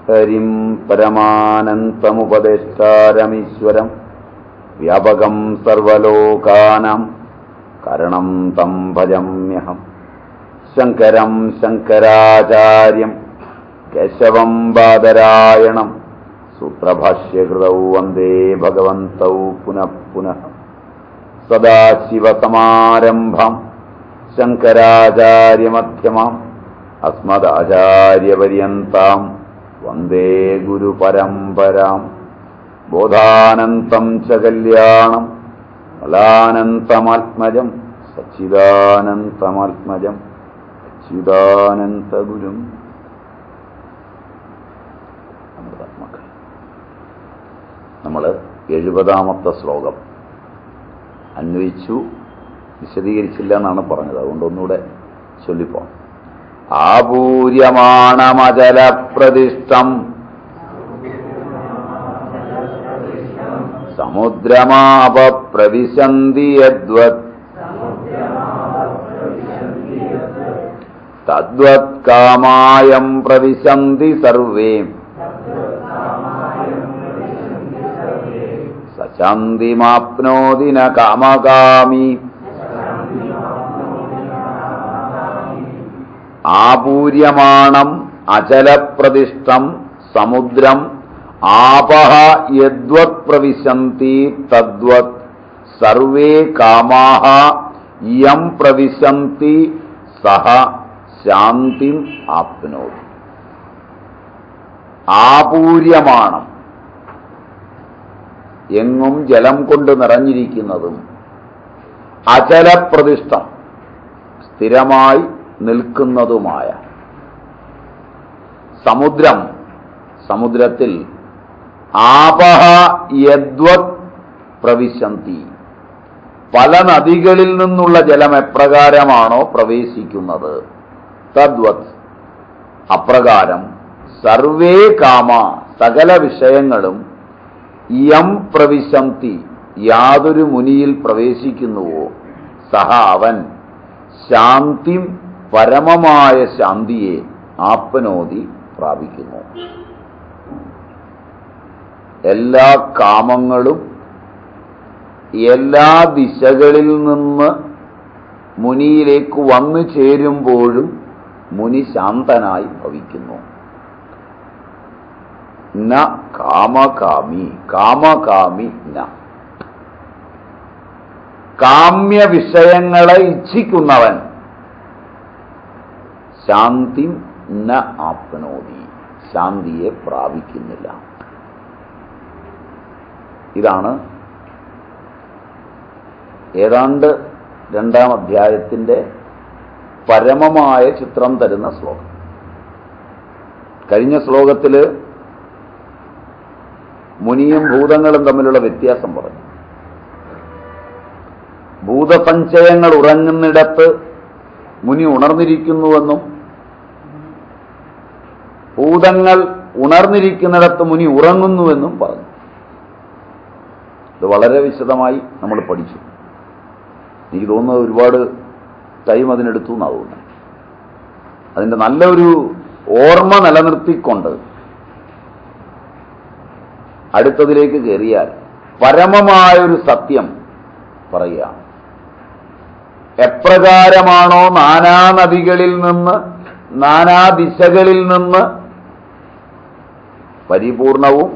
ഹരിം പരമാനന്തമുപദേഷ്ടാരമീശ്വരം വ്യാപകം സർവലോകാനാം കരണം തം ഭജമ്യഹം. ശങ്കരം ശങ്കരാചാര്യം കേശവം ബാദരായണം സൂത്രഭാഷ്യകൃതൗ വന്ദേ ഭഗവന്തൗ പുനഃ പുനഃ. സദാശിവസമാരംഭം ശങ്കരാചാര്യമധ്യമാം അസ്മദാചാര്യപര്യന്താം വന്ദേ ഗുരുപരമ്പരാം. ബോധാനന്തം ച കല്യാണം ഫലാനന്തമാത്മജം സച്ചിദാനന്തമാത്മജം അച്യുതാനന്തഗുരും. നമ്മൾ 70-ാമത്തെ ശ്ലോകം അന്വയിച്ചു, വിശദീകരിച്ചില്ല എന്നാണ് പറഞ്ഞത്. അതുകൊണ്ട് ഒന്നുകൂടെ ചൊല്ലിപ്പോ. ആപൂര്യമാണമചലപ്രതിഷ്ഠം സമുദ്രമാപ പ്രവിശന്തി യദ്വത് തദ്വത് കാമായം പ്രവിശന്തി സർവേ സശാന്തിമാപ്നോതി ന കാമകാമി. ആപൂര്യമാണം അചലപ്രതിഷ്ഠം സമുദ്രം ആപഹ യദ്വത് പ്രവിശന്തി തദ്വത് സർവേ കാമാഃ യം പ്രവിശന്തി സഹ ശാന്തിം ആപ്നോതി. ആപൂര്യമാണം എങ്ങും ജലം കൊണ്ട് നിറഞ്ഞിരിക്കുന്നതും അചലപ്രതിഷ്ഠം സ്ഥിരമായി നിൽക്കുന്നതുമായ സമുദ്രം, സമുദ്രത്തിൽ ആപഹ യദ്വത് പ്രവിശന്തി, പല നദികളിൽ നിന്നുള്ള ജലം എപ്രകാരമാണോ പ്രവേശിക്കുന്നത്, തദ്വത് അപ്രകാരം സർവേ കാമ സകല വിഷയങ്ങളും യം പ്രവിശന്തി യാതൊരു മുനിയിൽ പ്രവേശിക്കുന്നുവോ സഹ അവൻ ശാന്തിം പരമമായ ശാന്തിയെ ആപ്നോതി പ്രാപിക്കുന്നു. എല്ലാ കാമങ്ങളും എല്ലാ ദിശകളിൽ നിന്ന് മുനിയിലേക്ക് വന്നു ചേരുമ്പോഴും മുനി ശാന്തനായി ഭവിക്കുന്നു. ന കാമകാമി, കാമകാമി ന, കാമ്യ വിഷയങ്ങളെ ഇച്ഛിക്കുന്നവൻ ശാന്തി ന ആപ്നോതി, ശാന്തിയെ പ്രാപിക്കുന്നില്ല. ഇതാണ് ഏതാണ്ട് 2-ാം അധ്യായത്തിന്റെ പരമമായ ചിത്രം തരുന്ന ശ്ലോകം. കഴിഞ്ഞ ശ്ലോകത്തില് മുനിയും ഭൂതങ്ങളും തമ്മിലുള്ള വ്യത്യാസം പറഞ്ഞു. ഭൂതസഞ്ചയങ്ങൾ ഉറങ്ങുന്നിടത്ത് മുനി ഉണർന്നിരിക്കുന്നുവെന്നും ഭൂതങ്ങൾ ഉണർന്നിരിക്കുന്നിടത്ത് മുനി ഉറങ്ങുന്നുവെന്നും പറഞ്ഞു. ഇത് വളരെ വിശദമായി നമ്മൾ പഠിച്ചു. എനിക്ക് തോന്നുന്നത് ഒരുപാട് ടൈം അതിനെടുത്തു എന്നാണ് തോന്നുന്നത്. അതിൻ്റെ നല്ലൊരു ഓർമ്മ നിലനിർത്തിക്കൊണ്ട് അടുത്തതിലേക്ക് കയറിയാൽ പരമമായൊരു സത്യം പറയുക. എപ്രകാരമാണോ നാനാനദികളിൽ നിന്ന് നാനാ ദിശകളിൽ നിന്ന് പരിപൂർണവും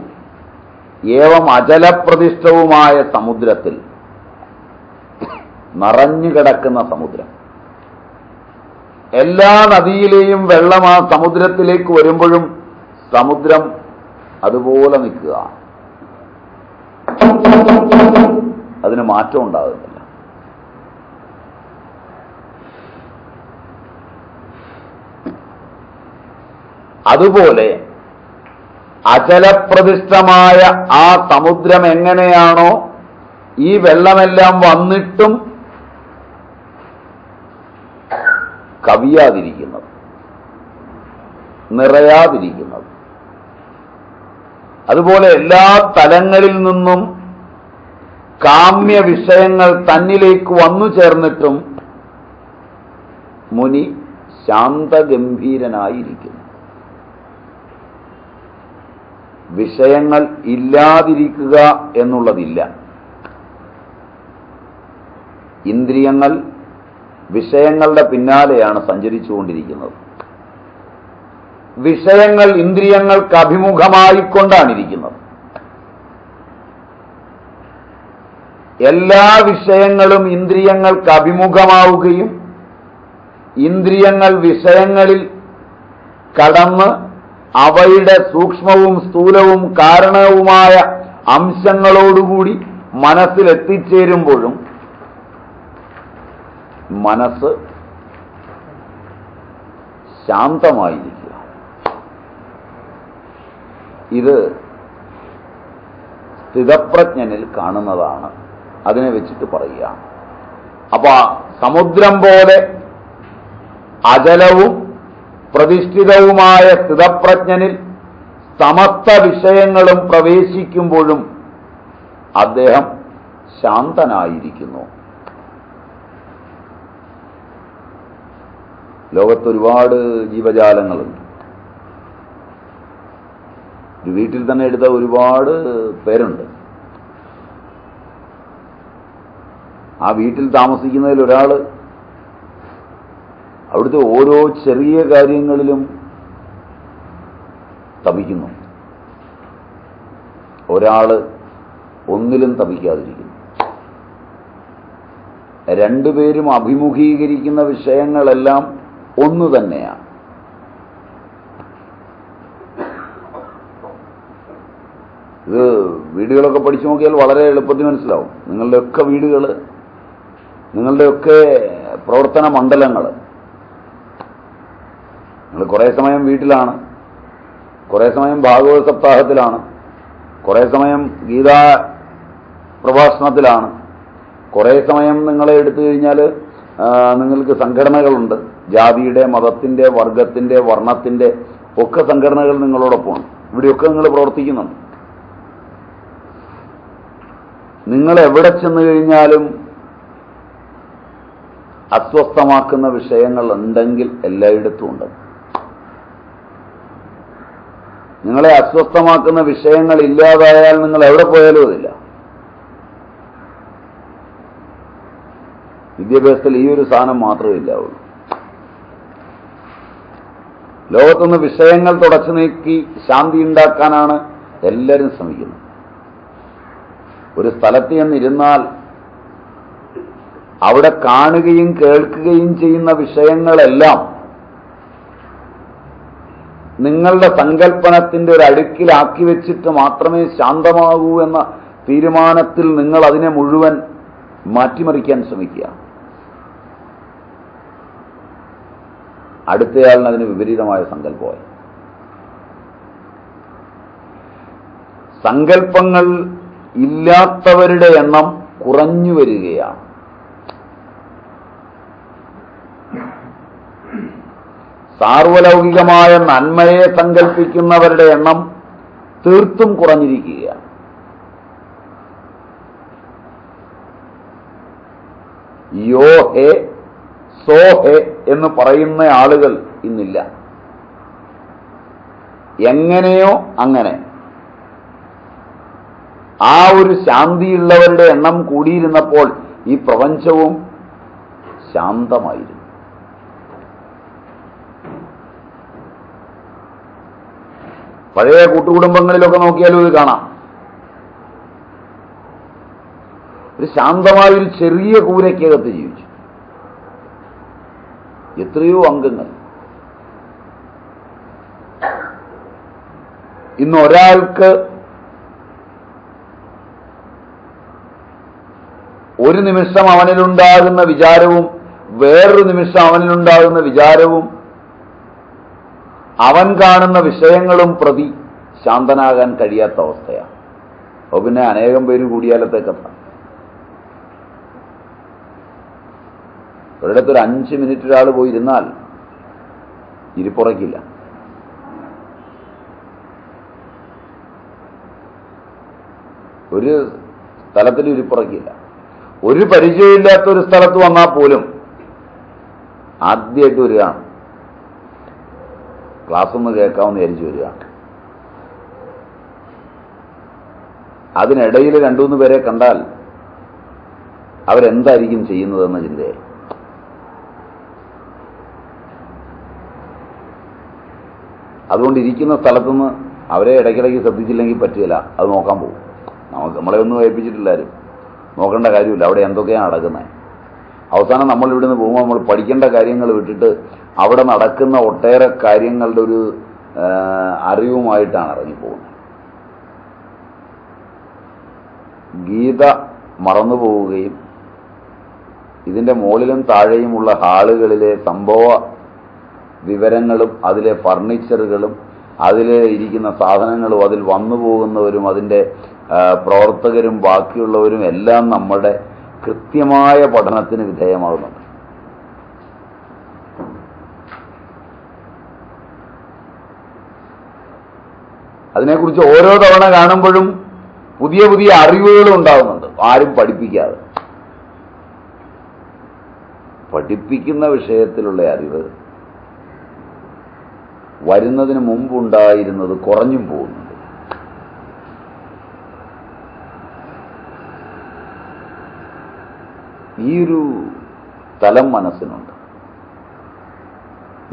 ഏവം അചലപ്രതിഷ്ഠവുമായ സമുദ്രത്തിൽ, നിറഞ്ഞുകിടക്കുന്ന സമുദ്രം, എല്ലാ നദിയിലെയും വെള്ളം ആ സമുദ്രത്തിലേക്ക് വരുമ്പോഴും സമുദ്രം അതുപോലെ നിൽക്കുക, അതിന് മാറ്റം ഉണ്ടാകുന്നില്ല. അതുപോലെ അചലപ്രതിഷ്ഠമായ ആ സമുദ്രം എങ്ങനെയാണോ ഈ വെള്ളമെല്ലാം വന്നിട്ടും കവിയാതിരിക്കുന്നത്, നിറയാതിരിക്കുന്നത്, അതുപോലെ എല്ലാ തലങ്ങളിൽ നിന്നും കാമ്യ വിഷയങ്ങൾ തന്നിലേക്ക് വന്നു ചേർന്നിട്ടും മുനി ശാന്തഗംഭീരനായിരിക്കുന്നു. വിഷയങ്ങൾ ഇല്ലാതിരിക്കുക എന്നുള്ളതില്ല. ഇന്ദ്രിയങ്ങൾ വിഷയങ്ങളുടെ പിന്നാലെയാണ് സഞ്ചരിച്ചുകൊണ്ടിരിക്കുന്നത്. വിഷയങ്ങൾ ഇന്ദ്രിയങ്ങൾക്ക് അഭിമുഖമായിക്കൊണ്ടാണിരിക്കുന്നത്. എല്ലാ വിഷയങ്ങളും ഇന്ദ്രിയങ്ങൾക്ക് അഭിമുഖമാവുകയും ഇന്ദ്രിയങ്ങൾ വിഷയങ്ങളിൽ കടന്ന് അവയുടെ സൂക്ഷ്മവും സ്ഥൂലവും കാരണവുമായ അംശങ്ങളോടുകൂടി മനസ്സിലെത്തിച്ചേരുമ്പോഴും മനസ്സ് ശാന്തമായിരിക്കുക. ഇത് സ്ഥിതപ്രജ്ഞനിൽ കാണുന്നതാണ്. അതിനെ വെച്ചിട്ട് പറയുകയാണ്. അപ്പൊ സമുദ്രം പോലെ അചലവും പ്രതിഷ്ഠിതവുമായ സ്ഥിതപ്രജ്ഞനിൽ സമസ്ത വിഷയങ്ങളും പ്രവേശിക്കുമ്പോഴും അദ്ദേഹം ശാന്തനായിരിക്കുന്നു. ലോകത്തൊരുപാട് ജീവജാലങ്ങളുണ്ട്. ഒരു വീട്ടിൽ തന്നെ എടുത്ത ഒരുപാട് പേരുണ്ട്. ആ വീട്ടിൽ താമസിക്കുന്നതിൽ ഒരാൾ അവിടുത്തെ ഓരോ ചെറിയ കാര്യങ്ങളിലും തപിക്കുന്നു. ഒരാൾ ഒന്നിലും തപിക്കാതിരിക്കുന്നു. രണ്ടുപേരും അഭിമുഖീകരിക്കുന്ന വിഷയങ്ങളെല്ലാം ഒന്നു തന്നെയാണ്. ഇത് വീടുകളൊക്കെ പഠിച്ചു നോക്കിയാൽ വളരെ എളുപ്പത്തിൽ മനസ്സിലാവും. നിങ്ങളുടെയൊക്കെ വീടുകൾ, നിങ്ങളുടെയൊക്കെ പ്രവർത്തന മണ്ഡലങ്ങൾ, നിങ്ങൾ കുറേ സമയം വീട്ടിലാണ്, കുറേ സമയം ഭാഗവത സപ്താഹത്തിലാണ്, കുറേ സമയം ഗീതാ പ്രഭാഷണത്തിലാണ്, കുറേ സമയം നിങ്ങളെ എടുത്തു കഴിഞ്ഞാൽ നിങ്ങൾക്ക് സംഘടനകളുണ്ട്. ജാതിയുടെ, മതത്തിൻ്റെ, വർഗത്തിൻ്റെ, വർണ്ണത്തിൻ്റെ ഒക്കെ സംഘടനകൾ നിങ്ങളോടൊപ്പമാണ്. ഇവിടെയൊക്കെ നിങ്ങൾ പ്രവർത്തിക്കുന്നുണ്ട്. നിങ്ങൾ എവിടെ ചെന്ന് കഴിഞ്ഞാലും അസ്വസ്ഥമാക്കുന്ന വിഷയങ്ങൾ ഉണ്ടെങ്കിൽ എല്ലായിടത്തും ഉണ്ട്. നിങ്ങളെ അസ്വസ്ഥമാക്കുന്ന വിഷയങ്ങൾ ഇല്ലാതായാൽ നിങ്ങൾ എവിടെ പോയാലും അതില്ല. വിദ്യാഭ്യാസത്തിൽ ഈ ഒരു സാധനം മാത്രമേ ഇല്ലാവുള്ളൂ. ലോകത്തുനിന്ന് വിഷയങ്ങൾ തുടച്ചു നീക്കി ശാന്തി ഉണ്ടാക്കാനാണ് എല്ലാവരും ശ്രമിക്കുന്നത്. ഒരു സ്ഥലത്ത് ചെന്നിരുന്നാൽ അവിടെ കാണുകയും കേൾക്കുകയും ചെയ്യുന്ന വിഷയങ്ങളെല്ലാം നിങ്ങളുടെ സങ്കല്പനത്തിന്റെ ഒരു അടുക്കിലാക്കി വെച്ചിട്ട് മാത്രമേ ശാന്തമാകൂ എന്ന തീരുമാനത്തിൽ നിങ്ങൾ അതിനെ മുഴുവൻ മാറ്റിമറിക്കാൻ ശ്രമിക്കുക. അടുത്തയാളിന് അതിന് വിപരീതമായ സങ്കല്പമായി. സങ്കല്പങ്ങൾ ഇല്ലാത്തവരുടെ എണ്ണം കുറഞ്ഞു വരികയാണ്. സാർവലൗകികമായ നന്മയെ സങ്കല്പിക്കുന്നവരുടെ എണ്ണം തീർത്തും കുറഞ്ഞിരിക്കുകയാണ്. യോ ഹേ സോ ഹേ എന്ന് പറയുന്ന ആളുകൾ ഇന്നില്ല. എങ്ങനെയോ അങ്ങനെ ആ ഒരു ശാന്തിയുള്ളവരുടെ എണ്ണം കൂടിയിരുന്നപ്പോൾ ഈ പ്രപഞ്ചവും ശാന്തമായിരുന്നു. പഴയ കൂട്ടുകുടുംബങ്ങളിലൊക്കെ നോക്കിയാലും ഇത് കാണാം. ഒരു ശാന്തമായൊരു ചെറിയ കൂരയ്ക്കകത്ത് ജീവിച്ചു. എത്രയോ അംഗങ്ങൾ. ഇന്ന് ഒരാൾക്ക് ഒരു നിമിഷം അവനിലുണ്ടാകുന്ന വിചാരവും വേറൊരു നിമിഷം അവനിലുണ്ടാകുന്ന വിചാരവും അവൻ കാണുന്ന വിഷയങ്ങളും പ്രതി ശാന്തനാകാൻ കഴിയാത്ത അവസ്ഥയാണ്. അപ്പോൾ പിന്നെ അനേകം പേര് കൂടിയാലത്തെ കഥ. ഒരിടത്തൊരു 5 മിനിറ്റ് ഒരാൾ പോയിരുന്നാൽ ഇരിപ്പുറയ്ക്കില്ല. ഒരു സ്ഥലത്തിൽ ഇരിപ്പുറയ്ക്കില്ല. ഒരു പരിചയമില്ലാത്ത ഒരു സ്ഥലത്ത് വന്നാൽ പോലും ആദ്യമായിട്ട് വരികയാണ്, ക്ലാസ് ഒന്ന് കേൾക്കാമെന്ന് വിചാരിച്ചു വരികയാണ്. അതിനിടയിൽ രണ്ടു മൂന്ന് പേരെ കണ്ടാൽ അവരെന്തായിരിക്കും ചെയ്യുന്നതെന്ന ചിന്തയായി. അതുകൊണ്ട് ഇരിക്കുന്ന സ്ഥലത്തുനിന്ന് അവരെ ഇടയ്ക്കിടയ്ക്ക് ശ്രദ്ധിച്ചില്ലെങ്കിൽ പറ്റില്ല, അത് നോക്കാൻ പോകും. നമ്മളെ ഒന്നും ഏൽപ്പിച്ചിട്ടില്ലാരും, നോക്കേണ്ട കാര്യമില്ല, അവിടെ എന്തൊക്കെയാണ് നടക്കുന്നത്. അവസാനം നമ്മൾ ഇവിടുന്ന് പോകുമ്പോൾ നമ്മൾ പഠിക്കേണ്ട കാര്യങ്ങൾ വിട്ടിട്ട് അവിടെ നടക്കുന്ന ഒട്ടേറെ കാര്യങ്ങളുടെ ഒരു അറിവുമായിട്ടാണ് ഇറങ്ങിപ്പോകുന്നത്. ഗീത മറന്നുപോവുകയും ഇതിൻ്റെ മുകളിലും താഴെയുമുള്ള ഹാളുകളിലെ സംഭവ വിവരങ്ങളും അതിലെ ഫർണിച്ചറുകളും അതിൽ ഇരിക്കുന്ന സാധനങ്ങളും അതിൽ വന്നു പോകുന്നവരും അതിൻ്റെ പ്രവർത്തകരും ബാക്കിയുള്ളവരും എല്ലാം നമ്മുടെ കൃത്യമായ പഠനത്തിന് വിധേയമാകുന്നുണ്ട്. അതിനെക്കുറിച്ച് ഓരോ തവണ കാണുമ്പോഴും പുതിയ പുതിയ അറിവുകളും ഉണ്ടാകുന്നുണ്ട്, ആരും പഠിപ്പിക്കാതെ. പഠിപ്പിക്കുന്ന വിഷയത്തിലുള്ള അറിവ് വരുന്നതിന് മുമ്പുണ്ടായിരുന്നത് കുറഞ്ഞും പോകുന്നുണ്ട്. ഈയൊരു തലം മനസ്സിനുണ്ട്.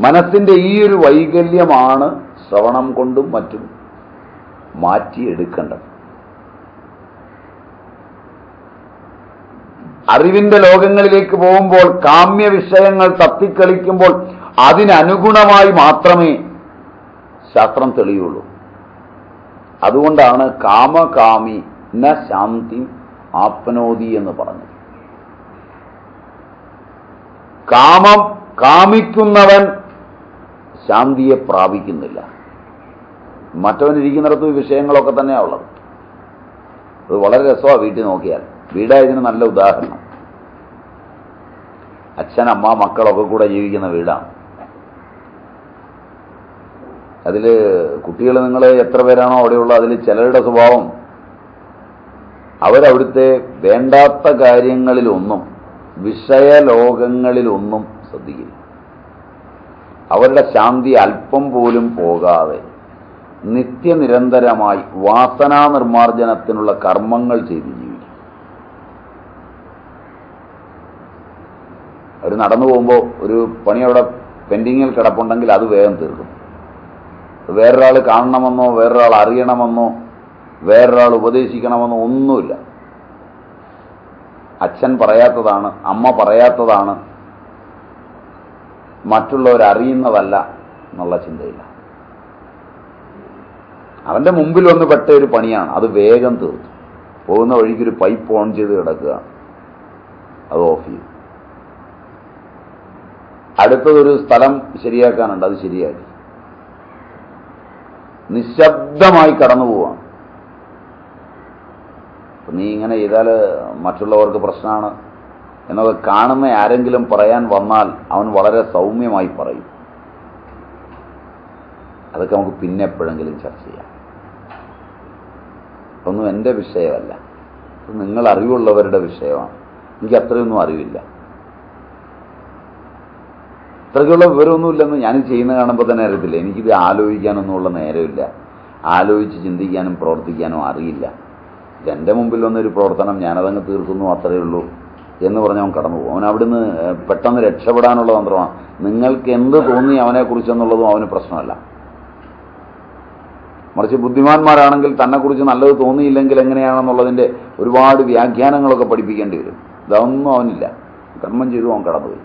മനസ്സിന്റെ ഈയൊരു വൈകല്യമാണ് ശ്രവണം കൊണ്ടും മറ്റും മാറ്റിയെടുക്കേണ്ടത്. അറിവിന്റെ ലോകങ്ങളിലേക്ക് പോകുമ്പോൾ, കാമ്യ വിഷയങ്ങൾ തത്തിക്കളിക്കുമ്പോൾ അതിനനുഗുണമായി മാത്രമേ ശാസ്ത്രം തെളിയുള്ളൂ. അതുകൊണ്ടാണ് കാമകാമി ന ശാന്തി ആപ്നോതി എന്ന് പറഞ്ഞത്. കാമം കാമിക്കുന്നവൻ ശാന്തിയെ പ്രാപിക്കുന്നില്ല. മറ്റവൻ ഇരിക്കുന്നിടത്ത് വിഷയങ്ങളൊക്കെ തന്നെയാണ് ഉള്ളത്. അത് വളരെ രസമാണ് വീട്ടിൽ നോക്കിയാൽ. വീടായതിന് നല്ല ഉദാഹരണം. അച്ഛൻ, അമ്മ, മക്കളൊക്കെ കൂടെ ജീവിക്കുന്ന വീടാണ്. അതിൽ കുട്ടികൾ നിങ്ങൾ എത്ര പേരാണോ അവിടെയുള്ള, അതിൽ ചിലരുടെ സ്വഭാവം അവരവിടുത്തെ വേണ്ടാത്ത കാര്യങ്ങളിലൊന്നും വിഷയലോകങ്ങളിലൊന്നും ശ്രദ്ധിക്കില്ല. അവരുടെ ശാന്തി അല്പം പോലും പോകാതെ നിത്യനിരന്തരമായി വാസനാ നിർമ്മാർജ്ജനത്തിനുള്ള കർമ്മങ്ങൾ ചെയ്ത് ജീവിക്കും. അവർ നടന്നു പോകുമ്പോൾ ഒരു പണി അവിടെ പെൻഡിങ്ങിൽ കിടപ്പുണ്ടെങ്കിൽ അത് വേഗം തീർക്കും. വേറൊരാൾ കാണണമെന്നോ വേറൊരാൾ അറിയണമെന്നോ വേറൊരാൾ ഉപദേശിക്കണമെന്നോ ഒന്നുമില്ല. അച്ഛൻ പറയാത്തതാണ്, അമ്മ പറയാത്തതാണ്, മറ്റുള്ളവരറിയുന്നതല്ല എന്നുള്ള ചിന്തയില്ല. അവൻ്റെ മുമ്പിൽ വന്ന് പെട്ട ഒരു പണിയാണ്, അത് വേഗം തീർത്തു. പോകുന്ന വഴിക്കൊരു പൈപ്പ് ഓൺ ചെയ്ത് കിടക്കുക, അത് ഓഫ് ചെയ്തു. അടുത്തതൊരു സ്ഥലം ശരിയാക്കാനുണ്ട്, അത് ശരിയാക്കി. നിശബ്ദമായി കടന്നു പോവാണ്. നീ ഇങ്ങനെ ചെയ്താൽ മറ്റുള്ളവർക്ക് പ്രശ്നമാണ് എന്നൊക്കെ കാണുന്ന ആരെങ്കിലും പറയാൻ വന്നാൽ അവൻ വളരെ സൗമ്യമായി പറയും. അതൊക്കെ നമുക്ക് പിന്നെ എപ്പോഴെങ്കിലും ചർച്ച ചെയ്യാം. ഒന്നും എൻ്റെ വിഷയമല്ല, നിങ്ങൾ അറിവുള്ളവരുടെ വിഷയമാണ്. എനിക്ക് അത്രയൊന്നും അറിവില്ല, അത്രയ്ക്കുള്ള വിവരമൊന്നുമില്ലെന്ന് ഞാൻ ചെയ്യുന്ന കാണുമ്പോൾ തന്നെ അറിയത്തില്ല. എനിക്കിത് ആലോചിക്കാനൊന്നുമുള്ള നേരമില്ല, ആലോചിച്ച് ചിന്തിക്കാനും പ്രവർത്തിക്കാനും അറിയില്ല. എൻ്റെ മുമ്പിൽ വന്നൊരു പ്രവർത്തനം ഞാനതങ്ങ് തീർക്കുന്നു, അത്രയേ ഉള്ളൂ എന്ന് പറഞ്ഞ് അവൻ കടന്നു പോകും. അവൻ അവിടുന്ന് പെട്ടെന്ന് രക്ഷപ്പെടാനുള്ള തന്ത്രമാണ്. നിങ്ങൾക്ക് എന്ത് തോന്നി അവനെക്കുറിച്ചെന്നുള്ളതും അവന് പ്രശ്നമല്ല. മറിച്ച് ബുദ്ധിമാന്മാരാണെങ്കിൽ തന്നെക്കുറിച്ച് നല്ലത് തോന്നിയില്ലെങ്കിൽ എങ്ങനെയാണെന്നുള്ളതിൻ്റെ ഒരുപാട് വ്യാഖ്യാനങ്ങളൊക്കെ പഠിപ്പിക്കേണ്ടി വരും. ഇതൊന്നും അവനില്ല, കർമ്മം ചെയ്തു അവൻ കടന്നുപോയി.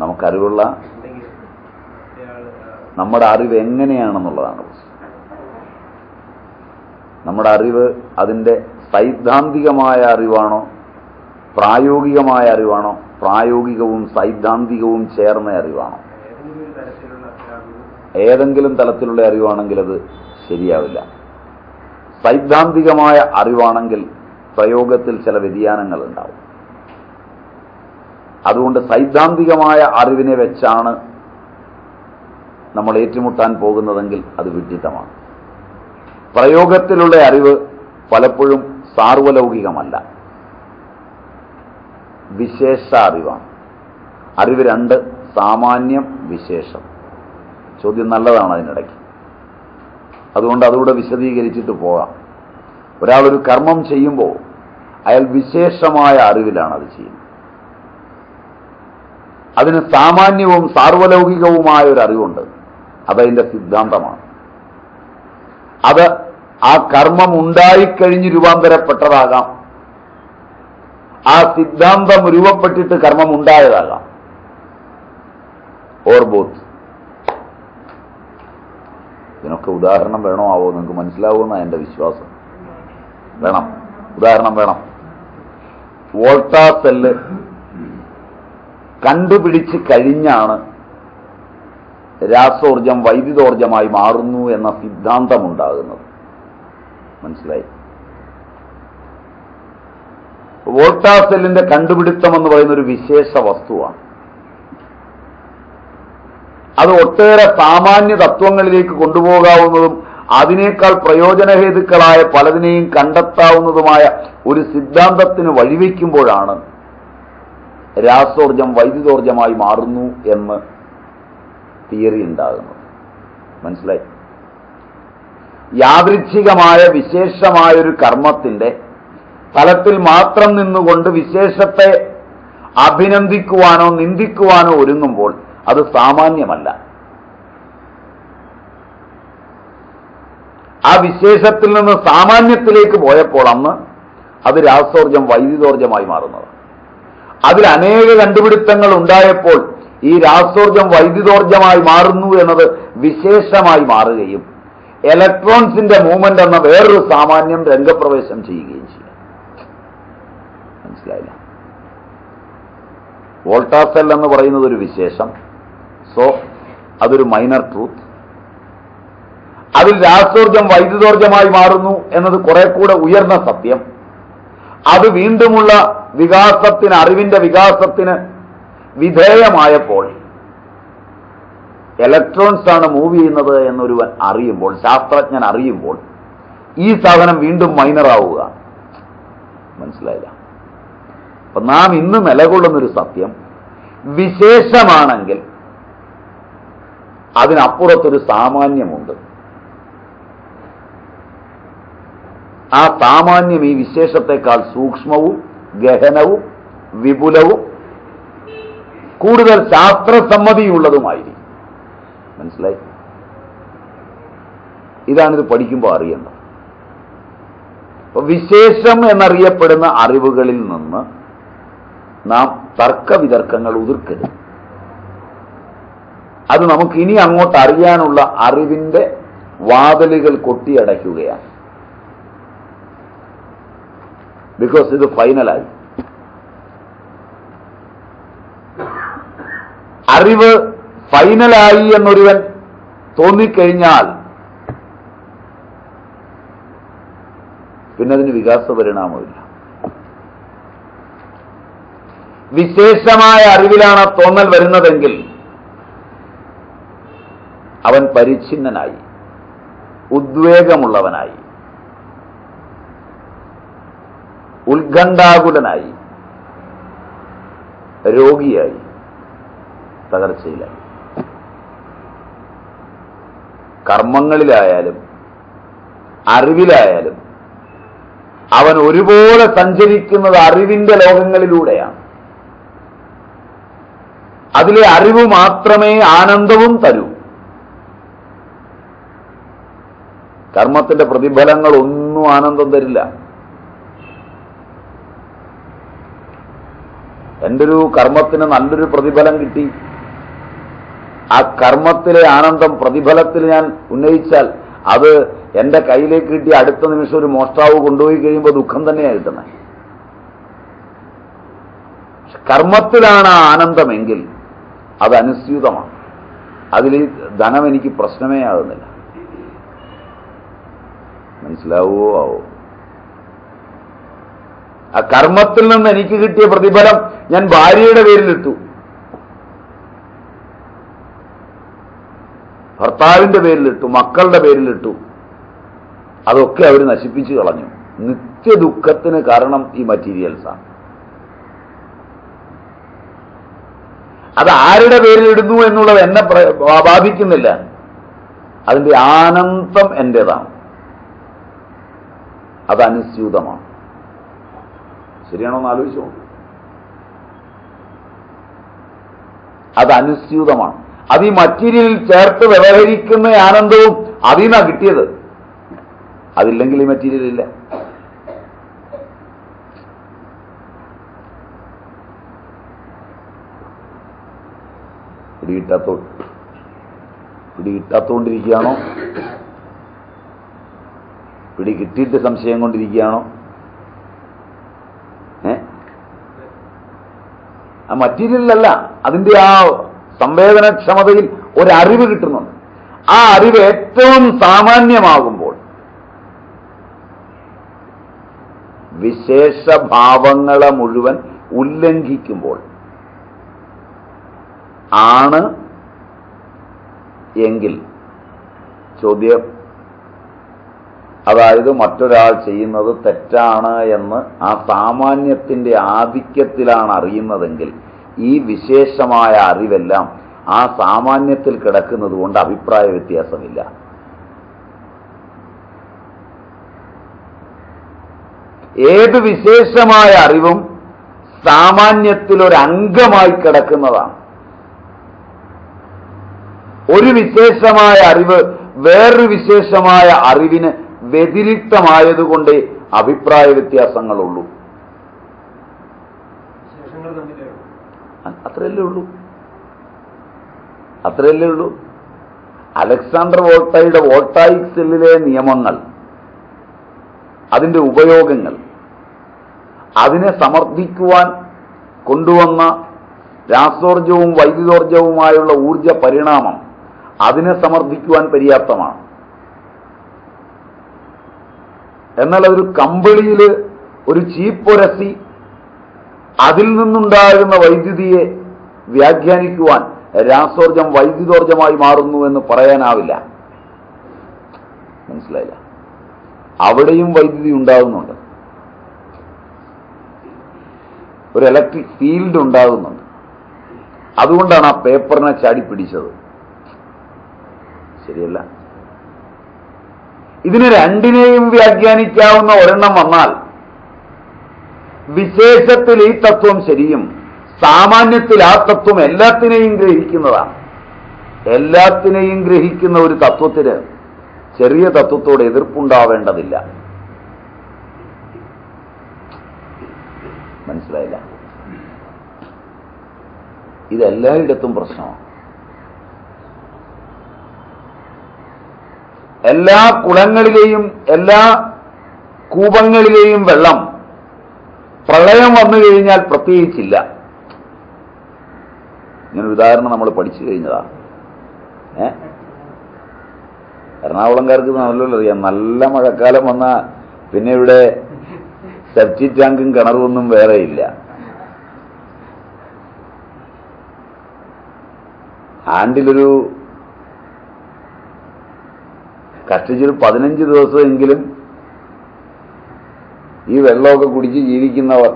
നമുക്കറിവുള്ള നമ്മുടെ അറിവ് എങ്ങനെയാണെന്നുള്ളതാണ് പ്രശ്നം. നമ്മുടെ അറിവ് അതിൻ്റെ സൈദ്ധാന്തികമായ അറിവാണോ പ്രായോഗികമായ അറിവാണോ, പ്രായോഗികവും സൈദ്ധാന്തികവും ചേർന്ന അറിവാണോ? ഏതെങ്കിലും തലത്തിലുള്ള അറിവാണെങ്കിൽ അത് ശരിയാവില്ല. സൈദ്ധാന്തികമായ അറിവാണെങ്കിൽ പ്രയോഗത്തിൽ ചില വ്യതിയാനങ്ങൾ ഉണ്ടാവും. അതുകൊണ്ട് സൈദ്ധാന്തികമായ അറിവിനെ വെച്ചാണ് നമ്മൾ ഏറ്റുമുട്ടാൻ പോകുന്നതെങ്കിൽ അത് വിഡ്ഢിത്തമാണ്. പ്രയോഗത്തിലുള്ള അറിവ് പലപ്പോഴും സാർവലൗകികമല്ല, വിശേഷ അറിവാണ്. അറിവ് രണ്ട്, സാമാന്യം, വിശേഷം. ചോദ്യം നല്ലതാണ് അതിനിടയ്ക്ക്. അതുകൊണ്ട് അതുകൂടെ വിശദീകരിച്ചിട്ട് പോകാം. ഒരാളൊരു കർമ്മം ചെയ്യുമ്പോൾ അയാൾ വിശേഷമായ അറിവിലാണ് അത് ചെയ്യുന്നത്. അതിന് സാമാന്യവും സാർവലൗകികവുമായ ഒരു അറിവുണ്ട്. അതതിൻ്റെ സിദ്ധാന്തമാണ്. അത് ആ കർമ്മം ഉണ്ടായിക്കഴിഞ്ഞ് രൂപാന്തരപ്പെട്ടതാകാം, ആ സിദ്ധാന്തം രൂപപ്പെട്ടിട്ട് കർമ്മം ഉണ്ടായതാകാം, ഓർ ബോത്ത്. ഇതിനൊക്കെ ഉദാഹരണം വേണോ ആവോ? നിങ്ങൾക്ക് മനസ്സിലാവുമെന്നാണ് എൻ്റെ വിശ്വാസം. വേണം, ഉദാഹരണം വേണം. വോൾട്ടാ സെല്ല് കണ്ടുപിടിച്ച് കഴിഞ്ഞാണ് രാസോർജം വൈദ്യുതോർജമായി മാറുന്നു എന്ന സിദ്ധാന്തമുണ്ടാകുന്നത്. മനസ്സിലായി? വോൾട്ടാ സെല്ലിന്റെ കണ്ടുപിടുത്തം എന്ന് പറയുന്ന ഒരു വിശേഷ വസ്തുവാണ്. അത് ഒട്ടേറെ സാമാന്യ തത്വങ്ങളിലേക്ക് കൊണ്ടുപോകാവുന്നതും അതിനേക്കാൾ പ്രയോജനഹേതുക്കളായ പലതിനെയും കണ്ടെത്താവുന്നതുമായ ഒരു സിദ്ധാന്തത്തിന് വഴിവെക്കുമ്പോഴാണ് രാസോർജം വൈദ്യുതോർജമായി മാറുന്നു എന്ന് തിയറി ഉണ്ടാകുന്നത്. മനസ്സിലായി? യാദൃച്ഛികമായ വിശേഷമായൊരു കർമ്മത്തിന്റെ ഫലത്തിൽ മാത്രം നിന്നുകൊണ്ട് വിശേഷത്തെ അഭിനന്ദിക്കുവാനോ നിന്ദിക്കുവാനോ ഒരുങ്ങുമ്പോൾ അത് സാമാന്യമല്ല. ആ വിശേഷത്തിൽ നിന്ന് സാമാന്യത്തിലേക്ക് പോയപ്പോൾ അന്ന് അത് രാസോർജം വൈദ്യുതോർജമായി മാറുന്നത്. അതിൽ അനേക കണ്ടുപിടുത്തങ്ങൾ ഉണ്ടായപ്പോൾ ഈ രാസോർജം വൈദ്യുതോർജമായി മാറുന്നു എന്നത് വിശേഷമായി മാറുകയും ഇലക്ട്രോൺസിന്റെ മൂവ്മെന്റ് എന്ന വേറൊരു സാമാന്യം രംഗപ്രവേശം ചെയ്യുകയും ചെയ്യും. മനസ്സിലായില്ല? വോൾട്ടാ സെൽ എന്ന് പറയുന്നത് ഒരു വിശേഷം. സോ അതൊരു മൈനർ ട്രൂത്ത്. അതിൽ രാസോർജം വൈദ്യുതോർജമായി മാറുന്നു എന്നത് കുറെ കൂടെ ഉയർന്ന സത്യം. അത് വീണ്ടുമുള്ള വികാസത്തിന്, അറിവിന്റെ വികാസത്തിന് വിധേയമായപ്പോൾ ഇലക്ട്രോൺസ് ആണ് മൂവ് ചെയ്യുന്നത് എന്നൊരുവൻ അറിയുമ്പോൾ, ശാസ്ത്രജ്ഞൻ അറിയുമ്പോൾ, ഈ സാധനം വീണ്ടും മൈനർ ആവുക. മനസ്സിലായില്ല? അപ്പൊ നാം ഇന്ന് നിലകൊള്ളുന്നൊരു സത്യം വിശേഷമാണെങ്കിൽ അതിനപ്പുറത്തൊരു സാമാന്യമുണ്ട്. ആ സാമാന്യം ഈ വിശേഷത്തെക്കാൾ സൂക്ഷ്മവും ഗഹനവും വിപുലവും കൂടുതൽ ശാസ്ത്രസമ്മതിയുള്ളതുമായിരിക്കും. മനസ്സിലായി? ഇതാണിത് പഠിക്കുമ്പോൾ അറിയേണ്ടത്. അപ്പൊ വിശേഷം എന്നറിയപ്പെടുന്ന അറിവുകളിൽ നിന്ന് നാം തർക്കവിതർക്കങ്ങൾ ഉതിർക്കരുത്. അത് നമുക്ക് ഇനി അങ്ങോട്ട് അറിയാനുള്ള അറിവിന്റെ വാതിലുകൾ കൊട്ടിയടയ്ക്കുകയാണ്. ബിക്കോസ് ഇത് ഫൈനലായി. അറിവ് ഫൈനലായി എന്നൊരുവൻ തോന്നിക്കഴിഞ്ഞാൽ പിന്നെ അതിന് വികാസ പരിണാമമില്ല. വിശേഷമായ അറിവിലാണ് തോന്നൽ വരുന്നതെങ്കിൽ അവൻ പരിച്ഛിന്നനായി, ഉദ്വേഗമുള്ളവനായി, ഉത്കണ്ഠാകുലനായി, രോഗിയായി, തകർച്ചയിലായി. കർമ്മങ്ങളിലായാലും അറിവിലായാലും അവൻ ഒരുപോലെ സഞ്ചരിക്കുന്നത് അറിവിന്റെ ലോകങ്ങളിലൂടെയാണ്. അതിലെ അറിവ് മാത്രമേ ആനന്ദവും തരൂ. കർമ്മത്തിന്റെ പ്രതിഫലങ്ങൾ ഒന്നും ആനന്ദം തരില്ല. എൻ്റെ ഒരു കർമ്മത്തിന് നല്ലൊരു പ്രതിഫലം കിട്ടി, ആ കർമ്മത്തിലെ ആനന്ദം പ്രതിഫലത്തിൽ ഞാൻ ഉന്നയിച്ചാൽ അത് എൻ്റെ കയ്യിലേക്ക് കിട്ടി അടുത്ത നിമിഷം ഒരു മോഷ്ടാവ് കൊണ്ടുപോയി കഴിയുമ്പോൾ ദുഃഖം തന്നെയാണ് കിട്ടുന്നത്. കർമ്മത്തിലാണ് ആ ആനന്ദമെങ്കിൽ അത് അനുസ്യൂതമാണ്. അതിൽ ധനം എനിക്ക് പ്രശ്നമേ ആകുന്നില്ല. മനസ്സിലാവുമോ ആവോ? ആ കർമ്മത്തിൽ നിന്ന് എനിക്ക് കിട്ടിയ പ്രതിഫലം ഞാൻ ഭാര്യയുടെ പേരിലിട്ടു, ഭർത്താവിന്റെ പേരിലിട്ടു, മക്കളുടെ പേരിലിട്ടു, അതൊക്കെ അവർ നശിപ്പിച്ചു കളഞ്ഞു. നിത്യദുഃഖത്തിന് കാരണം ഈ മറ്റീരിയൽസാണ്. അത് ആരുടെ പേരിൽ ഇടുന്നു എന്നുള്ളത് എന്നെ ബാധിക്കുന്നില്ല. അതിൻ്റെ ആനന്ദം എൻ്റേതാണ്. അത് അനുസ്യൂതമാണ്. ശരിയാണോ എന്ന് ആലോചിച്ചോ? അത് അനുസ്യൂതമാണ്. അത് ഈ മറ്റീരിയലിൽ ചേർത്ത് വ്യവഹരിക്കുന്ന ആനന്ദവും അതിൽ നിന്നാണ് കിട്ടിയത്. അതില്ലെങ്കിൽ ഈ മെറ്റീരിയൽ ഇല്ല. പിടികിട്ടാത്തോണ്ടിരിക്കുകയാണോ? പിടി കിട്ടിയിട്ട് സംശയം കൊണ്ടിരിക്കുകയാണോ? ആ മറ്റീരിയലല്ല, അതിന്റെ ആ സംവേദനക്ഷമതയിൽ ഒരറിവ് കിട്ടുന്നുണ്ട്. ആ അറിവ് ഏറ്റവും സാമാന്യമാകുമ്പോൾ, വിശേഷഭാവങ്ങളെ മുഴുവൻ ഉല്ലംഘിക്കുമ്പോൾ ആണ് എങ്കിൽ ചോദ്യം, അതായത് മറ്റൊരാൾ ചെയ്യുന്നത് തെറ്റാണ് എന്ന് ആ സാമാന്യത്തിന്റെ ആധിക്യത്തിലാണ് അറിയുന്നതെങ്കിൽ ഈ വിശേഷമായ അറിവെല്ലാം ആ സാമാന്യത്തിൽ കിടക്കുന്നത് കൊണ്ട് അഭിപ്രായ വ്യത്യാസമില്ല. ഏത് വിശേഷമായ അറിവും സാമാന്യത്തിലൊരംഗമായി കിടക്കുന്നതാണ്. ഒരു വിശേഷമായ അറിവ് വേറൊരു വിശേഷമായ അറിവിന് വ്യതിരിക്തമായതുകൊണ്ടേ അഭിപ്രായ വ്യത്യാസങ്ങളുള്ളൂ. അത്രയല്ലേ ഉള്ളൂ. അലക്സാണ്ടർ വോൾട്ടയുടെ വോൾട്ടായിക് സെല്ലിലെ നിയമങ്ങൾ, അതിന്റെ ഉപയോഗങ്ങൾ, അതിനെ സമർത്ഥിക്കുവാൻ കൊണ്ടുവന്ന രാസോർജവും വൈദ്യുതോർജവുമായുള്ള ഊർജ പരിണാമം അതിനെ സമർത്ഥിക്കുവാൻ പര്യാപ്തമാണ്. എന്നാൽ അതൊരു കമ്പിളിയിൽ ഒരു ചീപ്പൊരസി അതിൽ നിന്നുണ്ടാകുന്ന വൈദ്യുതിയെ വ്യാഖ്യാനിക്കുവാൻ രാസോർജം വൈദ്യുതോർജമായി മാറുന്നു എന്ന് പറയാനാവില്ല. മനസ്സിലായില്ല? അവിടെയും വൈദ്യുതി ഉണ്ടാകുന്നുണ്ട്, ഒരു ഇലക്ട്രിക് ഫീൽഡ് ഉണ്ടാകുന്നുണ്ട്. അതുകൊണ്ടാണ് ആ പേപ്പറിനെ ചാടിപ്പിടിച്ചത്. ശരിയല്ല? ഇതിന് രണ്ടിനെയും വ്യാഖ്യാനിക്കാവുന്ന ഒരെണ്ണം വന്നാൽ വിശേഷത്തിൽ ഈ തത്വം ശരിയും സാമാന്യത്തിൽ ആ തത്വം എല്ലാത്തിനെയും ഗ്രഹിക്കുന്നതാണ്. എല്ലാത്തിനെയും ഗ്രഹിക്കുന്ന ഒരു തത്വത്തിന് ചെറിയ തത്വത്തോട് എതിർപ്പുണ്ടാവേണ്ടതില്ല. മനസ്സിലായില്ല? ഇതെല്ലായിടത്തും പ്രശ്നമാണ്. എല്ലാ കുളങ്ങളിലെയും എല്ലാ കൂപങ്ങളിലെയും വെള്ളം പ്രളയം വന്നു കഴിഞ്ഞാൽ പ്രത്യേകിച്ചില്ല. ഇങ്ങനെ ഉദാഹരണം നമ്മൾ പഠിച്ചു കഴിഞ്ഞതാണ്. എറണാകുളംകാർക്ക് നല്ലല്ലോ അറിയാം. നല്ല മഴക്കാലം വന്നാൽ പിന്നെ ഇവിടെ സെപ്റ്റിക് ടാങ്കും കിണറുമൊന്നും വേറെ ഇല്ല. ആണ്ടിലൊരു കഷ്ടിച്ചൊരു 15 ദിവസമെങ്കിലും ഈ വെള്ളമൊക്കെ കുടിച്ച് ജീവിക്കുന്നവർ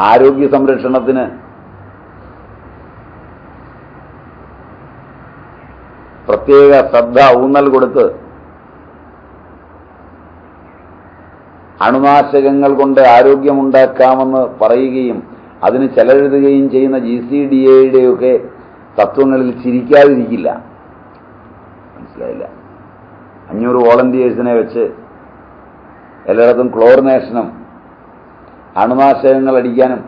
ആരോഗ്യ സംരക്ഷണത്തിന് പ്രത്യേക ശ്രദ്ധ ഊന്നൽ കൊടുത്ത് അണുനാശകങ്ങൾ കൊണ്ട് ആരോഗ്യമുണ്ടാക്കാമെന്ന് പറയുകയും അതിന് ചെലവെഴുതുകയും ചെയ്യുന്ന GCDAയുടെയൊക്കെ തത്വങ്ങളിൽ ചിരിക്കാതിരിക്കില്ല. മനസ്സിലായില്ല? 500 വോളണ്ടിയേഴ്സിനെ വെച്ച് എല്ലായിടത്തും ക്ലോറിനേഷനും അണുനാശകങ്ങൾ അടിക്കാനും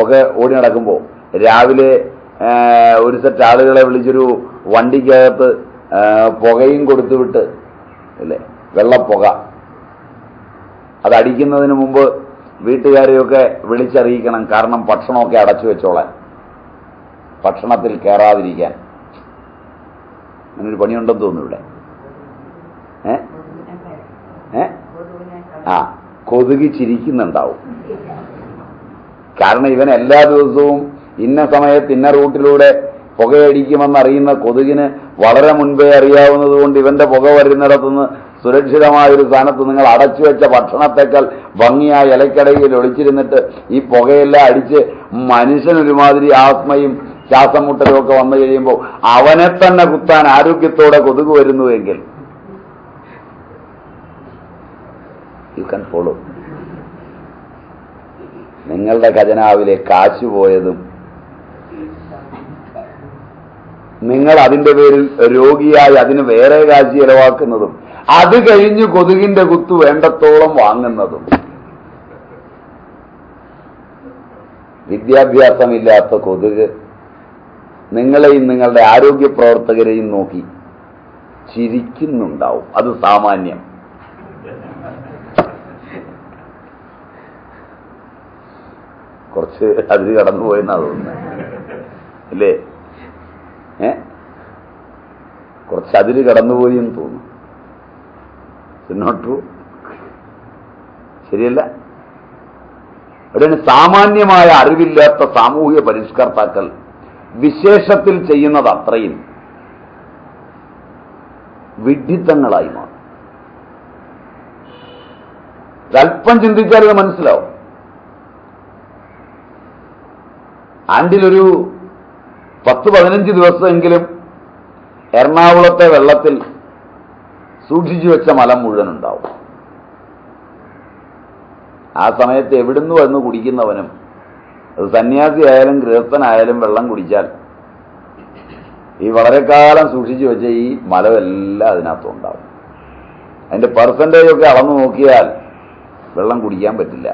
ഒക്കെ ഓടി നടക്കുമ്പോൾ രാവിലെ ഒരു സെറ്റ് ആളുകളെ വിളിച്ചൊരു വണ്ടിക്കകത്ത് പുകയും കൊടുത്തുവിട്ട് അല്ലേ, വെള്ളപ്പുക, അതടിക്കുന്നതിന് മുമ്പ് വീട്ടുകാരെയൊക്കെ വിളിച്ചറിയിക്കണം. കാരണം ഭക്ഷണമൊക്കെ അടച്ചു വെച്ചോളാൻ, ഭക്ഷണത്തിൽ കയറാതിരിക്കാൻ. അങ്ങനൊരു പണിയുണ്ടെന്ന് തോന്നുന്നു ഇവിടെ. കൊതുകി ചിരിക്കുന്നുണ്ടാവും. കാരണം ഇവൻ എല്ലാ ദിവസവും ഇന്ന സമയത്ത് ഇന്ന റൂട്ടിലൂടെ പുകയടിക്കുമെന്നറിയുന്ന കൊതുകിന് വളരെ മുൻപേ അറിയാവുന്നത് കൊണ്ട് ഇവന്റെ പുക വരുന്നിടത്തുനിന്ന് സുരക്ഷിതമായൊരു സ്ഥാനത്ത് നിങ്ങൾ അടച്ചു വെച്ച ഭക്ഷണത്തെക്കാൾ ഭംഗിയായ ഇലക്കടയിൽ ഒളിച്ചിരുന്നിട്ട് ഈ പുകയെല്ലാം അടിച്ച് മനുഷ്യനൊരുമാതിരി ആസ്മയും ശ്വാസം മുട്ടലും ഒക്കെ വന്നു കഴിയുമ്പോൾ അവനെ തന്നെ കുത്താൻ ആരോഗ്യത്തോടെ കൊതുക് വരുന്നുവെങ്കിൽ യു കൻ ഫോളോ. നിങ്ങളുടെ ഖജനാവിലെ കാശ് പോയതും നിങ്ങൾ അതിന്റെ പേരിൽ രോഗിയായി അതിന് വേറെ കാശ് ചെലവാക്കുന്നതും അത് കഴിഞ്ഞ് കൊതുകിന്റെ കുത്തു വേണ്ടത്തോളം വാങ്ങുന്നതും വിദ്യാഭ്യാസമില്ലാത്ത കൊതുക് നിങ്ങളെയും നിങ്ങളുടെ ആരോഗ്യ പ്രവർത്തകരെയും നോക്കി ചിരിക്കുന്നുണ്ടാവും. അത് സാമാന്യം. കുറച്ച് അതിൽ കടന്നുപോയെന്നാ തോന്നുന്നത് അല്ലേ? കുറച്ച് അതിൽ കടന്നുപോയി എന്ന് തോന്നുന്നു. Not true. ശരിയല്ല? അവിടെയാണ് സാമാന്യമായ അറിവില്ലാത്ത സാമൂഹിക പരിഷ്കർത്താക്കൾ വിശേഷത്തിൽ ചെയ്യുന്നത് അത്രയും വിഡ്ഢിത്തങ്ങളായി മാറും. ഒരല്പം ചിന്തിച്ചാൽ ഇത് മനസ്സിലാവും. ആണ്ടിലൊരു 10-15 ദിവസമെങ്കിലും എറണാകുളത്തെ വെള്ളത്തിൽ സൂക്ഷിച്ചു വെച്ച മലം മുഴുവൻ ഉണ്ടാവും. ആ സമയത്ത് എവിടുന്ന് വന്ന് കുടിക്കുന്നവനും, അത് സന്യാസിയായാലും ഗൃഹസ്ഥനായാലും വെള്ളം കുടിച്ചാൽ ഈ വളരെ കാലം സൂക്ഷിച്ചു വെച്ച ഈ മലമെല്ലാം അതിനകത്തുണ്ടാവും. അതിന്റെ പെർസെൻറ്റേജൊക്കെ അളന്നു നോക്കിയാൽ വെള്ളം കുടിക്കാൻ പറ്റില്ല.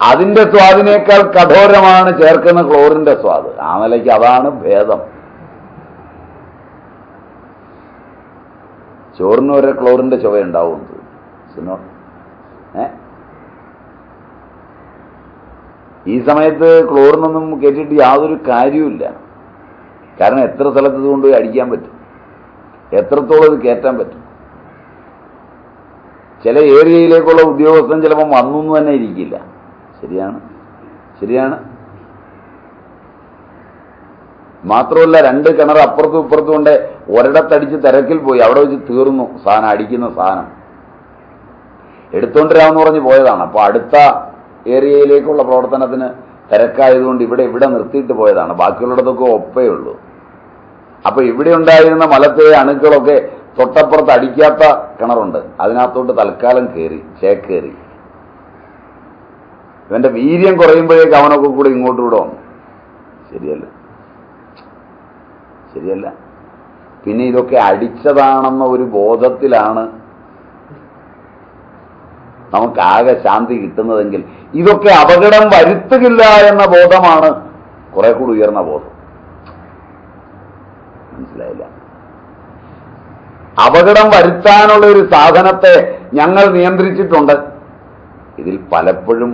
അതിന്റെ സ്വാദിനേക്കാൾ കഠോരമാണ് ചേർക്കുന്ന ക്ലോറിന്റെ സ്വാദ്. ആ നിലയ്ക്ക് അതാണ് ഭേദം. ചോറിന് വരെ ക്ലോറിന്റെ ചുവയുണ്ടാവും. ഈ സമയത്ത് ക്ലോറിനൊന്നും കേട്ടിട്ട് യാതൊരു കാര്യവുമില്ല. കാരണം എത്ര സ്ഥലത്ത് ഇതുകൊണ്ട് അടിക്കാൻ പറ്റും, എത്രത്തോളം ഇത് കയറ്റാൻ പറ്റും. ചില ഏരിയയിലേക്കുള്ള ഉദ്യോഗസ്ഥൻ ചിലപ്പം വന്നൊന്നും തന്നെ ഇരിക്കില്ല. ശരിയാണ്, ശരിയാണ്. മാത്രമല്ല 2 കിണർ അപ്പുറത്തും ഇപ്പുറത്തും കൊണ്ട് ഒരിടത്തടിച്ച് തിരക്കിൽ പോയി. അവിടെ വെച്ച് തീർന്നു സാധനം, അടിക്കുന്ന സാധനം എടുത്തോണ്ടിരാമെന്ന് പറഞ്ഞ് പോയതാണ്. അപ്പോൾ അടുത്ത ഏരിയയിലേക്കുള്ള പ്രവർത്തനത്തിന് തിരക്കായതുകൊണ്ട് ഇവിടെ നിർത്തിയിട്ട് പോയതാണ്. ബാക്കിയുള്ളിടത്തൊക്കെ ഒപ്പേ ഉള്ളൂ. അപ്പൊ ഇവിടെ ഉണ്ടായിരുന്ന മലത്തെ അണുക്കളൊക്കെ തൊട്ടപ്പുറത്ത് അടിക്കാത്ത കിണറുണ്ട്, അതിനകത്തോട്ട് തൽക്കാലം ചേക്കേറി. ഇവന്റെ വീര്യം കുറയുമ്പോഴേക്ക് അവനൊക്കെ കൂടെ ഇങ്ങോട്ടൂടെ വന്നു. ശരിയല്ല, ശരിയല്ല. പിന്നെ ഇതൊക്കെ അടിച്ചതാണെന്ന ഒരു ബോധത്തിലാണ് നമുക്കാകെ ശാന്തി കിട്ടുന്നതെങ്കിൽ ഇതൊക്കെ അപകടം വരുത്തുകില്ല എന്ന ബോധമാണ് കുറെ കൂടി ഉയർന്ന ബോധം. മനസ്സിലായില്ല? അപകടം വരുത്താനുള്ള ഒരു സാധനത്തെ ഞങ്ങൾ നിയന്ത്രിച്ചിട്ടുണ്ട്. ഇതിൽ പലപ്പോഴും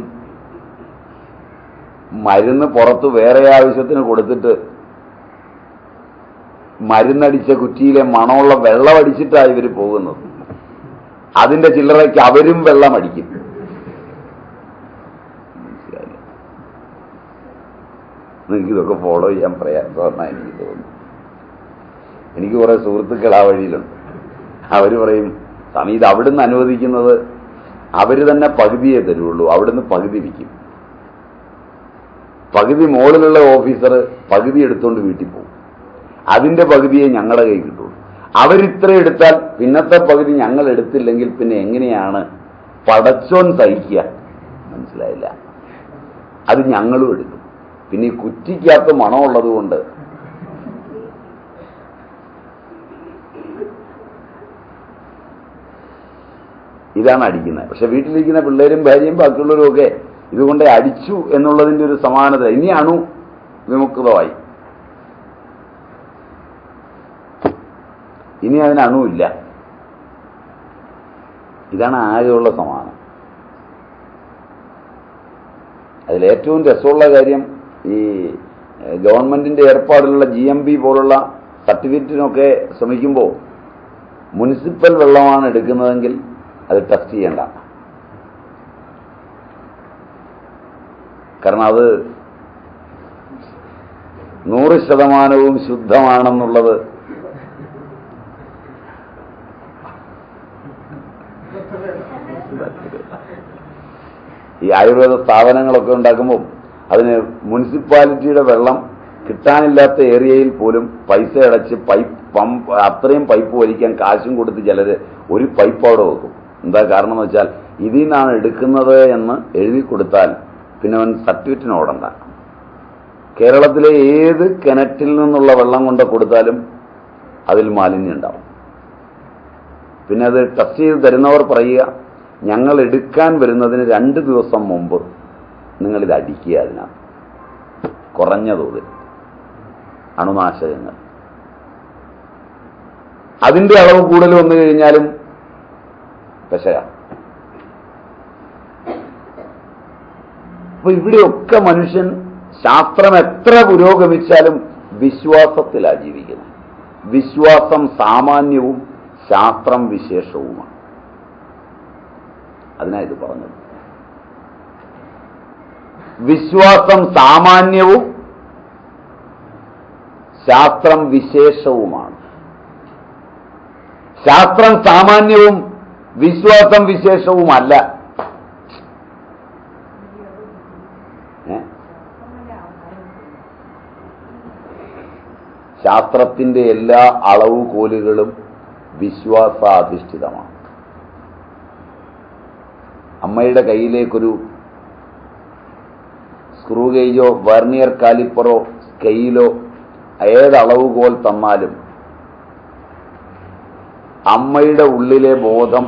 മരുന്ന് പുറത്ത് വേറെ ആവശ്യത്തിന് കൊടുത്തിട്ട് മരുന്നടിച്ച കുറ്റിയിലെ മണമുള്ള വെള്ളം അടിച്ചിട്ടാണ് ഇവർ പോകുന്നത്. അതിന്റെ ചില്ലറയ്ക്ക് അവരും വെള്ളം അടിക്കും. മനസ്സിലായില്ല? നിങ്ങൾക്ക് ഇതൊക്കെ ഫോളോ ചെയ്യാൻ പ്രയാസമെന്നാണ് എനിക്ക് തോന്നുന്നു. എനിക്ക് കുറെ സുഹൃത്തുക്കൾ ആ വഴിയിലുണ്ട്. അവർ പറയും, സ്വാമി ഇത് അവിടുന്ന് അനുവദിക്കുന്നത് അവര് തന്നെ പകുതിയെ തരുള്ളൂ, അവിടുന്ന് പകുതി വിൽക്കും. പകുതി മുകളിലുള്ള ഓഫീസർ പകുതി എടുത്തുകൊണ്ട് വീട്ടിൽ പോകും. അതിന്റെ പകുതിയെ ഞങ്ങളുടെ കൈ കിട്ടുള്ളൂ. അവരിത്ര എടുത്താൽ പിന്നത്തെ പകുതി ഞങ്ങൾ എടുത്തില്ലെങ്കിൽ പിന്നെ എങ്ങനെയാണ് പടച്ചോൻ സഹിക്കുക? മനസ്സിലായില്ല? അത് ഞങ്ങളും എടുക്കും. പിന്നെ ഈ കുറ്റിക്കകത്ത് മണമുള്ളത് കൊണ്ട് ഇതാണ് അടിക്കുന്നത്. പക്ഷെ വീട്ടിലിരിക്കുന്ന പിള്ളേരും ഭാര്യയും ബാക്കിയുള്ളവരും ഒക്കെ ഇതുകൊണ്ട് അടിച്ചു എന്നുള്ളതിന്റെ ഒരു സമാനത. ഇനി അണു വിമുക്തമായി, ഇനി അതിന് അണുവില്ല. ഇതാണ് ആകെയുള്ള സമാനം. അതിലേറ്റവും രസമുള്ള കാര്യം, ഈ ഗവൺമെന്റിന്റെ ഏർപ്പാടിലുള്ള GMB പോലുള്ള സർട്ടിഫിക്കറ്റിനൊക്കെ ശ്രമിക്കുമ്പോൾ മുനിസിപ്പൽ വെള്ളമാണ് എടുക്കുന്നതെങ്കിൽ അത് ടെസ്റ്റ് ചെയ്യേണ്ട. കാരണം അത് 100% ശുദ്ധമാണെന്നുള്ളത് ഈ ആയുർവേദ സ്ഥാപനങ്ങളൊക്കെ ഉണ്ടാക്കുമ്പോൾ അതിന് മുനിസിപ്പാലിറ്റിയുടെ വെള്ളം കിട്ടാനില്ലാത്ത ഏരിയയിൽ പോലും പൈസ അടച്ച് പമ്പ് അത്രയും പൈപ്പ് വലിക്കാൻ കാശും കൊടുത്ത് ചിലർ ഒരു പൈപ്പ് അവിടെ വെക്കും. എന്താ കാരണം എന്ന് വെച്ചാൽ ഇതിൽ നിന്നാണ് എടുക്കുന്നത് എന്ന് എഴുതി കൊടുത്താൽ പിന്നെ അവൻ സർട്ടിഫിക്കറ്റിന് ഓടണ്ട. കേരളത്തിലെ ഏത് കിണറ്റിൽ നിന്നുള്ള വെള്ളം കൊണ്ട് കൊടുത്താലും അതിൽ മാലിന്യം ഉണ്ടാവും. പിന്നെ അത് ടെസ്റ്റ് ചെയ്ത് തരുന്നവർ പറയുക, ഞങ്ങൾ എടുക്കാൻ വരുന്നതിന് 2 ദിവസം മുമ്പ് നിങ്ങളിത് അടിക്കുക, അതിനകത്ത് കുറഞ്ഞ തോതിൽ അണുനാശകങ്ങൾ. അതിന്റെ അളവ് കൂടുതൽ വന്നു കഴിഞ്ഞാലും പെശയാണ്. അപ്പൊ ഇവിടെയൊക്കെ മനുഷ്യൻ ശാസ്ത്രം എത്ര പുരോഗമിച്ചാലും വിശ്വാസത്തിലാണ് ജീവിക്കുന്നത്. വിശ്വാസം സാമാന്യവും ശാസ്ത്രം വിശേഷവുമാണ്. അതിനാ ഇത് പറഞ്ഞത്. വിശ്വാസം സാമാന്യവും ശാസ്ത്രം വിശേഷവുമാണ്. ശാസ്ത്രം സാമാന്യവും വിശ്വാസം വിശേഷവുമല്ല. ശാസ്ത്രത്തിന്റെ എല്ലാ അളവുകോലുകളും വിശ്വാസാധിഷ്ഠിതമാണ്. അമ്മയുടെ കയ്യിലേക്കൊരു സ്ക്രൂ ഗേജോ വെർണിയർ കാലിപ്പറോ സ്കെയിലോ ഏതളവുകോൽ തന്നാലും അമ്മയുടെ ഉള്ളിലെ ബോധം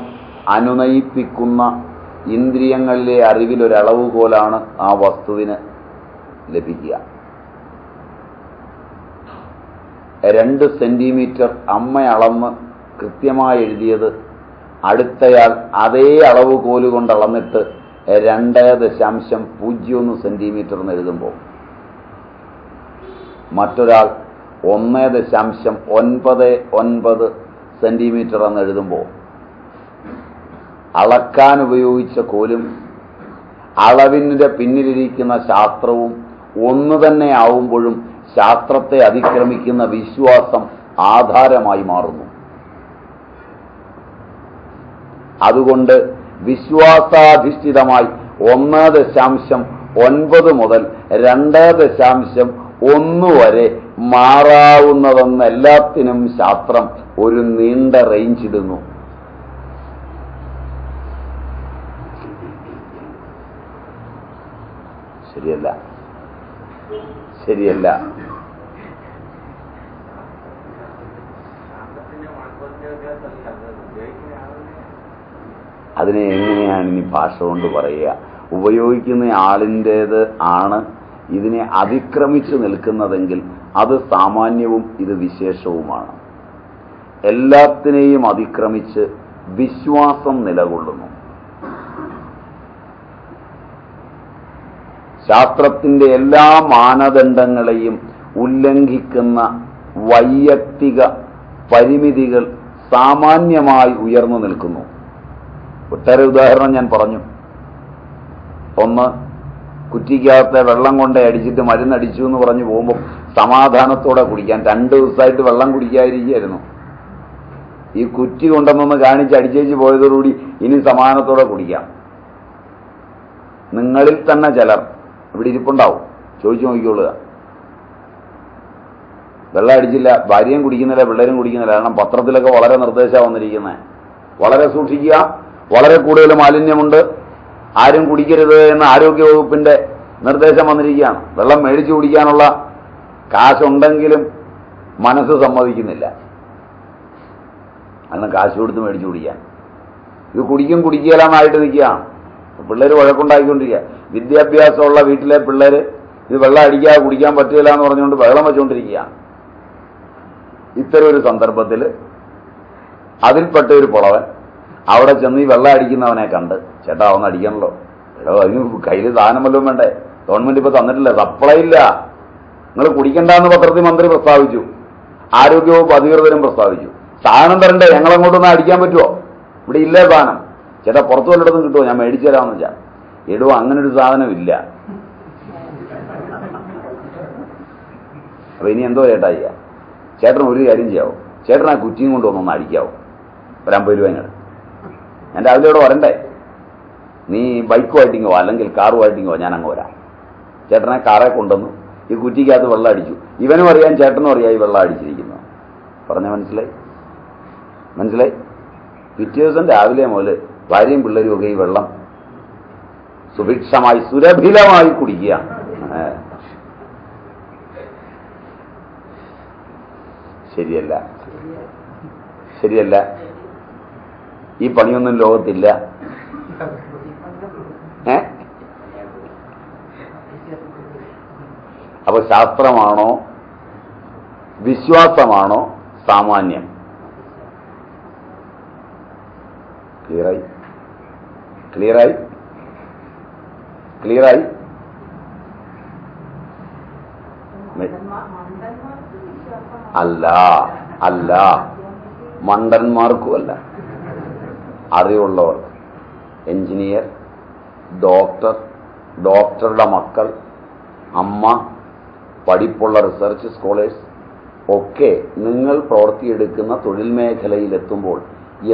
അനുനയിപ്പിക്കുന്ന ഇന്ദ്രിയങ്ങളിലെ അറിവിലൊരളവുകോലാണ് ആ വസ്തുവിന് ലഭിക്കുക. 2 സെന്റിമീറ്റർ അമ്മ അളന്ന് കൃത്യമായി എഴുതിയത് അടുത്തയാൾ അതേ അളവുകോല് കൊണ്ട് അളന്നിട്ട് 2.01 സെന്റിമീറ്റർ എന്ന് എഴുതുമ്പോൾ മറ്റൊരാൾ 1.99 സെന്റിമീറ്റർ എന്ന് എഴുതുമ്പോൾ അളക്കാൻ ഉപയോഗിച്ച കോലും അളവിന്റെ പിന്നിലിരിക്കുന്ന ശാസ്ത്രവും ഒന്ന് തന്നെ ആവുമ്പോഴും ശാസ്ത്രത്തെ അതിക്രമിക്കുന്ന വിശ്വാസം ആധാരമായി മാറുന്നു. അതുകൊണ്ട് വിശ്വാസാധിഷ്ഠിതമായി 1.9 മുതൽ 2.1 വരെ മാറാവുന്നതെന്ന് എല്ലാത്തിനും ശാസ്ത്രം ഒരു നീണ്ട റേഞ്ച് ഇടുന്നു. ശരിയല്ല? ശരിയല്ല. അതിനെ എങ്ങനെയാണ് ഇനി ഭാഷ കൊണ്ട് പറയുക? ഉപയോഗിക്കുന്ന ആളിൻ്റേത് ആണ് ഇതിനെ അതിക്രമിച്ചു നിൽക്കുന്നതെങ്കിൽ അത് സാമാന്യവും ഇത് വിശേഷവുമാണ്. എല്ലാത്തിനെയും അതിക്രമിച്ച് വിശ്വാസം നിലകൊള്ളുന്നു. ശാസ്ത്രത്തിന്റെ എല്ലാ മാനദണ്ഡങ്ങളെയും ഉല്ലംഘിക്കുന്ന വൈയക്തിക പരിമിതികൾ സാമാന്യമായി ഉയർന്നു നിൽക്കുന്നു. ഒട്ടേറെ ഉദാഹരണം ഞാൻ പറഞ്ഞു. ഒന്ന്, കുറ്റിക്കകത്തെ വെള്ളം കൊണ്ട് അടിച്ചിട്ട് മരുന്നടിച്ചു എന്ന് പറഞ്ഞു പോകുമ്പോൾ സമാധാനത്തോടെ കുടിക്കാൻ 2 ദിവസമായിട്ട് വെള്ളം കുടിക്കാതിരിക്കുകയായിരുന്നു. ഈ കുറ്റി കൊണ്ടെന്നൊന്ന് കാണിച്ച് അടിച്ചേച്ച് പോയതോടുകൂടി ഇനി സമാധാനത്തോടെ കുടിക്കാം. നിങ്ങളിൽ തന്നെ ചിലർ ഇവിടെ ഇരിപ്പുണ്ടാവും, ചോദിച്ചു നോക്കിക്കൊള്ളുക. വെള്ളം അടിച്ചില്ല, ഭാര്യയും കുടിക്കുന്നില്ല, പിള്ളേരും കുടിക്കുന്നില്ല. കാരണം പത്രത്തിലൊക്കെ വളരെ നിർദ്ദേശമാണ് വന്നിരിക്കുന്നത്. വളരെ സൂക്ഷിക്കുക, വളരെ കൂടുതൽ മാലിന്യമുണ്ട്, ആരും കുടിക്കരുത് എന്ന ആരോഗ്യവകുപ്പിന്റെ നിർദ്ദേശം വന്നിരിക്കുകയാണ്. വെള്ളം മേടിച്ചു കുടിക്കാനുള്ള കാശുണ്ടെങ്കിലും മനസ്സ് സമ്മതിക്കുന്നില്ല. അങ്ങനെ കാശ് കൊടുത്ത് മേടിച്ചു കുടിക്കാൻ. ഇത് കുടിക്കുകയില്ലെന്നായിട്ട് നിൽക്കുകയാണ്. പിള്ളേർ വഴക്കുണ്ടാക്കിക്കൊണ്ടിരിക്കുക. വിദ്യാഭ്യാസമുള്ള വീട്ടിലെ പിള്ളേർ ഇത് വെള്ളം അടിക്കാതെ കുടിക്കാൻ പറ്റില്ല എന്ന് പറഞ്ഞുകൊണ്ട് വെള്ളം വെച്ചുകൊണ്ടിരിക്കുകയാണ്. ഇത്തരം ഒരു സന്ദർഭത്തിൽ അതിൽപ്പെട്ട ഒരു പുളവൻ അവിടെ ചെന്ന് ഈ വെള്ളം അടിക്കുന്നവനെ കണ്ട്, ചേട്ടാ ഒന്ന് അടിക്കണല്ലോ, എടോ അതിന് കയ്യിൽ സാധനം വല്ലതും വേണ്ടേ, ഗവൺമെന്റ് ഇപ്പൊ തന്നിട്ടില്ല, സപ്ലൈ ഇല്ല, നിങ്ങൾ കുടിക്കണ്ടെന്ന് പത്രത്തിൽ മന്ത്രി പ്രസ്താവിച്ചു, ആരോഗ്യവകുപ്പ് അധികൃതരും പ്രസ്താവിച്ചു. സാധനം തരണ്ടേ, ഞങ്ങളങ്ങോട്ടൊന്ന് അടിക്കാൻ പറ്റുമോ? ഇവിടെ ഇല്ല സാധനം. ചേട്ടാ പുറത്തു വല്ലയിടത്തും കിട്ടുമോ, ഞാൻ മേടിച്ചു തരാമെന്ന് വെച്ചാൽ. എടുവോ അങ്ങനൊരു സാധനം ഇല്ല. അപ്പൊ ഇനി എന്തോ ചേട്ടാ ചെയ്യാം? ചേട്ടൻ ഒരു കാര്യം ചെയ്യാവോ, ചേട്ടൻ ആ കുറ്റിയും കൊണ്ടുവന്നൊന്ന് അടിക്കാവോ, ഒരു 50 രൂപ ഇങ്ങോട്ട്. ഞാൻ രാവിലെ ഇവിടെ വരണ്ടേ, നീ ബൈക്കുമായിട്ടിങ്ങോ അല്ലെങ്കിൽ കാറുമായിട്ടിങ്ങോ, ഞാൻ അങ്ങ് വരാം. ചേട്ടനെ കാറെ കൊണ്ടുവന്നു, ഈ കുറ്റിക്കകത്ത് വെള്ളം അടിച്ചു. ഇവനും അറിയാം, ചേട്ടനും അറിയാം ഈ വെള്ളം അടിച്ചിരിക്കുന്നത്. പറഞ്ഞ മനസ്സിലായി? പിറ്റേ ദിവസം രാവിലെ മുതൽ ഭാര്യയും പിള്ളേരും ഒക്കെ ഈ വെള്ളം സുഭിക്ഷമായി സുരഭിലമായി കുടിക്കുകയാണ്. ശരിയല്ല. ഈ പണിയൊന്നും ലോകത്തില്ല. അപ്പൊ ശാസ്ത്രമാണോ വിശ്വാസമാണോ സാമാന്യം? ക്ലിയറായി? അല്ല, മണ്ടന്മാർക്കുമല്ല, അറിവുള്ളവർക്ക്. എഞ്ചിനീയർ, ഡോക്ടറുടെ മക്കൾ, അമ്മ, പഠിപ്പുള്ള റിസർച്ച് സ്കോളേഴ്സ് ഒക്കെ നിങ്ങൾ പ്രവർത്തിയെടുക്കുന്ന തൊഴിൽ മേഖലയിലെത്തുമ്പോൾ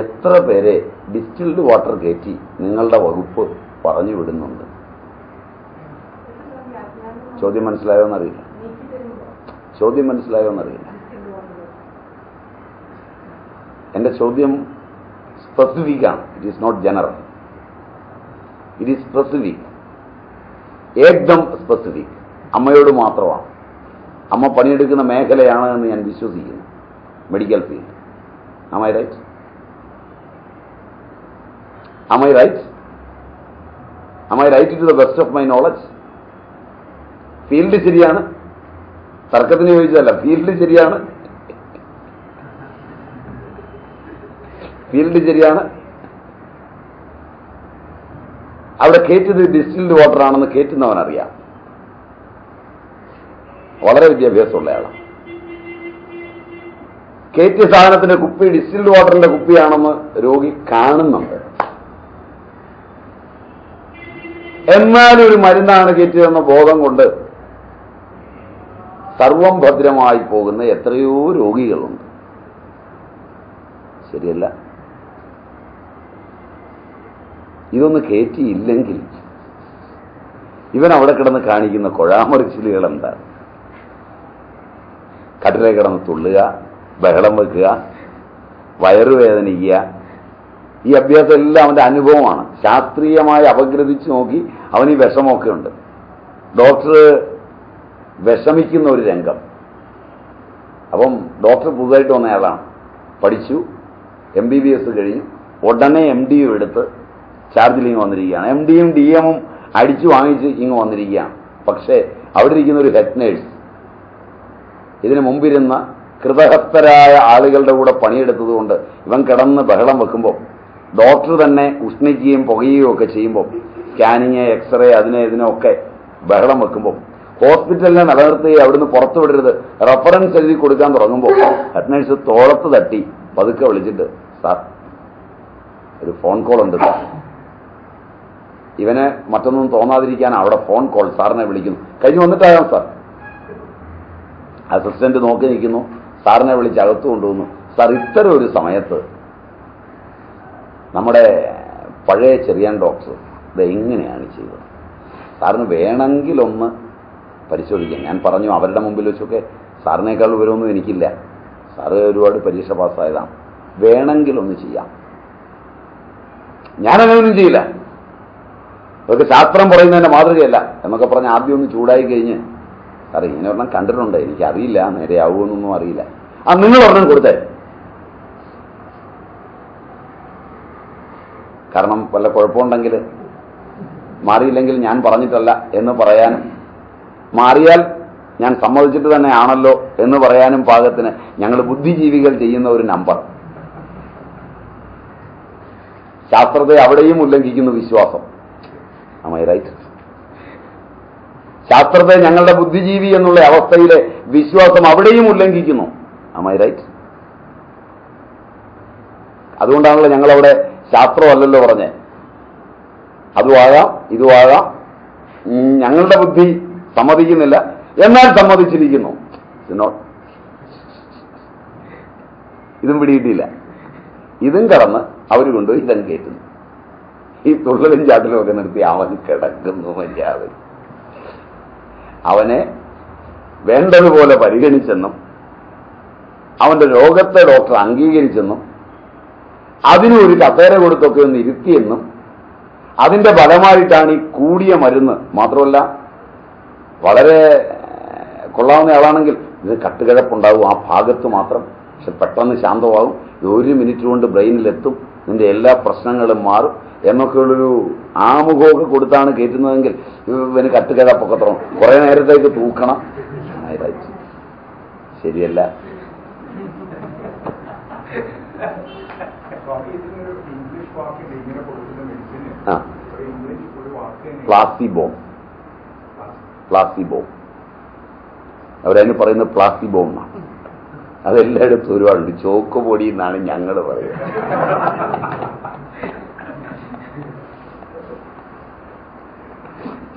എത്ര പേരെ ഡിസ്റ്റിൽഡ് വാട്ടർ കയറ്റി നിങ്ങളുടെ വകുപ്പ് പറഞ്ഞു വിടുന്നുണ്ട്? ചോദ്യം മനസ്സിലായോന്നറിയില്ല. എന്റെ ചോദ്യം സ്പെസിഫിക് ആണ്. It is not general, it is specific, ഏകദം സ്പെസിഫിക്. അമ്മയോട് മാത്രമാണ്. അമ്മ പണിയെടുക്കുന്ന മേഖലയാണ് എന്ന് ഞാൻ വിശ്വസിക്കുന്നു, medical field. Am I right? Am I right? Am I right to the best of my knowledge? Field ശരിയാണ്, തർക്കത്തിന് ചോദിച്ചതല്ല. ഫീൽഡ് ശരിയാണ്. അവിടെ കയറ്റിയത് ഡിസ്റ്റിൽഡ് വാട്ടർ ആണെന്ന് കയറ്റുന്നവനറിയാം. വളരെ വിദ്യാഭ്യാസമുള്ള ആളാണ്. കയറ്റിയ സാധനത്തിന്റെ കുപ്പി ഡിസ്റ്റിൽഡ് വാട്ടറിന്റെ കുപ്പിയാണെന്ന് രോഗി കാണുന്നുണ്ട്. എന്നാലും ഒരു മരുന്നാണ് കയറ്റിയതെന്ന ബോധം കൊണ്ട് സർവം ഭദ്രമായി പോകുന്ന എത്രയോ രോഗികളുണ്ട്. ശരിയല്ല? ഇതൊന്ന് കയറ്റിയില്ലെങ്കിൽ ഇവൻ അവിടെ കിടന്ന് കാണിക്കുന്ന കൊഴാമറിച്ചിലുകൾ എന്താണ്? കട്ടിലെ കിടന്ന് തുള്ളുക, ബഹളം വെക്കുക, വയറുവേദനിക്കുക. ഈ അഭ്യാസം എല്ലാം അവന്റെ അനുഭവമാണ്. ശാസ്ത്രീയമായി അപഗ്രഥിച്ച് നോക്കി അവന് ഈ വിഷമമൊക്കെ ഉണ്ട്. ഡോക്ടർ വിഷമിക്കുന്ന ഒരു രംഗം. അപ്പം ഡോക്ടർ പുതുതായിട്ട് വന്നയാളാണ്, പഠിച്ചു, MBBS കഴിഞ്ഞു, ഉടനെ MD എടുത്ത് ചാർജിൽ ഇങ്ങ് വന്നിരിക്കുകയാണ്. MDയും DM-ഉം അടിച്ചു വാങ്ങിച്ച് ഇങ്ങ് വന്നിരിക്കുകയാണ്. പക്ഷേ അവിടെ ഇരിക്കുന്ന ഒരു ഹെഡ് നേഴ്സ് ഇതിനു മുമ്പിരുന്ന കൃതഹസ്തരായ ആളുകളുടെ കൂടെ പണിയെടുത്തതുകൊണ്ട് ഇവൻ കിടന്ന് ബഹളം വെക്കുമ്പോൾ ഡോക്ടർ തന്നെ ഉഷ്ണിക്കുകയും പുകയുകയും ഒക്കെ ചെയ്യുമ്പോൾ, സ്കാനിങ്, എക്സ്റേ, ഇതിനൊക്കെ ബഹളം വെക്കുമ്പോൾ ഹോസ്പിറ്റലിനെ നിലനിർത്തുകയും അവിടുന്ന് പുറത്തു വിടരുത് റെഫറൻസ് എഴുതി കൊടുക്കാൻ തുടങ്ങുമ്പോൾ ഹെഡ് നേഴ്സ് തോളത്ത് തട്ടി പതുക്കെ വിളിച്ചിട്ട്, സാർ ഒരു ഫോൺ കോൾ ഉണ്ട് സാർ. ഇവന് മറ്റൊന്നും തോന്നാതിരിക്കാൻ അവിടെ ഫോൺ കോൾ, സാറിനെ വിളിക്കുന്നു. കഴിഞ്ഞ് വന്നിട്ടാകാം സാർ. അസിസ്റ്റന്റ് നോക്കി നിൽക്കുന്നു, സാറിനെ വിളിച്ച് അകത്ത് കൊണ്ടുവന്നു. സാർ, ഇത്തരം ഒരു സമയത്ത് നമ്മുടെ പഴയ ചെറിയാൻ ഡോക്ടർ ഇത് എങ്ങനെയാണ് ചെയ്തത്? സാറിന് വേണമെങ്കിലൊന്ന് പരിശോധിക്കാം. ഞാൻ പറഞ്ഞു, അവരുടെ മുമ്പിൽ വെച്ചൊക്കെ സാറിനേക്കാൾ വിവരമൊന്നും എനിക്കില്ല, സാറ് ഒരുപാട് പരീക്ഷ പാസ്സായതാണ്, വേണമെങ്കിലൊന്ന് ചെയ്യാം. ഞാനങ്ങനെയൊന്നും ചെയ്യില്ല, അതൊക്കെ ശാസ്ത്രം പറയുന്നതിൻ്റെ മാതൃകയല്ല എന്നൊക്കെ പറഞ്ഞ് ആദ്യം ഒന്ന് ചൂടായി കഴിഞ്ഞ്, സാറേ ഇങ്ങനെ ഒരെണ്ണം കണ്ടിട്ടുണ്ട്, എനിക്കറിയില്ല, നേരെയാവുമെന്നൊന്നും അറിയില്ല. നിങ്ങൾ ഒരെണ്ണം കൊടുത്തേ. കാരണം വല്ല കുഴപ്പമുണ്ടെങ്കിൽ, മാറിയില്ലെങ്കിൽ ഞാൻ പറഞ്ഞിട്ടല്ല എന്ന് പറയാനും, മാറിയാൽ ഞാൻ സമ്മതിച്ചിട്ട് തന്നെ ആണല്ലോ എന്ന് പറയാനും പാകത്തിന് ഞങ്ങൾ ബുദ്ധിജീവികൾ ചെയ്യുന്ന ഒരു നമ്പർ. ശാസ്ത്രത്തെ അവിടെയും ഉല്ലംഘിക്കുന്നു വിശ്വാസം. Am I right? ശാസ്ത്രത്തെ ഞങ്ങളുടെ ബുദ്ധിജീവി എന്നുള്ള അവസ്ഥയിലെ വിശ്വാസം അവിടെയും ഉല്ലംഘിക്കുന്നു. Am I right? അതുകൊണ്ടാണല്ലോ ഞങ്ങളവിടെ ശാസ്ത്രമല്ലല്ലോ പറഞ്ഞേ, അതുമാകാം ഇതുമാകാം, ഞങ്ങളുടെ ബുദ്ധി സമ്മതിക്കുന്നില്ല, എന്നാൽ സമ്മതിച്ചിരിക്കുന്നു. ഇതും പിടിയിട്ടില്ല. ഇതും കടന്ന് അവർ കൊണ്ടുപോയി ഇതം കയറ്റുന്നു. ഈ തുള്ളലും ചാട്ടിലും ഒക്കെ നിർത്തി അവൻ കിടക്കുന്നു മര്യാദ. അവനെ വേണ്ടതുപോലെ പരിഗണിച്ചെന്നും അവന്റെ രോഗത്തെ ഡോക്ടർ അംഗീകരിച്ചെന്നും അതിനും ഒരു കസേര കൊടുത്തൊക്കെ ഒന്ന് ഇരുത്തിയെന്നും അതിന്റെ ഫലമായിട്ടാണ് ഈ കൂടിയ മരുന്ന്, മാത്രമല്ല വളരെ കൊള്ളാവുന്ന ആളാണെങ്കിൽ ഇത് കട്ടുകിഴപ്പുണ്ടാവും ആ ഭാഗത്ത് മാത്രം, പക്ഷെ പെട്ടെന്ന് ശാന്തമാകും, ഇത് 1 മിനിറ്റ് കൊണ്ട് ബ്രെയിനിലെത്തും, ഇതിന്റെ എല്ലാ പ്രശ്നങ്ങളും മാറും എന്നൊക്കെയുള്ളൊരു ആമുഖമൊക്കെ കൊടുത്താണ് കയറ്റുന്നതെങ്കിൽ ഇവന് കട്ടുകിഴപ്പൊക്കെ തുടങ്ങും, കുറെ നേരത്തേക്ക് തൂക്കണം. ശരിയല്ല. പ്ലാസിബോ, പ്ലാസിബോ അവരതിന് പറയുന്നത് പ്ലാസിബോ എന്നാണ്. അതെല്ലായിടത്തും ഒരുപാടുണ്ട്. ചോക്ക് പൊടി എന്നാണ് ഞങ്ങൾ പറയുന്നത്.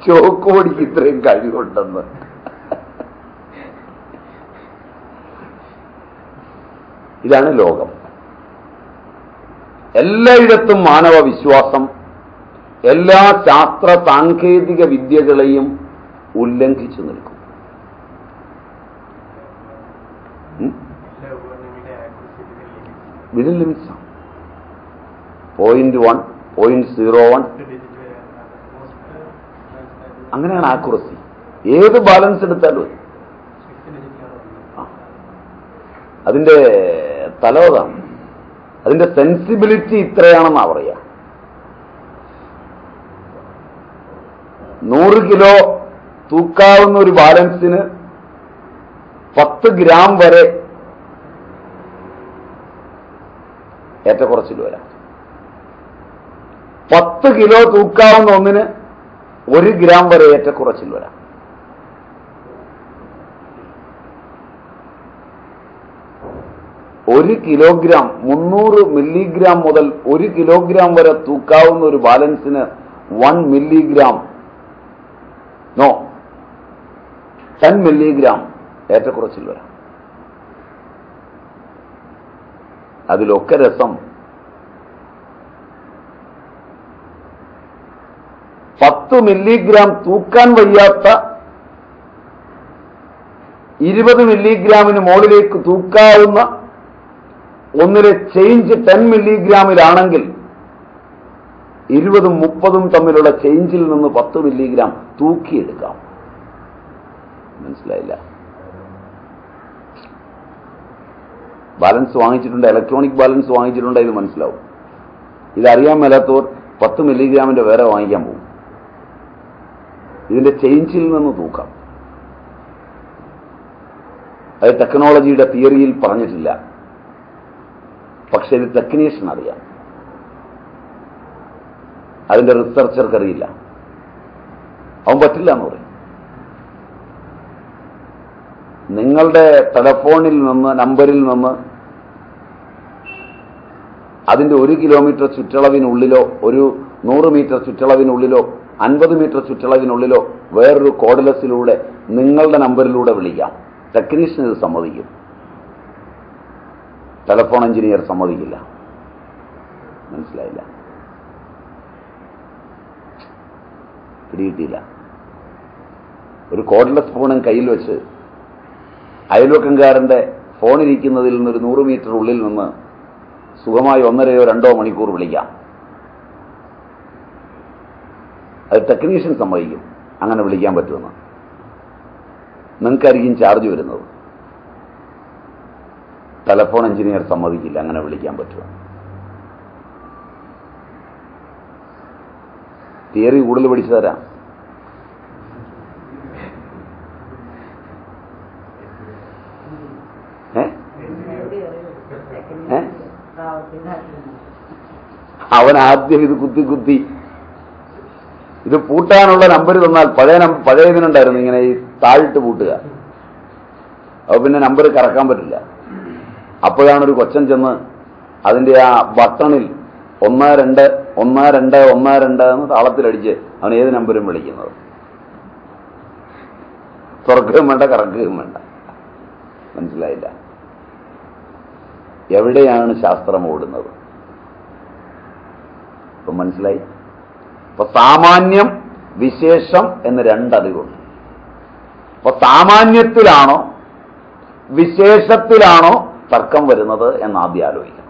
ചോക്ക് പൊടിക്ക് ഇത്രയും കഴിവുണ്ടെന്ന്. ഇതാണ് ലോകം. എല്ലായിടത്തും മാനവ വിശ്വാസം എല്ലാ ശാസ്ത്ര സാങ്കേതിക വിദ്യകളെയും ഉല്ലംഘിച്ചു നിൽക്കും. വിതിൻ ലിമിറ്റ്സ് ആണ്. 0.1, 0.01 അങ്ങനെയാണ് ആക്യുറസി. ഏത് ബാലൻസ് എടുത്താലും അതിന്റെ തലവതാണ്, അതിന്റെ സെൻസിബിലിറ്റി ഇത്രയാണെന്നാ പറയാ. 100 കിലോ തൂക്കാവുന്ന ഒരു ബാലൻസിന് 10 ഗ്രാം വരെ ഏറ്റക്കുറച്ചിൽ വരാം. 10 കിലോ തൂക്കാവുന്ന ഒന്നിന് 1 ഗ്രാം വരെ ഏറ്റക്കുറച്ചിൽ വരാം. ഒരു കിലോഗ്രാം 300 മില്ലിഗ്രാം മുതൽ 1 കിലോഗ്രാം വരെ തൂക്കാവുന്ന ഒരു ബാലൻസിന് 1 മില്ലിഗ്രാം 10 മില്ലിഗ്രാം ഏറ്റക്കുറച്ചിൽ വരാം. അതിലൊക്കെ രസം 10 മില്ലിഗ്രാം തൂക്കാൻ വയ്യാത്ത 20 മില്ലിഗ്രാമിന് മുകളിലേക്ക് തൂക്കാവുന്ന ഒന്നിലെ ചേഞ്ച് 10 മില്ലിഗ്രാമിലാണെങ്കിൽ 20ഉം 30ഉം തമ്മിലുള്ള ചേഞ്ചിൽ നിന്ന് 10 മില്ലിഗ്രാം തൂക്കിയെടുക്കാം. മനസ്സിലായില്ല? ബാലൻസ് വാങ്ങിച്ചിട്ടുണ്ട്, ഇലക്ട്രോണിക് ബാലൻസ് വാങ്ങിച്ചിട്ടുണ്ട്, ഇത് മനസ്സിലാവും. ഇതറിയാൻ മേലാത്തവർ 10 മില്ലിഗ്രാമിന്റെ വേറെ വാങ്ങിക്കാൻ പോകും. ഇതിന്റെ ചേഞ്ചിൽ നിന്ന് തൂക്കാം. അത് ടെക്നോളജിയുടെ തിയറിയിൽ പറഞ്ഞിട്ടില്ല, പക്ഷെ ഇത് ടെക്നീഷ്യൻ അറിയാം, അതിന്റെ റിസർച്ചർക്ക് അറിയില്ല. അവൻ പറ്റില്ല എന്ന് പറയും. നിങ്ങളുടെ ടെലഫോണിൽ നിന്ന്, നമ്പറിൽ നിന്ന് അതിന്റെ 1 കിലോമീറ്റർ ചുറ്റളവിനുള്ളിലോ 100 മീറ്റർ ചുറ്റളവിനുള്ളിലോ 50 മീറ്റർ ചുറ്റളവിനുള്ളിലോ വേറൊരു കോഡ്ലെസ്സിലൂടെ നിങ്ങളുടെ നമ്പറിലൂടെ വിളിക്കാം. ടെക്നീഷ്യൻ ഇത് സമ്മതിക്കും, ടെലഫോൺ എഞ്ചിനീയർ സമ്മതിക്കില്ല. മനസ്സിലായില്ല? പിടികിട്ടിയില്ല. ഒരു കോഡ്ലെസ് ഫോണും കയ്യിൽ വെച്ച് അയൽവക്കംകാരന്റെ ഫോണിരിക്കുന്നതിൽ നിന്നൊരു 100 മീറ്റർ ഉള്ളിൽ നിന്ന് സുഖമായി 1.5 2 മണിക്കൂർ വിളിക്കാം. അത് ടെക്നീഷ്യൻ സമ്മതിക്കും അങ്ങനെ വിളിക്കാൻ പറ്റുമെന്ന്. നിങ്ങൾക്കായിരിക്കും ചാർജ് വരുന്നത്. ടെലഫോൺ എഞ്ചിനീയർ സമ്മതിക്കില്ല അങ്ങനെ വിളിക്കാൻ പറ്റുമെന്ന്. തിയറി കൂടുതൽ പഠിച്ചു തരാം. അവൻ ആദ്യം ഇത് കുത്തി ഇത് പൂട്ടാനുള്ള നമ്പർ തന്നാൽ പഴയതിനുണ്ടായിരുന്നു ഇങ്ങനെ ഈ താഴിട്ട് പൂട്ടുക. അപ്പൊ പിന്നെ നമ്പർ കറക്കാൻ പറ്റില്ല. അപ്പോഴാണ് ഒരു കൊച്ചൻ ചെന്ന് അതിന്റെ ആ ബട്ടണിൽ 121212 എന്ന് താളത്തിലടിച്ച് അവൻ ഏത് നമ്പരും വിളിക്കുന്നത്. തുറക്കുകയും വേണ്ട, കറക്കുകയും വേണ്ട. മനസ്സിലായില്ല? എവിടെയാണ് ശാസ്ത്രം ഓടുന്നത്? ഇപ്പൊ മനസ്സിലായി? ഇപ്പൊ സാമാന്യം, വിശേഷം എന്ന് 2 അറിവുണ്ട്. അപ്പൊ സാമാന്യത്തിലാണോ വിശേഷത്തിലാണോ തർക്കം വരുന്നത് എന്നാദ്യം ആലോചിക്കണം.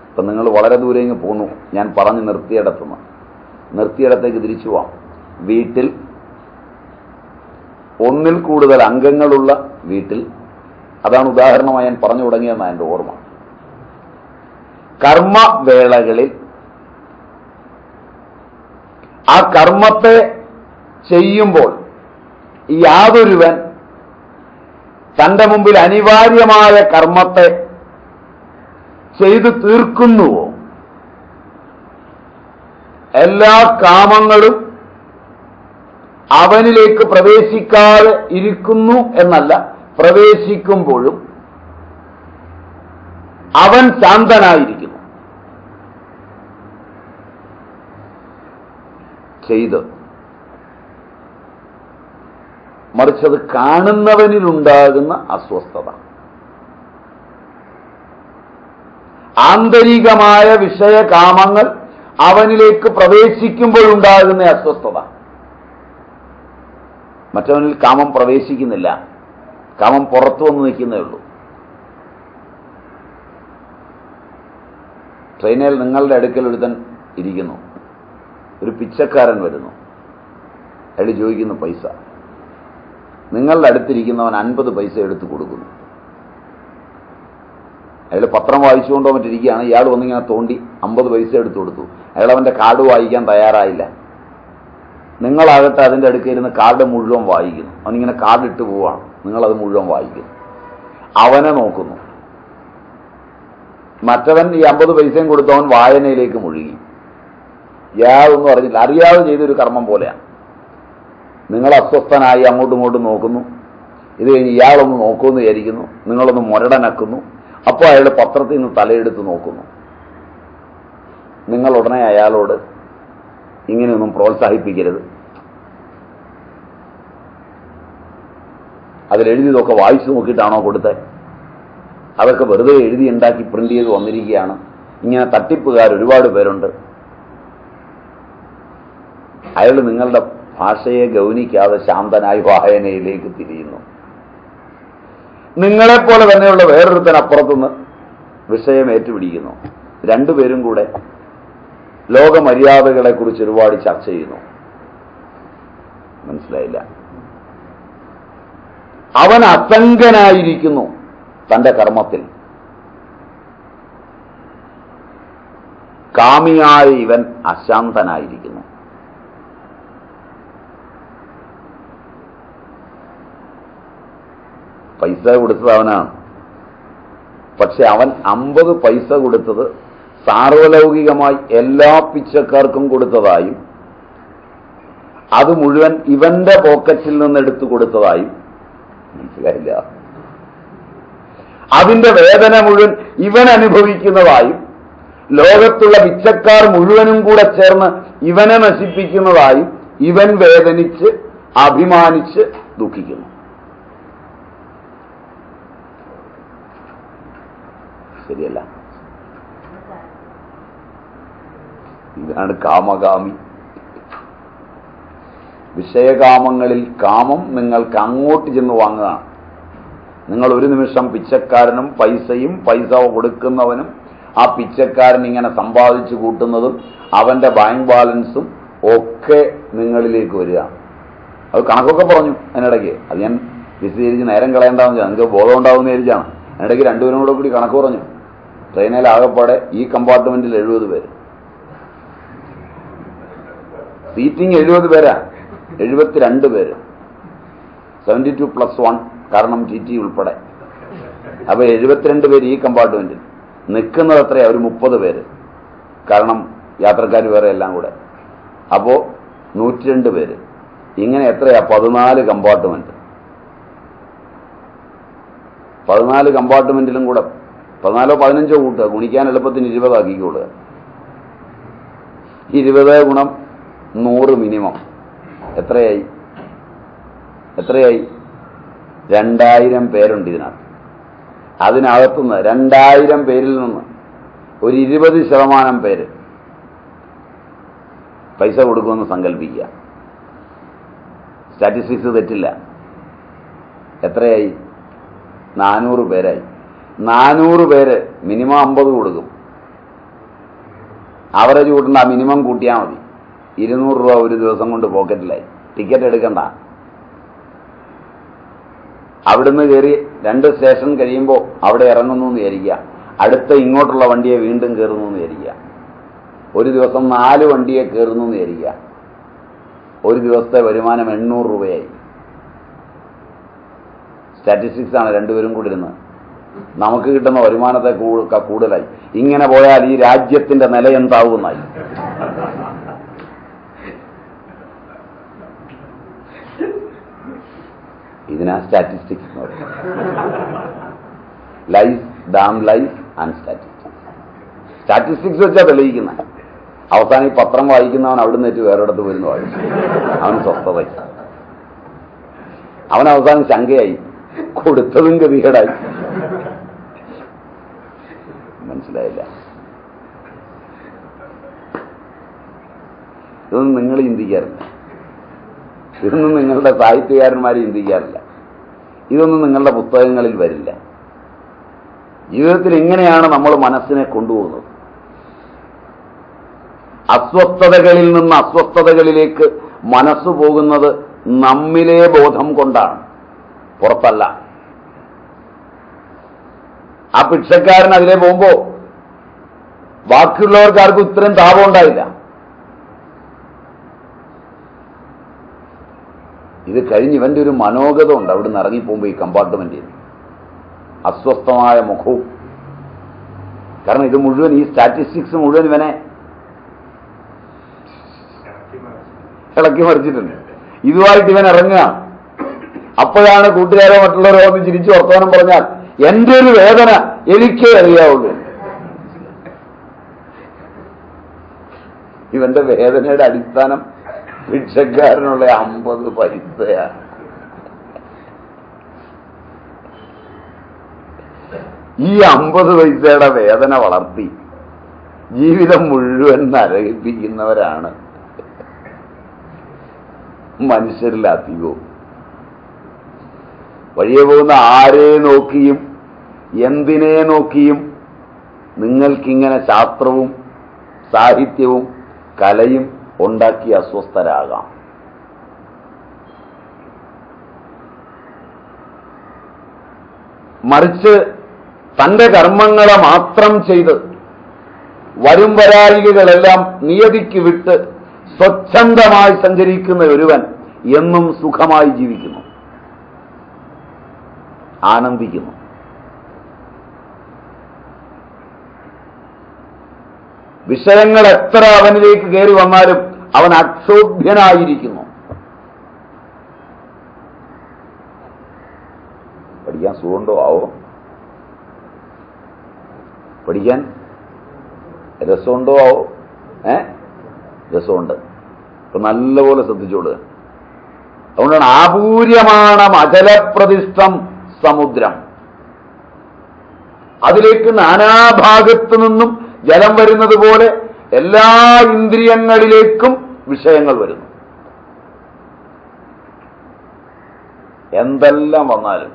ഇപ്പൊ നിങ്ങൾ വളരെ ദൂരെ ഇങ്ങ് പോന്നു, ഞാൻ പറഞ്ഞു നിർത്തിയിടത്തേക്ക് തിരിച്ചു പോവാം. വീട്ടിൽ ഒന്നിൽ കൂടുതൽ അംഗങ്ങളുള്ള വീട്ടിൽ, അതാണ് ഉദാഹരണമായി ഞാൻ പറഞ്ഞു തുടങ്ങിയെന്നാണ് എൻ്റെ ഓർമ്മ. കർമ്മവേളകളിൽ ആ കർമ്മത്തെ ചെയ്യുമ്പോൾ യാതൊരുവൻ തന്റെ മുമ്പിൽ അനിവാര്യമായ കർമ്മത്തെ ചെയ്തു തീർക്കുന്നുവോ, എല്ലാ കാമങ്ങളും അവനിലേക്ക് പ്രവേശിക്കാതെ ഇരിക്കുന്നു എന്നല്ല, പ്രവേശിക്കുമ്പോഴും അവൻ ശാന്തനായിരിക്കുന്നു. ചെയ്ത് മറിച്ചത് കാണുന്നവനിലുണ്ടാകുന്ന അസ്വസ്ഥത, ആന്തരികമായ വിഷയകാമങ്ങൾ അവനിലേക്ക് പ്രവേശിക്കുമ്പോഴുണ്ടാകുന്ന അസ്വസ്ഥത. മറ്റവനിൽ കാമം പ്രവേശിക്കുന്നില്ല, കാമം പുറത്തു വന്ന് നിൽക്കുന്നേ ഉള്ളൂ. ട്രെയിനിൽ നിങ്ങളുടെ അടുക്കൽ ഒരുത്തൻ ഇരിക്കുന്നു, ഒരു പിച്ചക്കാരൻ വരുന്നു, അയാൾ ചോദിക്കുന്നു പൈസ. നിങ്ങളുടെ അടുത്തിരിക്കുന്നവൻ 50 പൈസ എടുത്ത് കൊടുക്കുന്നു. അയാൾ പത്രം വായിച്ചുകൊണ്ടോ മറ്റിരിക്കുകയാണ്, ഇയാൾ വന്നിങ്ങനെ തോണ്ടി 50 പൈസ എടുത്തു കൊടുത്തു. അയാൾ അവൻ്റെ കാർഡ് വായിക്കാൻ തയ്യാറായില്ല. നിങ്ങളാകട്ടെ അതിൻ്റെ അടുക്കൽ ഇരുന്ന് കാർഡ് മുഴുവൻ വായിക്കുന്നു. അവനിങ്ങനെ കാർഡ് ഇട്ട് പോവാണ്, നിങ്ങളത് മുഴുവൻ വായിക്കുന്നു. അവനെ നോക്കുന്നു. മറ്റവൻ ഈ 50 പൈസയും കൊടുത്തവൻ വായനയിലേക്ക് മുഴുകി. ഇയാളൊന്നും അറിഞ്ഞില്ല, അറിയാതെ ചെയ്തൊരു കർമ്മം പോലെയാണ്. നിങ്ങൾ അസ്വസ്ഥനായി അങ്ങോട്ടും ഇങ്ങോട്ടും നോക്കുന്നു. ഇത് കഴിഞ്ഞ് ഇയാളൊന്ന് നോക്കുമെന്ന് വിചാരിക്കുന്നു, നിങ്ങളൊന്ന് മുരടനക്കുന്നു. അപ്പോൾ അയാൾ പത്രത്തിൽ നിന്ന് തലയെടുത്ത് നോക്കുന്നു. നിങ്ങൾ ഉടനെ അയാളോട് ഇങ്ങനെയൊന്നും പ്രോത്സാഹിപ്പിക്കരുത്, അതിലെഴുതിയതൊക്കെ വായിച്ചു നോക്കിയിട്ടാണോ കൊടുത്തത്, അതൊക്കെ വെറുതെ എഴുതി ഉണ്ടാക്കി പ്രിന്റ് ചെയ്ത് വന്നിരിക്കുകയാണ്, ഇങ്ങനെ തട്ടിപ്പുകാർ ഒരുപാട് പേരുണ്ട്. അയാൾ നിങ്ങളുടെ ഭാഷയെ ഗൗനിക്കാതെ ശാന്തനായി വായനയിലേക്ക് തിരിയുന്നു. നിങ്ങളെപ്പോലെ തന്നെയുള്ള വേറൊരുത്തൻ അപ്പുറത്തുനിന്ന് വിഷയം ഏറ്റുപിടിക്കുന്നു. രണ്ടുപേരും കൂടെ ലോകമര്യാദകളെ കുറിച്ച് ഒരുപാട് ചർച്ച ചെയ്യുന്നു. മനസ്സിലായില്ല? അവൻ അസംഗനായിരിക്കുന്നു തന്റെ കർമ്മത്തിൽ. കാമിയായ ഇവൻ അശാന്തനായിരിക്കുന്നു. പൈസ കൊടുത്തത് അവനാണ്, പക്ഷെ അവൻ 50 പൈസ കൊടുത്തത് സാർവലൗകികമായി എല്ലാ പിച്ചക്കാർക്കും കൊടുത്തതായും അത് മുഴുവൻ ഇവന്റെ പോക്കറ്റിൽ നിന്ന് എടുത്തു കൊടുത്തതായും. മനസ്സിലായില്ല? അതിന്റെ വേദന മുഴുവൻ ഇവൻ അനുഭവിക്കുന്നതായും ലോകത്തുള്ള പിച്ചക്കാർ മുഴുവനും കൂടെ ചേർന്ന് ഇവനെ നശിപ്പിക്കുന്നതായും ഇവൻ വേദനിച്ച് അഭിമാനിച്ച് ദുഃഖിക്കുന്നു. ശരിയല്ല? ഇതാണ് കാമകാമി. വിഷയകാമങ്ങളിൽ കാമം നിങ്ങൾക്ക് അങ്ങോട്ട് ചെന്ന് വാങ്ങുകയാണ്. നിങ്ങൾ ഒരു നിമിഷം പിച്ചക്കാരനും പൈസയും പൈസ കൊടുക്കുന്നവനും ആ പിച്ചക്കാരൻ ഇങ്ങനെ സമ്പാദിച്ചു കൂട്ടുന്നതും അവന്റെ ബാങ്ക് ബാലൻസും ഒക്കെ നിങ്ങളിലേക്ക് വരിക. അത് കണക്കൊക്കെ പറഞ്ഞു അതിനിടയ്ക്ക്. അത് ഞാൻ വിശദീകരിച്ച് നേരം കളയേണ്ടാന്ന് വെച്ചാൽ നിങ്ങൾക്ക് ബോധം ഉണ്ടാവുമെന്ന് വിചാരിച്ചാണ്. അതിനിടയ്ക്ക് രണ്ടുപേരും കൂടി കണക്ക് പറഞ്ഞു. ട്രെയിനിൽ ആകെപ്പാടെ ഈ കമ്പാർട്ട്മെന്റിൽ 70 പേര്, സീറ്റിംഗ് 70 പേരാ, 72 പേര്, 72+1 കാരണം TT ഉൾപ്പെടെ. അപ്പൊ 72 പേര് ഈ കമ്പാർട്ട്മെന്റിൽ. നിൽക്കുന്നത് എത്രയാ? ഒരു 30 പേര്, കാരണം യാത്രക്കാർ വേറെ എല്ലാം കൂടെ. അപ്പോ 102 പേര്. ഇങ്ങനെ എത്രയാ? 14 കമ്പാർട്ട്മെന്റ്. 14 കമ്പാർട്ട്മെന്റിലും കൂടെ 14 15 കൂട്ടുക, ഗുണിക്കാൻ എളുപ്പത്തിന് 20 ആക്കിക്കൊള്ളുക. 20 ഗുണം 100 മിനിമം എത്രയായി? 2000 പേരുണ്ട് ഇതിനകത്ത്. അതിനകത്തുനിന്ന് 2000 പേരിൽ നിന്ന് ഒരു 20% പേര് പൈസ കൊടുക്കുമെന്ന് സങ്കല്പിക്കുക. സ്റ്റാറ്റിസ്റ്റിക്സ് തെറ്റില്ല. എത്രയായി? 400 പേരായി. 400 പേര് മിനിമം 50 കൊടുക്കും. ആവറേജ് കൂട്ടണ്ട, മിനിമം കൂട്ടിയാൽ മതി. 200 രൂപ ഒരു ദിവസം കൊണ്ട് പോക്കറ്റിലായി. ടിക്കറ്റ് എടുക്കണ്ട. അവിടുന്ന് കയറി 2 സ്റ്റേഷൻ കഴിയുമ്പോൾ അവിടെ ഇറങ്ങുന്നു എന്ന് വിചാരിക്കുക. അടുത്ത ഇങ്ങോട്ടുള്ള വണ്ടിയെ വീണ്ടും കയറുന്നു എന്ന് വിചാരിക്കുക. ഒരു ദിവസം 4 വണ്ടിയെ കയറുന്നു എന്ന് വിചാരിക്കുക. ഒരു ദിവസത്തെ വരുമാനം 800 രൂപയായി. സ്റ്റാറ്റിസ്റ്റിക്സ് ആണ് രണ്ടുപേരും കൂടി ഇരുന്ന്. നമുക്ക് കിട്ടുന്ന വരുമാനത്തെ കൂടുതലായി. ഇങ്ങനെ പോയാൽ ഈ രാജ്യത്തിന്റെ നില എന്താവുന്നായി. ഇതിനാ സ്റ്റാറ്റിസ്റ്റിക്സ് എന്ന് പറയുന്നത്. Life, dam life and statistics. Statistics വെച്ചാൽ തെളിയിക്കുന്ന. അവസാനം ഈ പത്രം വായിക്കുന്നവൻ അവിടുന്ന് വെച്ച് വേറൊരിടത്ത് വരുന്നു വായിച്ചു. അവന് സ്വസ്ഥതയായി. അവൻ അവസാനം ശങ്കയായി, കൊടുത്തതും ഗതികേടായി. മനസ്സിലായില്ല? ഇതൊന്നും നിങ്ങൾ ചിന്തിക്കാറില്ല. ഇതൊന്നും നിങ്ങളുടെ സാഹിത്യകാരന്മാർ ചിന്തിക്കാറില്ല. ഇതൊന്നും നിങ്ങളുടെ പുസ്തകങ്ങളിൽ വരില്ല. ജീവിതത്തിൽ ഇങ്ങനെയാണ് നമ്മൾ മനസ്സിനെ കൊണ്ടുപോകുന്നത്. അസ്വസ്ഥതകളിൽ നിന്ന് അസ്വസ്ഥതകളിലേക്ക് മനസ്സ് പോകുന്നത് നമ്മിലെ ബോധം കൊണ്ടാണ്, പുറത്തല്ല. ആ ഭിക്ഷക്കാരൻ അതിലെ പോകുമ്പോ ബാക്കിയുള്ളവർക്ക് ആർക്കും ഇത്രയും താപം ഉണ്ടായില്ല. ഇത് കഴിഞ്ഞ് ഇവന്റെ ഒരു മനോഗതം ഉണ്ട്. അവിടുന്ന് ഇറങ്ങിപ്പോകുമ്പോൾ ഈ കമ്പാർട്ട്മെന്റിൽ അസ്വസ്ഥമായ മുഖവും. കാരണം ഇത് മുഴുവൻ, ഈ സ്റ്റാറ്റിസ്റ്റിക്സ് മുഴുവൻ ഇവനെ ഇളക്കി മറിച്ചിട്ടുണ്ട്. ഇതുമായിട്ട് ഇവൻ ഇറങ്ങുക. അപ്പോഴാണ് കൂട്ടുകാരോ മറ്റുള്ളവരോ ഒന്ന് ചിരിച്ചു വർത്തമാനം പറഞ്ഞാൽ എന്റെ ഒരു വേദന എനിക്കേ അറിയാവുള്ളൂ. ഇവന്റെ വേദനയുടെ അടിസ്ഥാനം ഭിക്ഷക്കാരനുള്ള 50 പൈസയാണ്. ഈ 50 പൈസയുടെ വേദന വളർത്തി ജീവിതം മുഴുവൻ നരകിപ്പിക്കുന്നവരാണ് മനുഷ്യരിൽ അധികവും. വഴിയെ പോകുന്ന ആരെ നോക്കിയും എന്തിനെ നോക്കിയും നിങ്ങൾക്കിങ്ങനെ ശാസ്ത്രവും സാഹിത്യവും കലയും ഉണ്ടാക്കി അസ്വസ്ഥരാകാം. മറിച്ച് തന്റെ കർമ്മങ്ങളെ മാത്രം ചെയ്ത് വരും വരായികളെല്ലാം നിയതിക്ക് വിട്ട് സ്വച്ഛന്തമായി സഞ്ചരിക്കുന്ന ഒരുവൻ എന്നും സുഖമായി ജീവിക്കുന്നു, ആനന്ദിക്കുന്നു. വിഷയങ്ങൾ എത്ര അവനിലേക്ക് കയറി വന്നാലും അവൻ അക്ഷോഭ്യനായിരിക്കുന്നു. പഠിക്കാൻ സുഖമുണ്ടോ ആവോ? പഠിക്കാൻ രസമുണ്ടോ ആവോ? രസമുണ്ട്. അപ്പൊ നല്ലപോലെ ശ്രദ്ധിച്ചോളൂ. അതുകൊണ്ടാണ് ആപൂര്യമാണ് അചലപ്രതിഷ്ഠം സമുദ്രം. അതിലേക്ക് നാനാഭാഗത്തു നിന്നും ജലം വരുന്നത് പോലെ എല്ലാ ഇന്ദ്രിയങ്ങളിലേക്കും വിഷയങ്ങൾ വരുന്നു. എന്തെല്ലാം വന്നാലും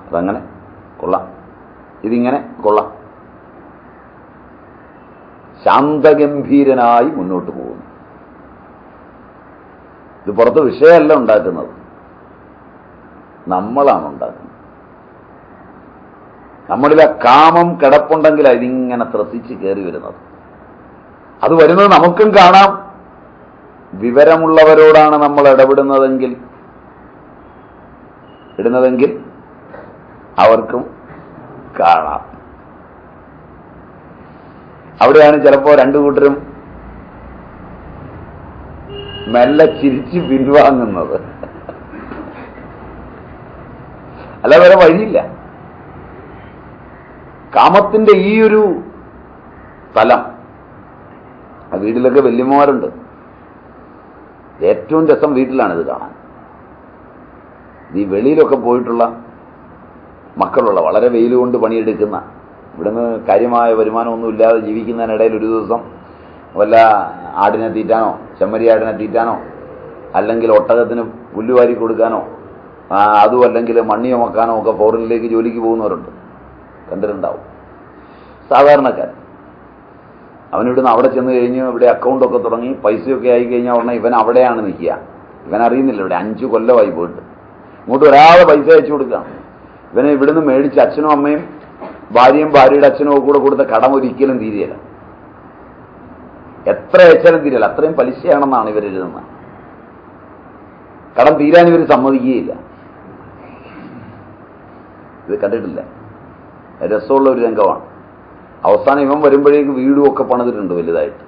അതങ്ങനെ കൊള്ളാം, ഇതിങ്ങനെ കൊള്ളാം, ശാന്തഗംഭീരനായി മുന്നോട്ട് പോകുന്നു. ഇത് പുറത്ത് വിഷയമല്ല ഉണ്ടാക്കുന്നത്, നമ്മളാണ് ഉണ്ടാക്കുന്നത്. നമ്മളിൽ ആ കാമം കിടപ്പുണ്ടെങ്കിലാണ് ഇതിങ്ങനെ ത്രസിച്ച് കയറി വരുന്നത്. അത് വരുന്നത് നമുക്കും കാണാം. വിവരമുള്ളവരോടാണ് നമ്മൾ ഇടപെടുന്നതെങ്കിൽ അവർക്കും കാണാം. അവിടെയാണ് ചിലപ്പോ രണ്ടു കൂട്ടരും മെല്ലെ ചിരിച്ച് പിൻവാങ്ങുന്നത്. അല്ല, വേറെ വഴിയില്ല. കാമത്തിന്റെ ഈ ഒരു തലം വീട്ടിലൊക്കെ വല്യമ്മമാരുണ്ട്. ഏറ്റവും രസം വീട്ടിലാണിത് കാണാൻ. ഈ വെളിയിലൊക്കെ പോയിട്ടുള്ള മക്കളുള്ള, വളരെ വെയിൽ കൊണ്ട് പണിയെടുക്കുന്ന, ഇവിടുന്ന് കാര്യമായ വരുമാനമൊന്നും ഇല്ലാതെ ജീവിക്കുന്നതിനിടയിൽ ഒരു ദിവസം വല്ല ആടിനെ തീറ്റാനോ ചെമ്മരി ആടിനെ തീറ്റാനോ അല്ലെങ്കിൽ ഒട്ടകത്തിന് പുല്ലുവാരി കൊടുക്കാനോ അതും അല്ലെങ്കിൽ മണ്ണി ചുമക്കാനോ ഒക്കെ ഫോറിനിലേക്ക് ജോലിക്ക് പോകുന്നവരുണ്ട്, കണ്ടിട്ടുണ്ടാവും. സാധാരണക്കാരൻ അവനിവിടുന്ന് അവിടെ ചെന്ന് കഴിഞ്ഞ് ഇവിടെ അക്കൗണ്ടൊക്കെ തുടങ്ങി പൈസയൊക്കെ ആയി കഴിഞ്ഞാൽ ഉടനെ ഇവൻ അവിടെയാണ് നിൽക്കുക. ഇവൻ അറിയുന്നില്ല ഇവിടെ 5 കൊല്ലമായി പോയിട്ട് ഇങ്ങോട്ട് ഒരാളെ പൈസ അയച്ചു കൊടുക്കുകയാണ്. ഇവനെ ഇവിടുന്ന് മേടിച്ച് അച്ഛനും അമ്മയും ഭാര്യയും ഭാര്യയുടെ അച്ഛനും ഒക്കെ കൂടെ കൊടുത്ത കടം ഒരിക്കലും തീരെയല്ല. എത്ര അയച്ചാലും തീരല്ല, അത്രയും പലിശയാണെന്നാണ് ഇവരെഴുതുന്നത്. കടം തീരാൻ ഇവർ സമ്മതിക്കുകയില്ല. ഇത് കണ്ടിട്ടില്ല, രസമുള്ള ഒരു രംഗമാണ്. അവസാനം ഇവൻ വരുമ്പോഴേക്ക് വീടും ഒക്കെ പണിതിട്ടുണ്ട് വലുതായിട്ട്.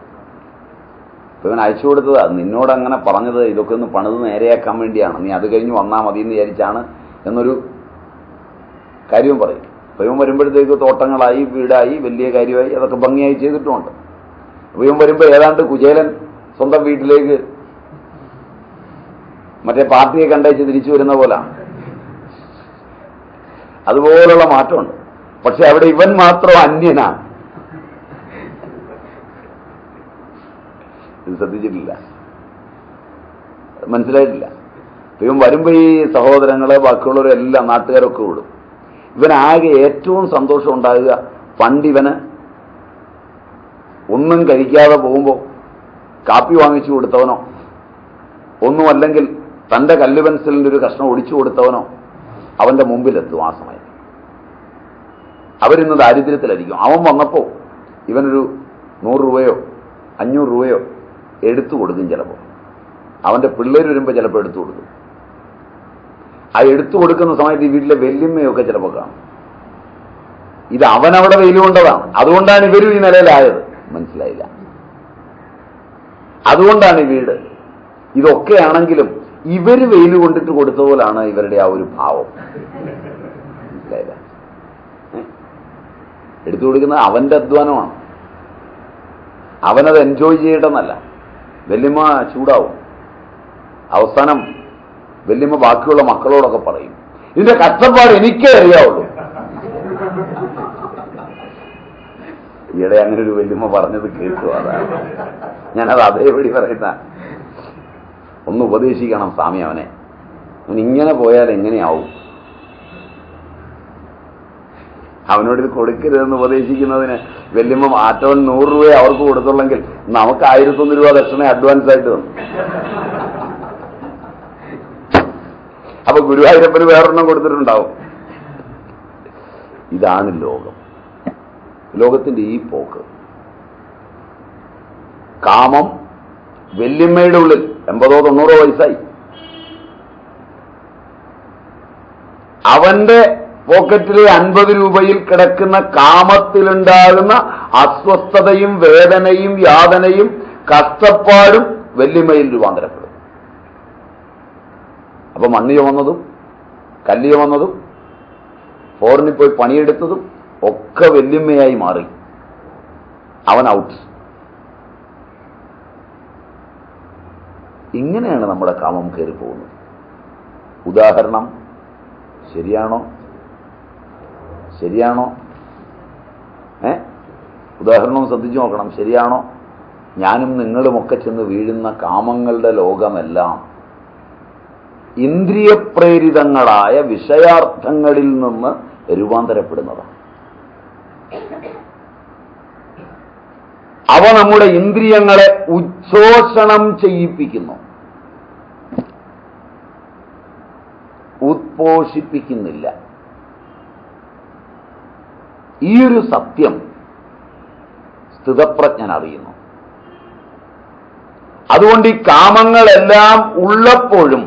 ഇപ്പം ഇവൻ അയച്ചു കൊടുത്തതാ, നിന്നോട് അങ്ങനെ പറഞ്ഞത് ഇതൊക്കെ ഒന്ന് പണിത് നേരെയാക്കാൻ വേണ്ടിയാണ്, നീ അത് കഴിഞ്ഞ് വന്നാൽ മതി എന്ന് വിചാരിച്ചാണ് എന്നൊരു കാര്യവും പറയും. അപ്പം ഇവൻ വരുമ്പോഴത്തേക്ക് തോട്ടങ്ങളായി വീടായി വലിയ കാര്യമായി അതൊക്കെ ഭംഗിയായി ചെയ്തിട്ടുമുണ്ട്. അപ്പം ഇവൻ വരുമ്പോൾ ഏതാണ്ട് കുചേലൻ സ്വന്തം വീട്ടിലേക്ക് മറ്റേ പാർട്ടിയെ കണ്ടയച്ച് തിരിച്ചു വരുന്ന പോലാണ്. അതുപോലുള്ള മാറ്റമുണ്ട്. പക്ഷെ അവിടെ ഇവൻ മാത്രം അന്യനാണ്. ഇത് ശ്രദ്ധിച്ചിട്ടില്ല, മനസ്സിലായിട്ടില്ല. ഇവൻ വരുമ്പോ ഈ സഹോദരങ്ങള് ബാക്കിയുള്ളവരെല്ലാം നാട്ടുകാരൊക്കെ വിടും. ഇവനാകെ ഏറ്റവും സന്തോഷം ഉണ്ടാകുക പണ്ടിവന് ഒന്നും കഴിക്കാതെ പോകുമ്പോൾ കാപ്പി വാങ്ങിച്ചു കൊടുത്തവനോ ഒന്നുമല്ലെങ്കിൽ തൻ്റെ കല്ല് പെൻസിലിൻ്റെ ഒരു കഷ്ണം ഒടിച്ചു കൊടുത്തവനോ അവൻ്റെ മുമ്പിലെത്തും. ആ സമയം അവരിന്ന് ദാരിദ്ര്യത്തിലായിരിക്കും. അവൻ വന്നപ്പോൾ ഇവനൊരു 100 രൂപയോ 500 രൂപയോ എടുത്തു കൊടുക്കും. ചിലപ്പോൾ അവൻ്റെ പിള്ളേർ വരുമ്പോൾ ചിലപ്പോൾ എടുത്തു കൊടുക്കും. ആ എടുത്തു കൊടുക്കുന്ന സമയത്ത് ഈ വീട്ടിലെ വല്യമ്മയൊക്കെ ചിലപ്പോൾ കാണും. ഇത് അവനവിടെ വെയിൽ കൊണ്ടതാണ്. അതുകൊണ്ടാണ് ഇവരും ഈ നിലയിലായത്. മനസ്സിലായില്ല. അതുകൊണ്ടാണ് ഈ വീട്. ഇതൊക്കെയാണെങ്കിലും ഇവര് വെയിൽ കൊണ്ടിട്ട് കൊടുത്ത പോലാണ് ഇവരുടെ ആ ഒരു ഭാവം. മനസ്സിലായില്ല. എടുത്തു കൊടുക്കുന്നത് അവന്റെ അധ്വാനമാണ്. അവനത് എൻജോയ് ചെയ്യട്ടെന്നല്ല. വല്യമ്മ ചൂടാവും. അവസാനം വല്യമ്മ ബാക്കിയുള്ള മക്കളോടൊക്കെ പറയും, ഇതിന്റെ കഷ്ടപ്പാട് എനിക്കേ അറിയാവുള്ളൂ. ഈയിടെ അങ്ങനെ ഒരു വല്യമ്മ പറഞ്ഞത് കേട്ടു. അതാണ് ഞാനത് അതേപടി പറയുന്ന. ഒന്ന് ഉപദേശിക്കണം സ്വാമി അവനെ. അവനിങ്ങനെ പോയാൽ എങ്ങനെയാവും? അവനോട് ഇത് കൊടുക്കരുതെന്ന് ഉപദേശിക്കുന്നതിന് വല്യമ്മ മാറ്റവൻ 100 രൂപയെ അവർക്ക് കൊടുത്തുള്ളെങ്കിൽ നമുക്ക് 1001 രൂപ ദക്ഷിണ അഡ്വാൻസ് ആയിട്ട് തന്നു. അപ്പൊ ഗുരുവായൂരപ്പന് വേറൊരെണ്ണം കൊടുത്തിട്ടുണ്ടാവും. ഇതാണ് ലോകം. ലോകത്തിന്റെ ഈ പോക്ക്. കാമം വല്യമ്മയുടെ ഉള്ളിൽ 80-90 വയസ്സായി. അവന്റെ പോക്കറ്റിലെ 50 രൂപയിൽ കിടക്കുന്ന കാമത്തിലുണ്ടാകുന്ന അസ്വസ്ഥതയും വേദനയും യാതനയും കഷ്ടപ്പാടും വല്യമ്മയിൽ രൂപാന്തരപ്പെടും. അപ്പൊ മണ്ണ് ചുമന്നതും കല്ല് ചുമന്നതും ഫോറിനിൽ പോയി പണിയെടുത്തതും ഒക്കെ വല്യമ്മയായി മാറി. അവൻ ഔട്ട്. ഇങ്ങനെയാണ് നമ്മുടെ കാമം കയറി പോകുന്നത്. ഉദാഹരണം ശരിയാണോ? ശരിയാണോ? ഉദാഹരണം ശ്രദ്ധിച്ചു നോക്കണം. ശരിയാണോ? ഞാനും നിങ്ങളുമൊക്കെ ചെന്ന് വീഴുന്ന കാമങ്ങളുടെ ലോകമെല്ലാം ഇന്ദ്രിയപ്രേരിതങ്ങളായ വിഷയാർത്ഥങ്ങളിൽ നിന്ന് രൂപാന്തരപ്പെടുന്നതാണ്. അവ നമ്മുടെ ഇന്ദ്രിയങ്ങളെ ഉച്ഛോഷണം ചെയ്യിപ്പിക്കുന്നു, ഉത്പോഷിപ്പിക്കുന്നില്ല. ഈ ഒരു സത്യം സ്ഥിതപ്രജ്ഞൻ അറിയുന്നു. അതുകൊണ്ട് ഈ കാമങ്ങളെല്ലാം ഉള്ളപ്പോഴും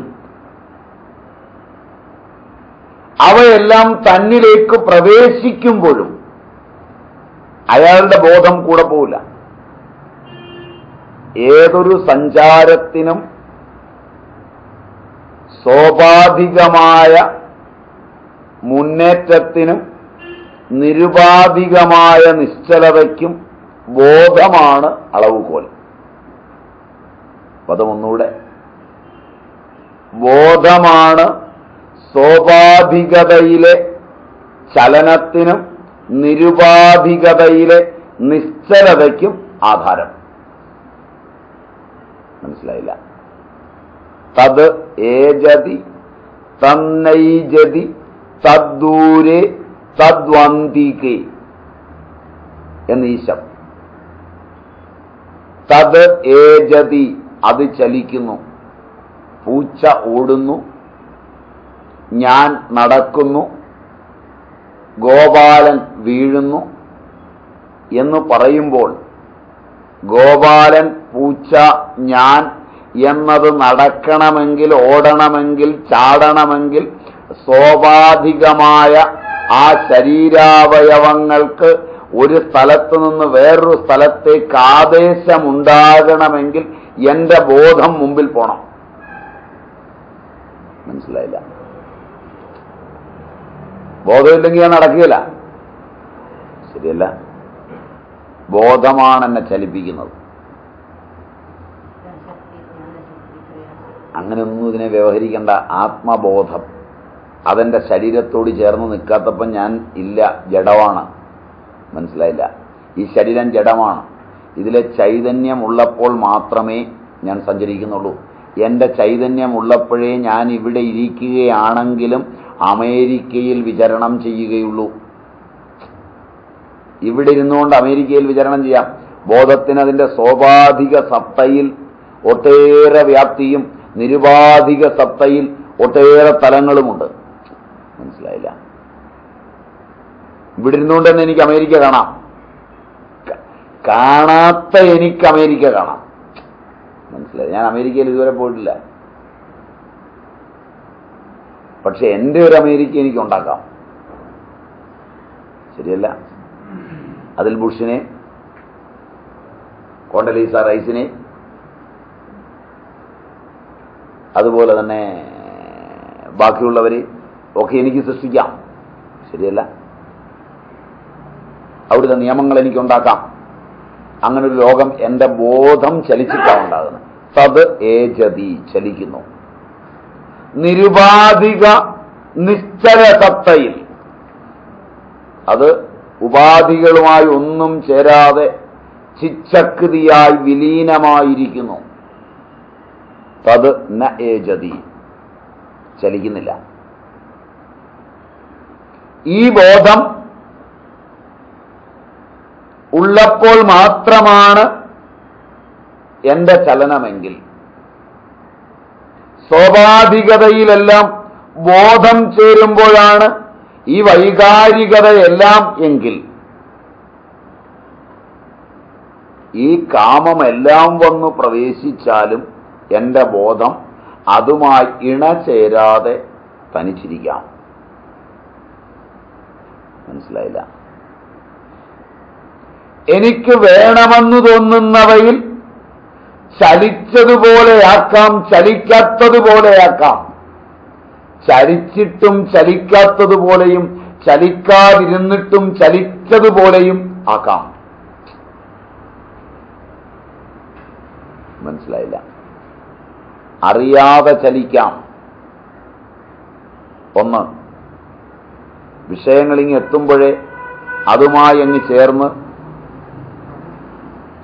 അവയെല്ലാം തന്നിലേക്ക് പ്രവേശിക്കുമ്പോഴും അയാളുടെ ബോധം കൂടെ പോവില്ല. ഏതൊരു സഞ്ചാരത്തിനും സ്വാഭാവികമായ മുന്നേറ്റത്തിനും നിരുപാധികമായ നിശ്ചലതയ്ക്കും ബോധമാണ് അളവുകോൽ. പദമൊന്നുകൂടെ. ബോധമാണ് സ്വാഭാവികതയിലെ ചലനത്തിനും നിരുപാധികതയിലെ നിശ്ചലതയ്ക്കും ആധാരം. മനസ്സിലായില്ല? തത് ഏജതി തന്നൈജതി തദ്ദൂരെ തദ്വന്തികെ എന്ന് ഈ ശബ്ദം. തത് ഏജതി അത് ചലിക്കുന്നു, പൂച്ച ഓടുന്നു, ഞാൻ നടക്കുന്നു, ഗോപാലൻ വീഴുന്നു എന്ന് പറയുമ്പോൾ ഗോപാലൻ, പൂച്ച, ഞാൻ എന്നത് നടക്കണമെങ്കിൽ, ഓടണമെങ്കിൽ, ചാടണമെങ്കിൽ സ്വാഭാവികമായ ആ ശരീരാവയവങ്ങൾക്ക് ഒരു സ്ഥലത്ത് നിന്ന് വേറൊരു സ്ഥലത്തേക്ക് ആദേശമുണ്ടാകണമെങ്കിൽ എന്റെ ബോധം മുമ്പിൽ പോണം. മനസ്സിലായില്ല? ബോധമില്ലെങ്കിൽ ഞാൻ നടക്കുകയില്ല. ശരിയല്ല? ബോധമാണ് എന്നെ ചലിപ്പിക്കുന്നത്. അങ്ങനെയൊന്നും ഇതിനെ വ്യവഹരിക്കേണ്ട. ആത്മബോധം അതെന്റെ ശരീരത്തോട് ചേർന്ന് നിൽക്കാത്തപ്പം ഞാൻ ഇല്ല, ജഡമാണ്. മനസ്സിലായില്ല? ഈ ശരീരം ജഡമാണ്. ഇതിലെ ചൈതന്യം ഉള്ളപ്പോൾ മാത്രമേ ഞാൻ സഞ്ചരിക്കുന്നുള്ളൂ. എൻ്റെ ചൈതന്യം ഉള്ളപ്പോഴേ ഞാൻ ഇവിടെ ഇരിക്കുകയാണെങ്കിലും അമേരിക്കയിൽ വിചരണം ചെയ്യുകയുള്ളൂ. ഇവിടെ ഇരുന്നുകൊണ്ട് അമേരിക്കയിൽ വിചരണം ചെയ്യാം. ബോധത്തിന് അതിൻ്റെ സ്വാഭാവിക സത്തയിൽ ഒട്ടേറെ വ്യാപ്തിയും നിരുപാധിക സത്തയിൽ ഒട്ടേറെ തലങ്ങളുമുണ്ട്. മനസ്സിലായില്ല? ഇവിടെ ഇരുന്നുകൊണ്ട് തന്നെ എനിക്ക് അമേരിക്ക കാണാം, കാണാത്ത എനിക്ക് അമേരിക്ക കാണാം. മനസ്സിലായി? ഞാൻ അമേരിക്കയിൽ ഇതുവരെ പോയിട്ടില്ല, പക്ഷെ എൻ്റെ ഒരു അമേരിക്ക എനിക്ക് ഉണ്ടാക്കാം. ശരിയല്ല? അതിൽ ബുഷിനെ, കോണ്ടലീസ റൈസിനെ, അതുപോലെ തന്നെ ബാക്കിയുള്ളവരെ ഒക്കെ എനിക്ക് സൃഷ്ടിക്കാം. ശരിയല്ല? അവിടുത്തെ നിയമങ്ങൾ എനിക്കുണ്ടാക്കാം. അങ്ങനൊരു ലോകം എൻ്റെ ബോധം ചലിച്ചിട്ടാണ് ഉണ്ടാകുന്നത്. തത് ഏജതി ചലിക്കുന്നു. നിരുപാധിക നിശ്ചലസത്തയിൽ, അത് ഉപാധികളുമായി ഒന്നും ചേരാതെ ചിച്ചകൃതിയായി വിലീനമായിരിക്കുന്നു. തത് ന ഏജതി ചലിക്കുന്നില്ല. ഈ ബോധം ഉള്ളപ്പോൾ മാത്രമാണ് എന്റെ ചലനമെങ്കിൽ, സ്വാഭാവികതയിലെല്ലാം ബോധം ചേരുമ്പോഴാണ് ഈ വൈകാരികതയെല്ലാം എങ്കിൽ, ഈ കാമമെല്ലാം വന്നു പ്രവേശിച്ചാലും എന്റെ ബോധം അതുമായി ഇണചേരാതെ തനിച്ചിരിക്കാം. മനസ്സിലായില്ല? എനിക്ക് വേണമെന്ന് തോന്നുന്നവയിൽ ചലിച്ചതുപോലെയാക്കാം, ചലിക്കാത്തതുപോലെയാക്കാം. ചലിച്ചിട്ടും ചലിക്കാത്തതുപോലെയും ചലിക്കാതിരുന്നിട്ടും ചലിച്ചതുപോലെയും ആക്കാം. മനസ്സിലായില്ല? അറിയാതെ ചലിക്കാം. ഒന്ന്, വിഷയങ്ങളിങ്ങ് എത്തുമ്പോഴേ അതുമായി അങ്ങ് ചേർന്ന്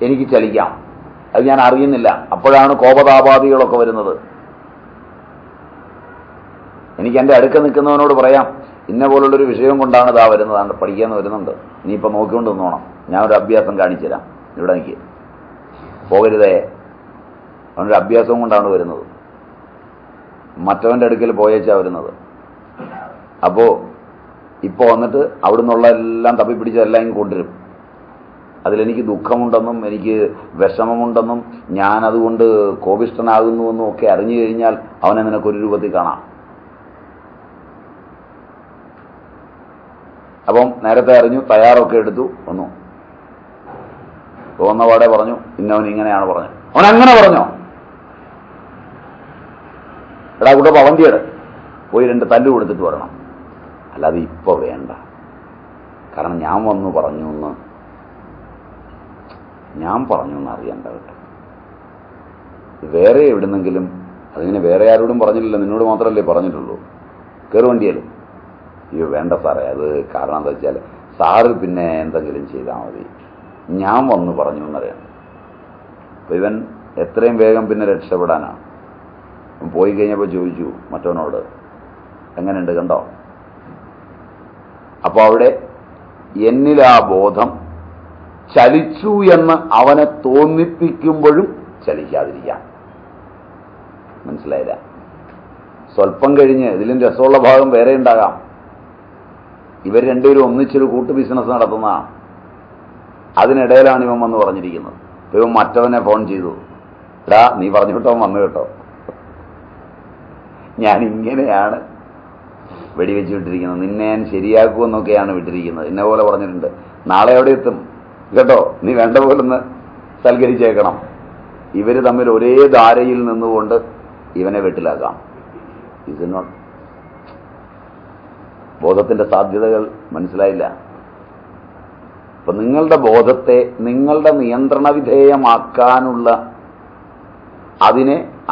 എനിക്ക് ചലിക്കാം. അത് ഞാൻ അറിയുന്നില്ല. അപ്പോഴാണ് കോപതാപാദികളൊക്കെ വരുന്നത്. എനിക്ക് എൻ്റെ അടുക്ക നിൽക്കുന്നവനോട് പറയാം, ഇന്ന പോലുള്ളൊരു വിഷയം കൊണ്ടാണ് ഇതാ വരുന്നതാണ്, പഠിക്കാന്ന് വരുന്നുണ്ട്, നീ ഇപ്പം നോക്കിക്കൊണ്ട് നിന്നോണം, ഞാൻ ഒരു അഭ്യാസം കാണിച്ചു തരാം, ഇവിടെ നിൽക്കുക, പോകരുതേ. അവനൊരു അഭ്യാസവും കൊണ്ടാണ് വരുന്നത്. മറ്റവൻ്റെ അടുക്കൽ പോയേച്ചാ വരുന്നത്. അപ്പോൾ ഇപ്പോൾ വന്നിട്ട് അവിടെ നിന്നുള്ള എല്ലാം തപ്പിപ്പിടിച്ചതെല്ലാം ഇങ്ങ് കൊണ്ടുവരും. അതിലെനിക്ക് ദുഃഖമുണ്ടെന്നും എനിക്ക് വിഷമമുണ്ടെന്നും ഞാൻ അതുകൊണ്ട് കോപിഷ്ഠനാകുന്നുവെന്നും ഒക്കെ അറിഞ്ഞു കഴിഞ്ഞാൽ അവനെ നിനക്കൊരു രൂപത്തിൽ കാണാം. അപ്പം നേരത്തെ അറിഞ്ഞു, തയ്യാറൊക്കെ എടുത്തു വന്നു. തോന്നപാടെ പറഞ്ഞു, ഇന്നവൻ ഇങ്ങനെയാണ് പറഞ്ഞു. അവൻ അങ്ങനെ പറഞ്ഞോ? എടാ കൂടെ പവന്തിയുടെ പോയി 2 തല്ലു കൊടുത്തിട്ട് വരണം. അല്ലാതെ ഇപ്പൊ വേണ്ട, കാരണം ഞാൻ വന്നു പറഞ്ഞു എന്ന് അറിയണ്ട കേട്ടോ. വേറെ എവിടുന്നെങ്കിലും, അതിങ്ങനെ വേറെ ആരോടും പറഞ്ഞിട്ടില്ല, നിന്നോട് മാത്രമല്ലേ പറഞ്ഞിട്ടുള്ളൂ. കയറി വണ്ടിയല്ലോ. അയ്യോ വേണ്ട സാറേ, അത് കാരണം എന്താ വെച്ചാൽ സാറ് പിന്നെ എന്തെങ്കിലും ചെയ്താൽ മതി, ഞാൻ വന്നു പറഞ്ഞു എന്നറിയാം. അപ്പൊ ഇവൻ എത്രയും വേഗം പിന്നെ രക്ഷപ്പെടാനാണ്. പോയി കഴിഞ്ഞപ്പോൾ ചോദിച്ചു മറ്റവനോട്, എങ്ങനെയുണ്ട് കണ്ടോ? അപ്പോൾ അവിടെ എന്നിൽ ആ ബോധം ചലിച്ചു എന്ന് അവനെ തോന്നിപ്പിക്കുമ്പോഴും ചലിക്കാതിരിക്കാം. മനസ്സിലായില്ല? സ്വല്പം കഴിഞ്ഞ് ഇതിലും രസമുള്ള ഭാഗം വേറെ ഉണ്ടാകാം. ഇവർ രണ്ടുപേരും ഒന്നിച്ചൊരു കൂട്ടു ബിസിനസ് നടത്തുന്നതാണ്. അതിനിടയിലാണ് ഇവൻ വന്ന് പറഞ്ഞിരിക്കുന്നത്. ഇവൻ മറ്റവനെ ഫോൺ ചെയ്തു, എടാ നീ പറഞ്ഞു കേട്ടോ, വന്നു കേട്ടോ, ഞാൻ ഇങ്ങനെയാണ് വെടിവെച്ച് വിട്ടിരിക്കുന്നത്, നിന്നെ ഞാൻ ശരിയാക്കുമെന്നൊക്കെയാണ് വിട്ടിരിക്കുന്നത്, എന്നെ പോലെ പറഞ്ഞിട്ടുണ്ട്, നാളെ എവിടെ എത്തും കേട്ടോ, നീ വേണ്ട പോലെ ഒന്ന് സൽക്കരിച്ചേക്കണം. ഇവർ തമ്മിൽ ഒരേ ധാരയിൽ നിന്നുകൊണ്ട് ഇവനെ വെട്ടിലാക്കാം. ഇതിനോട് ബോധത്തിന്റെ സാധ്യതകൾ മനസ്സിലായില്ല. അപ്പൊ നിങ്ങളുടെ ബോധത്തെ നിങ്ങളുടെ നിയന്ത്രണ വിധേയമാക്കാനുള്ള,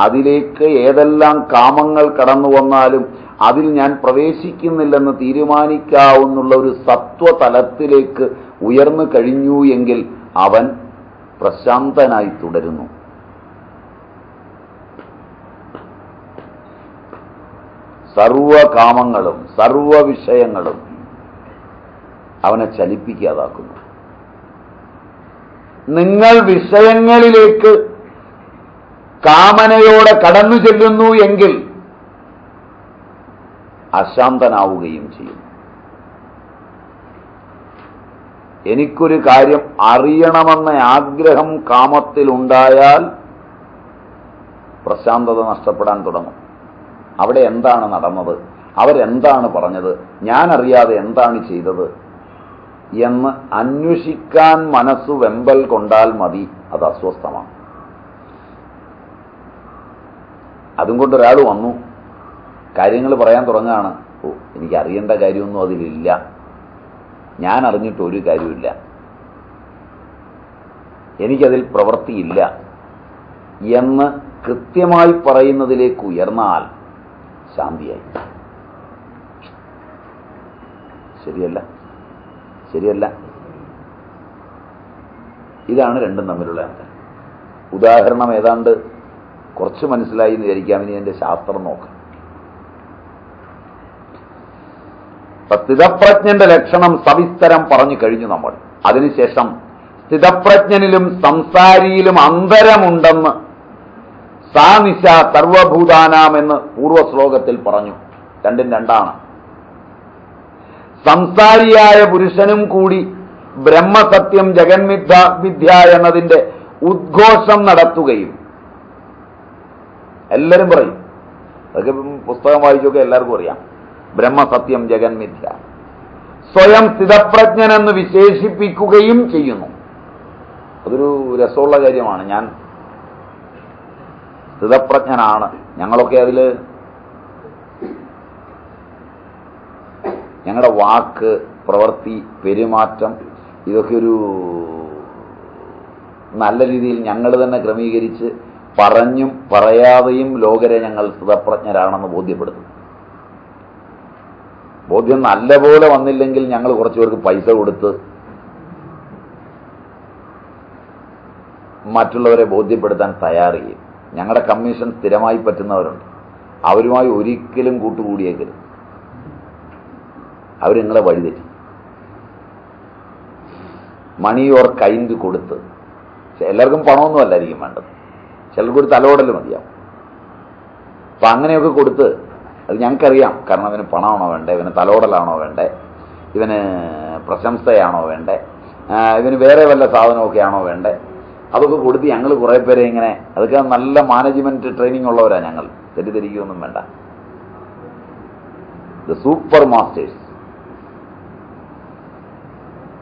അതിലേക്ക് ഏതെല്ലാം കാമങ്ങൾ കടന്നു വന്നാലും അതിൽ ഞാൻ പ്രവേശിക്കുന്നില്ലെന്ന് തീരുമാനിക്കാവുന്നുള്ള ഒരു സത്വതലത്തിലേക്ക് ഉയർന്നു കഴിഞ്ഞു എങ്കിൽ അവൻ പ്രശാന്തനായി തുടരുന്നു. സർവകാമങ്ങളും സർവ വിഷയങ്ങളും അവനെ ചലിപ്പിക്കാതാക്കുന്നു. നിങ്ങൾ വിഷയങ്ങളിലേക്ക് കാമനയോടെ കടന്നു ചെല്ലുന്നു എങ്കിൽ അശാന്തനാവുകയും ചെയ്യും. എനിക്കൊരു കാര്യം അറിയണമെന്ന ആഗ്രഹം കാമത്തിലുണ്ടായാൽ പ്രശാന്തത നഷ്ടപ്പെടാൻ തുടങ്ങും. അവിടെ എന്താണ് നടന്നത്, അവരെന്താണ് പറഞ്ഞത്, ഞാൻ അറിയാതെ എന്താണ് ചെയ്തത് എന്ന് അന്വേഷിക്കാൻ മനസ്സു വെമ്പൽ കൊണ്ടാൽ മതി, അത് അസ്വസ്ഥമാണ്. അതും കൊണ്ട് ഒരാൾ വന്നു കാര്യങ്ങൾ പറയാൻ തുടങ്ങുകയാണ്, ഓ എനിക്ക് അറിയേണ്ട കാര്യമൊന്നും അതിലില്ല, ഞാൻ അറിഞ്ഞിട്ട് ഒരു കാര്യമില്ല, എനിക്കതിൽ പ്രവൃത്തിയില്ല എന്ന് കൃത്യമായി പറയുന്നതിലേക്ക് ഉയർന്നാൽ ശാന്തിയായി. ശരിയല്ല. ഇതാണ് രണ്ടും തമ്മിലുള്ള അന്തരം. ഉദാഹരണം ഏതാണ്ട് കുറച്ച് മനസ്സിലായി എന്ന് വിചാരിക്കാം. ഇനി എന്റെ ശാസ്ത്രം നോക്കാം. സ്ഥിതപ്രജ്ഞന്റെ ലക്ഷണം സവിസ്തരം പറഞ്ഞു കഴിഞ്ഞു നമ്മൾ. അതിനുശേഷം സ്ഥിതപ്രജ്ഞനിലും സംസാരിയിലും അന്തരമുണ്ടെന്ന് സാനിശ സർവഭൂതാനാം എന്ന് പൂർവ്വശ്ലോകത്തിൽ പറഞ്ഞു. രണ്ടും രണ്ടാണ്. സംസാരിയായ പുരുഷനും കൂടി ബ്രഹ്മസത്യം ജഗന്മിഥ്യ എന്നതിന്റെ ഉദ്ഘോഷം നടത്തുകയും, എല്ലാവരും പറയും, അതൊക്കെ പുസ്തകം വായിച്ചൊക്കെ എല്ലാവർക്കും അറിയാം, ബ്രഹ്മസത്യം ജഗന്മിഥ്യ, സ്വയം സ്ഥിതപ്രജ്ഞനെന്ന് വിശേഷിപ്പിക്കുകയും ചെയ്യുന്നു. അതൊരു രസമുള്ള കാര്യമാണ്. ഞാൻ സ്ഥിതപ്രജ്ഞനാണ്, ഞങ്ങളൊക്കെ അതിൽ ഞങ്ങളുടെ വാക്ക്, പ്രവൃത്തി, പെരുമാറ്റം ഇതൊക്കെ ഒരു നല്ല രീതിയിൽ ഞങ്ങൾ തന്നെ ക്രമീകരിച്ച് പറഞ്ഞും പറയാതെയും ലോകരെ ഞങ്ങൾ സ്ഥിതപ്രജ്ഞരാണെന്ന് ബോധ്യപ്പെടുത്തും. ബോധ്യം നല്ലപോലെ വന്നില്ലെങ്കിൽ ഞങ്ങൾ കുറച്ചു പേർക്ക് പൈസ കൊടുത്ത് മറ്റുള്ളവരെ ബോധ്യപ്പെടുത്താൻ തയ്യാറ് ചെയ്യും. ഞങ്ങളുടെ കമ്മീഷൻ സ്ഥിരമായി പറ്റുന്നവരുണ്ട്, അവരുമായി ഒരിക്കലും കൂട്ടുകൂടിയേക്കരുത്, അവർ നിങ്ങളെ വഴിതെറ്റി. മണി ഓർ കൈൻഡ് കൊടുത്ത്, എല്ലാവർക്കും പണമൊന്നും അല്ലായിരിക്കും വേണ്ടത്, ചിലർക്ക് ഒരു തലോടൽ മതിയാവും. അപ്പം അങ്ങനെയൊക്കെ കൊടുത്ത്, അത് ഞങ്ങൾക്കറിയാം, കാരണം ഇവന് പണമാണോ വേണ്ടേ, ഇവന് തലോടലാണോ വേണ്ടേ, ഇവന് പ്രശംസയാണോ വേണ്ടേ, ഇവന് വേറെ വല്ല സാധനമൊക്കെയാണോ വേണ്ടേ, അതൊക്കെ കൊടുത്ത് ഞങ്ങൾ കുറേ പേരെ ഇങ്ങനെ, അതൊക്കെ നല്ല മാനേജ്മെന്റ് ട്രെയിനിങ് ഉള്ളവരാണ് ഞങ്ങൾ, തെറ്റിദ്ധരിക്കുകയൊന്നും വേണ്ട. The super masters.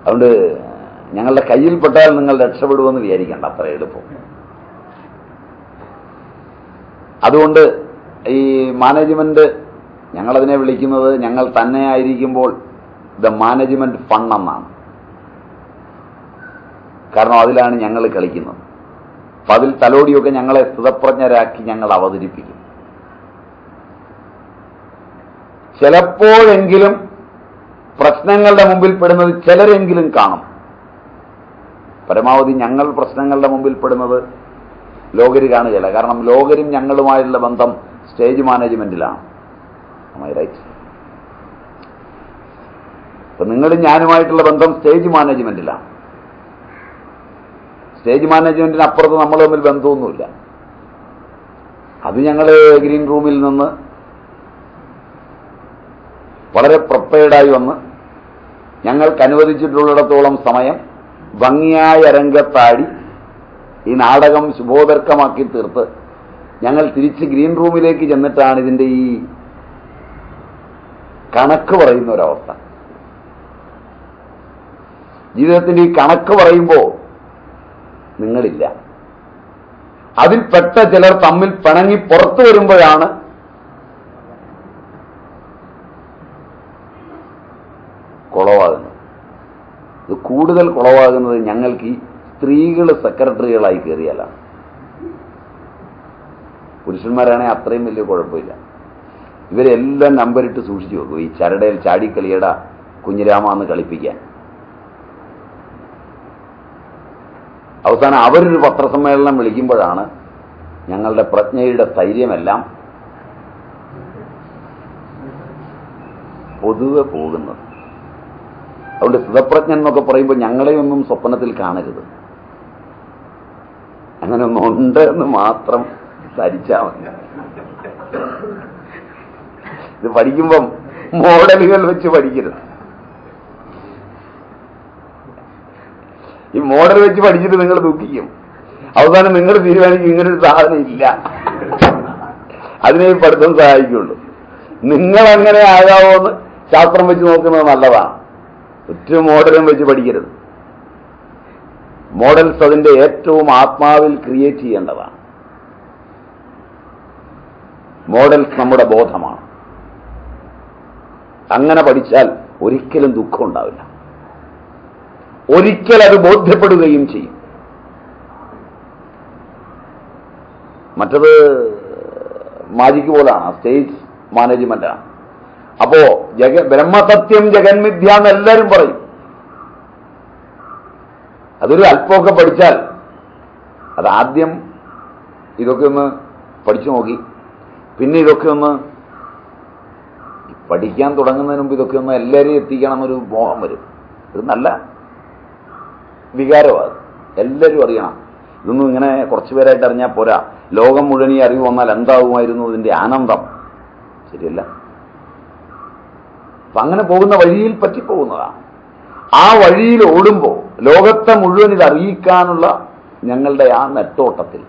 അതുകൊണ്ട് ഞങ്ങളുടെ കയ്യിൽപ്പെട്ടാൽ നിങ്ങൾ രക്ഷപ്പെടുമെന്ന് വിചാരിക്കേണ്ട, അത്ര എളുപ്പം. അതുകൊണ്ട് ഈ മാനേജ്മെന്റ് ഞങ്ങളതിനെ വിളിക്കുന്നത്, ഞങ്ങൾ തന്നെ ആയിരിക്കുമ്പോൾ ദ മാനേജ്മെന്റ് ഫണ്ട് എന്നാണ്. കാരണം അതിലാണ് ഞങ്ങൾ കളിക്കുന്നത്. അപ്പം അതിൽ തലോടിയൊക്കെ ഞങ്ങളെ സ്ഥിതപ്രജ്ഞരാക്കി ഞങ്ങൾ അവതരിപ്പിക്കും. ചിലപ്പോഴെങ്കിലും പ്രശ്നങ്ങളുടെ മുമ്പിൽ പെടുന്നത് ചിലരെങ്കിലും കാണും. പരമാവധി ഞങ്ങൾ പ്രശ്നങ്ങളുടെ മുമ്പിൽ പെടുന്നത് ലോകര് കാണുകയില്ല. കാരണം ലോകരും ഞങ്ങളുമായുള്ള ബന്ധം സ്റ്റേജ് മാനേജ്മെന്റിലാണ്. റൈറ്റ്. ഇപ്പൊ നിങ്ങളും ഞാനുമായിട്ടുള്ള ബന്ധം സ്റ്റേജ് മാനേജ്മെന്റിലാണ്. സ്റ്റേജ് മാനേജ്മെന്റിന് അപ്പുറത്ത് നമ്മൾ തമ്മിൽ ബന്ധമൊന്നുമില്ല. അത് ഞങ്ങൾ ഗ്രീൻ റൂമിൽ നിന്ന് വളരെ പ്രിപ്പയർഡായി വന്ന് ഞങ്ങൾക്ക് അനുവദിച്ചിട്ടുള്ളിടത്തോളം സമയം ഭംഗിയായ രംഗത്താടി ഈ നാടകം ശുഭോദർക്കമാക്കി തീർത്ത് ഞങ്ങൾ തിരിച്ച് ഗ്രീൻ റൂമിലേക്ക് ചെന്നിട്ടാണ് ഇതിൻ്റെ ഈ കണക്ക് പറയുന്ന ഒരവസ്ഥ. ജീവിതത്തിൻ്റെ ഈ കണക്ക് പറയുമ്പോൾ നിങ്ങളില്ല. അതിൽപ്പെട്ട ചിലർ തമ്മിൽ പിണങ്ങി പുറത്തു വരുമ്പോഴാണ് കുളവാകുന്നത്. ഇത് കൂടുതൽ കുളവാകുന്നത് ഞങ്ങൾക്ക് ഈ സ്ത്രീകൾ സെക്രട്ടറികളായി കയറിയാലാണ്. പുരുഷന്മാരാണെങ്കിൽ അത്രയും വലിയ കുഴപ്പമില്ല. ഇവരെല്ലാം നമ്പരിട്ട് സൂക്ഷിച്ചു വെക്കും, ഈ ചരടയിൽ ചാടിക്കളിയട കുഞ്ഞിരാമ എന്ന് കളിപ്പിക്കാൻ. അവസാനം അവരൊരു പത്രസമ്മേളനം വിളിക്കുമ്പോഴാണ് ഞങ്ങളുടെ പ്രജ്ഞയുടെ സ്ഥൈര്യമെല്ലാം പൊതുവെ പോകുന്നത്. അതുകൊണ്ട് സ്ഥിതപ്രജ്ഞൻ എന്നൊക്കെ പറയുമ്പോൾ ഞങ്ങളെയൊന്നും സ്വപ്നത്തിൽ കാണരുത്. അങ്ങനെ ഒന്നുണ്ട് എന്ന് മാത്രം ധരിച്ചാൽ മതി. ഇത് പഠിക്കുമ്പം മോഡലുകൾ വെച്ച് പഠിക്കരുത്. ഈ മോഡൽ വെച്ച് പഠിച്ചിട്ട് നിങ്ങൾ ദുഃഖിക്കും. അവസാനം നിങ്ങൾ തീരുമാനിക്കും ഇങ്ങനൊരു സാധനം ഇല്ല, അതിനെ ഈ പഠിത്തം സഹായിക്കുള്ളൂ. നിങ്ങൾ അങ്ങനെ ആകാവോ എന്ന് ശാസ്ത്രം വെച്ച് നോക്കുന്നത് നല്ലതാണ്. ഒറ്റ മോഡലും വെച്ച് പഠിക്കരുത്. മോഡൽസ് അതിന്റെ ഏറ്റവും ആത്മാവിൽ ക്രിയേറ്റ് ചെയ്യേണ്ടതാണ്. മോഡൽസ് നമ്മുടെ ബോധമാണ്. അങ്ങനെ പഠിച്ചാൽ ഒരിക്കലും ദുഃഖം ഉണ്ടാവില്ല. ഒരിക്കൽ അത് ബോധ്യപ്പെടുകയും ചെയ്യും. മറ്റത് മാജിക്ക് പോലാണ്, സ്റ്റേജ് മാനേജ്മെന്റാണ്. അപ്പോ ബ്രഹ്മസത്യം ജഗന്മിഥ്യ എന്ന് എല്ലാവരും പറയും. അതൊരു അല്പമൊക്കെ പഠിച്ചാൽ, അതാദ്യം ഇതൊക്കെ ഒന്ന് പഠിച്ചു നോക്കി, പിന്നെ ഇതൊക്കെ ഒന്ന് പഠിക്കാൻ തുടങ്ങുന്നതിന് മുമ്പ് ഇതൊക്കെ ഒന്ന് എല്ലാവരെയും എത്തിക്കണം എന്നൊരു മോഹം വരും. ഇത് നല്ല വികാരമാണ്. എല്ലാവരും അറിയണം. ഇതൊന്നും ഇങ്ങനെ കുറച്ചു പേരായിട്ട് അറിഞ്ഞാൽ പോരാ. ലോകം മുഴുവൻ ഈ അറിവ് വന്നാൽ എന്താകുമായിരുന്നു ഇതിന്റെ ആനന്ദം. ശരിയല്ല? അപ്പൊ അങ്ങനെ പോകുന്ന വഴിയിൽ പറ്റിപ്പോകുന്നതാണ്. ആ വഴിയിൽ ഓടുമ്പോൾ ലോകത്തെ മുഴുവൻ ഇത് അറിയിക്കാനുള്ള ഞങ്ങളുടെ ആ നെട്ടോട്ടത്തിൽ